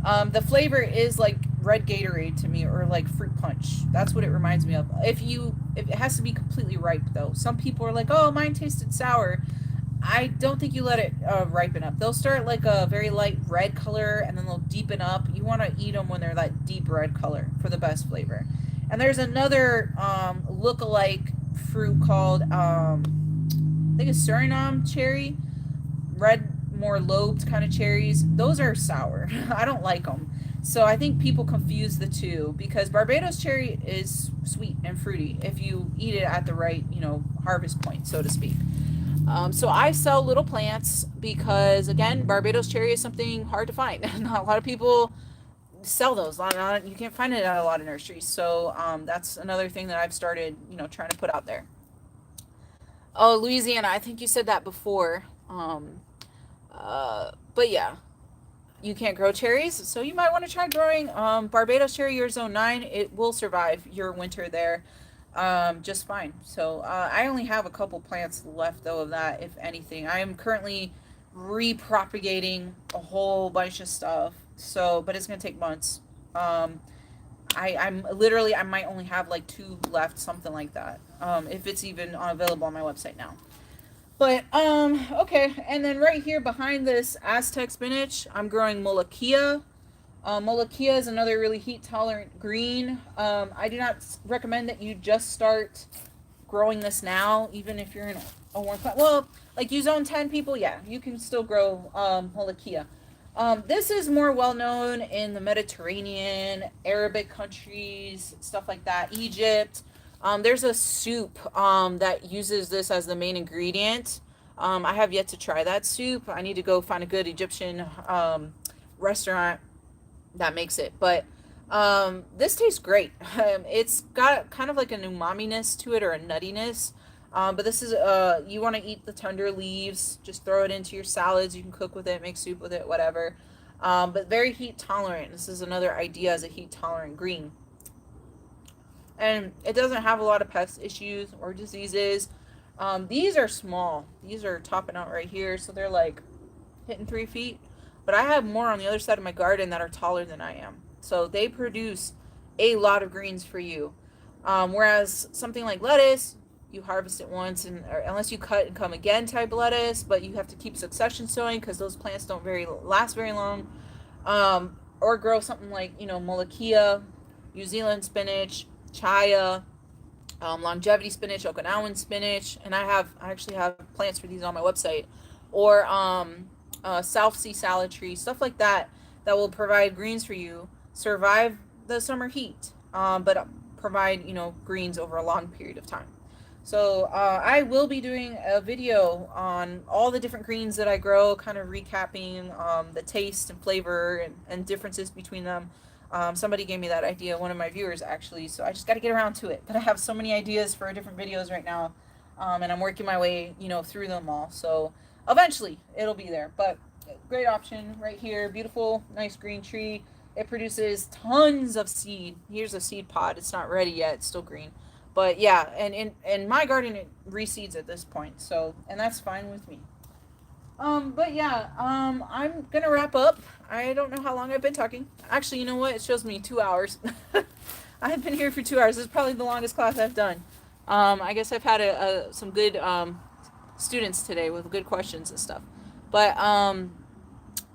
The flavor is like red Gatorade to me, or like fruit punch. That's what it reminds me of. If it has to be completely ripe though. Some people are like, "Oh, mine tasted sour." I don't think you let it ripen up. They'll start like a very light red color, and then they'll deepen up. You want to eat them when they're that deep red color for the best flavor. And there's another look-alike fruit called I think it's Suriname cherry, red, more lobed kind of cherries. Those are sour. I don't like them. So I think people confuse the two, because Barbados cherry is sweet and fruity if you eat it at the right, harvest point, so to speak. So I sell little plants because, again, Barbados cherry is something hard to find. Not a lot of people sell those. You can't find it at a lot of nurseries. So that's another thing that I've started, trying to put out there. Oh, Louisiana, I think you said that before. But yeah, you can't grow cherries, so you might want to try growing Barbados cherry, your zone 9. It will survive your winter there just fine. So I only have a couple plants left though of that, if anything. I am currently repropagating a whole bunch of stuff. So, but it's gonna take months. I'm literally, I might only have like 2 left, something like that. If it's even available on my website now. But okay, and then right here behind this Aztec spinach, I'm growing Molokia. Molokia is another really heat tolerant green. I do not recommend that you just start growing this now, even if you're in a warm climate. Well, like you zone 10 people, yeah, you can still grow Molokia. This is more well known in the Mediterranean, Arabic countries, stuff like that, Egypt. There's a soup that uses this as the main ingredient. I have yet to try that soup. I need to go find a good Egyptian restaurant that makes it. But this tastes great. It's got kind of like an umami-ness to it, or a nuttiness. But this is you want to eat the tender leaves, just throw it into your salads. You can cook with it, make soup with it, whatever. But very heat tolerant. This is another idea as a heat tolerant green. And it doesn't have a lot of pest issues or diseases. These are small. These are topping out right here, so they're like hitting 3 feet. But I have more on the other side of my garden that are taller than I am. So they produce a lot of greens for you. Whereas something like lettuce, you harvest it once, and unless you cut and come again type lettuce, but you have to keep succession sowing because those plants don't last very long. Or grow something like, Molokia, New Zealand spinach, chaya, longevity spinach, Okinawan spinach, and I actually have plants for these on my website. Or South Sea salad tree, stuff like that, that will provide greens for you, survive the summer heat, but provide, greens over a long period of time. So I will be doing a video on all the different greens that I grow, kind of recapping the taste and flavor and differences between them. Somebody gave me that idea, one of my viewers actually, so I just got to get around to it. But I have so many ideas for different videos right now, and I'm working my way, through them all. So eventually it'll be there. But great option right here. Beautiful, nice green tree. It produces tons of seed. Here's a seed pod. It's not ready yet. It's still green. But yeah, and in my garden, it reseeds at this point. So, and that's fine with me. But yeah, I'm gonna wrap up. I don't know how long I've been talking. Actually, you know what? It shows me 2 hours. I've been here for 2 hours. This is probably the longest class I've done. I guess I've had some good students today with good questions and stuff. But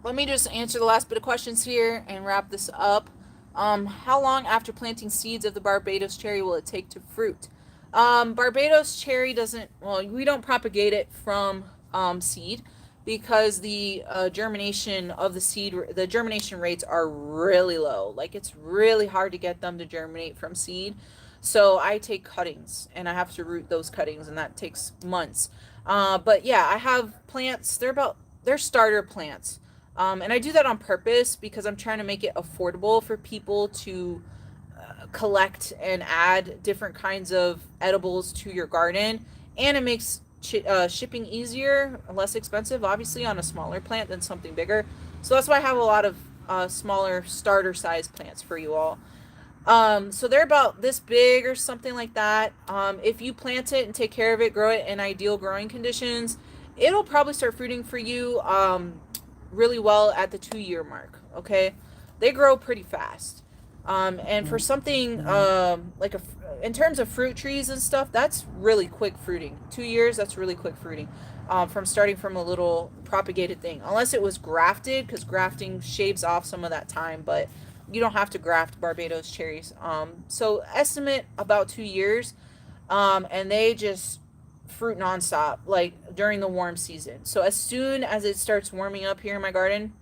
let me just answer the last bit of questions here and wrap this up. How long after planting seeds of the Barbados cherry will it take to fruit? Barbados cherry we don't propagate it from seed, because the germination of the germination rates are really low. Like, it's really hard to get them to germinate from seed. So I take cuttings and I have to root those cuttings, and that takes months. But yeah, I have plants. They're starter plants. And I do that on purpose because I'm trying to make it affordable for people to collect and add different kinds of edibles to your garden. And it makes shipping easier, less expensive, obviously, on a smaller plant than something bigger. So that's why I have a lot of smaller starter size plants for you all. So they're about this big or something like that. If you plant it and take care of it, grow it in ideal growing conditions, it'll probably start fruiting for you really well at the 2 year mark. Okay, they grow pretty fast. And for something like in terms of fruit trees and stuff, that's really quick fruiting. 2 years, that's really quick fruiting. From starting from a little propagated thing, unless it was grafted, because grafting shaves off some of that time, but you don't have to graft Barbados cherries. So estimate about 2 years, and they just fruit nonstop, like during the warm season. So as soon as it starts warming up here in my garden,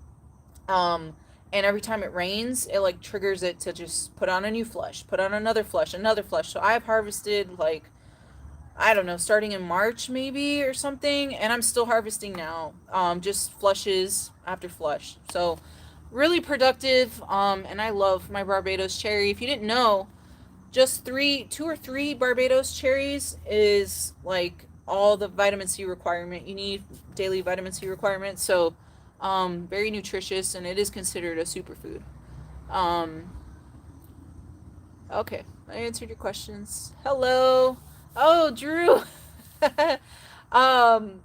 and every time it rains, it like triggers it to just put on a new flush, put on another flush, another flush. So I've harvested like, I don't know, starting in March maybe or something, and I'm still harvesting now. Just flushes after flush. So really productive. And I love my Barbados cherry. If you didn't know, just 2 or 3 Barbados cherries is like all the vitamin C requirement you need, daily vitamin C requirement. So, very nutritious, and it is considered a superfood. Um, okay, I answered your questions. Hello. Oh, Drew. um,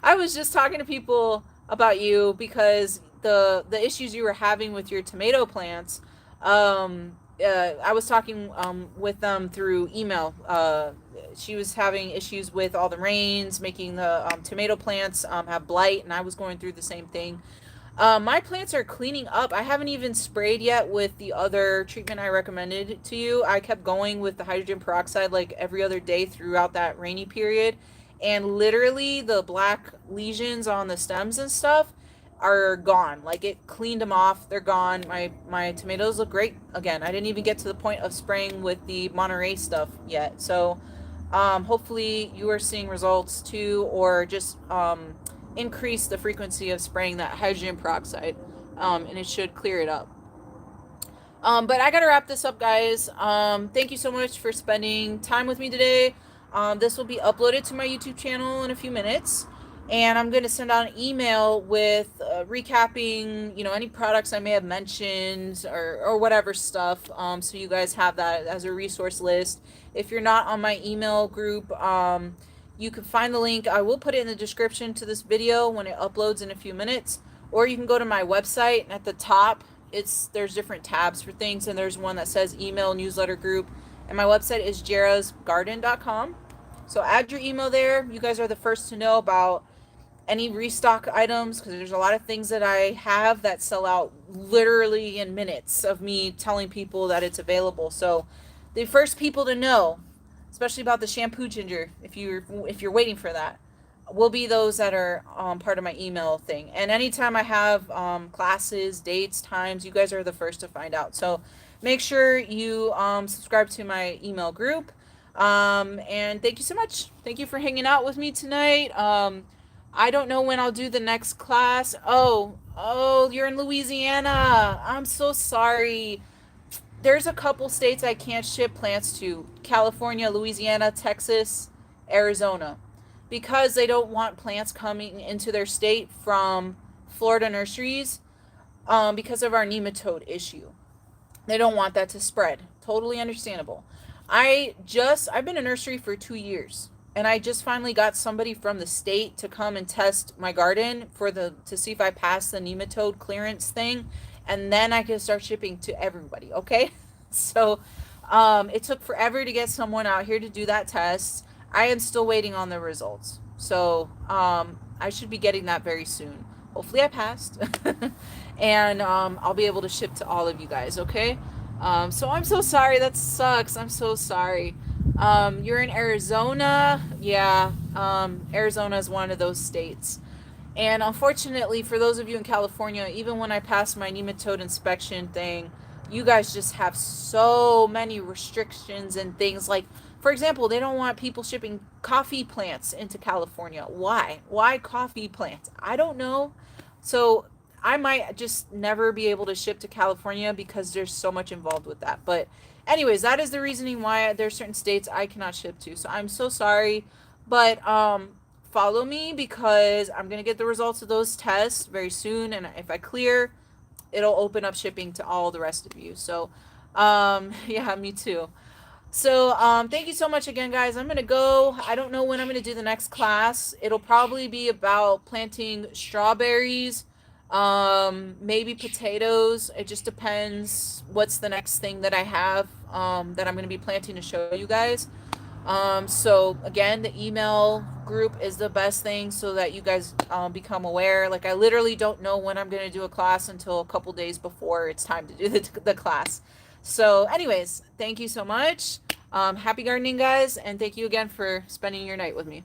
I was just talking to people about you because the issues you were having with your tomato plants. I was talking with them through email. She was having issues with all the rains, making the tomato plants have blight, and I was going through the same thing. My plants are cleaning up. I haven't even sprayed yet with the other treatment I recommended to you. I kept going with the hydrogen peroxide like every other day throughout that rainy period. And literally the black lesions on the stems and stuff are gone. Like it cleaned them off. They're gone. My tomatoes look great again. I didn't even get to the point of spraying with the Monterey stuff yet. So hopefully you are seeing results too, or just increase the frequency of spraying that hydrogen peroxide, and it should clear it up. But I gotta wrap this up, guys. Thank you so much for spending time with me today. This will be uploaded to my YouTube channel in a few minutes, and I'm gonna send out an email with recapping, any products I may have mentioned or whatever stuff. So you guys have that as a resource list. If you're not on my email group, you can find the link. I will put it in the description to this video when it uploads in a few minutes, or you can go to my website, and at the top there's different tabs for things, and there's one that says email newsletter group, and my website is jarasgarden.com. So add your email there. You guys are the first to know about any restock items, because there's a lot of things that I have that sell out literally in minutes of me telling people that it's available. So the first people to know, especially about the shampoo ginger, if you're waiting for that, will be those that are part of my email thing. And anytime I have classes, dates, times, you guys are the first to find out. So make sure you subscribe to my email group. And thank you so much. Thank you for hanging out with me tonight. I don't know when I'll do the next class. Oh, you're in Louisiana. I'm so sorry. There's a couple states I can't ship plants to: California, Louisiana, Texas, Arizona, because they don't want plants coming into their state from Florida nurseries, because of our nematode issue. They don't want that to spread. Totally understandable. I've been a nursery for 2 years, and I just finally got somebody from the state to come and test my garden to see if I passed the nematode clearance thing, and then I can start shipping to everybody. Okay. So it took forever to get someone out here to do that test. I am still waiting on the results. So I should be getting that very soon. Hopefully I passed. And I'll be able to ship to all of you guys. Okay. So I'm so sorry. That sucks. I'm so sorry. You're in Arizona. Yeah. Arizona is one of those states. And unfortunately, for those of you in California, even when I passed my nematode inspection thing, you guys just have so many restrictions and things. Like, for example, they don't want people shipping coffee plants into California. Why? Why coffee plants? I don't know. So I might just never be able to ship to California because there's so much involved with that. But anyways, that is the reasoning why there's certain states I cannot ship to. So I'm so sorry. But follow me, because I'm going to get the results of those tests very soon. And if I clear, it'll open up shipping to all the rest of you. So Yeah, me too. So, thank you so much again, guys. I'm gonna go. I don't know when I'm gonna do the next class. It'll probably be about planting strawberries, maybe potatoes. It just depends what's the next thing that I have, that I'm gonna be planting to show you guys. So again, the email group is the best thing so that you guys become aware. Like I literally don't know when I'm gonna do a class until a couple days before it's time to do the class. So, anyways, thank you so much. Happy gardening, guys, and thank you again for spending your night with me.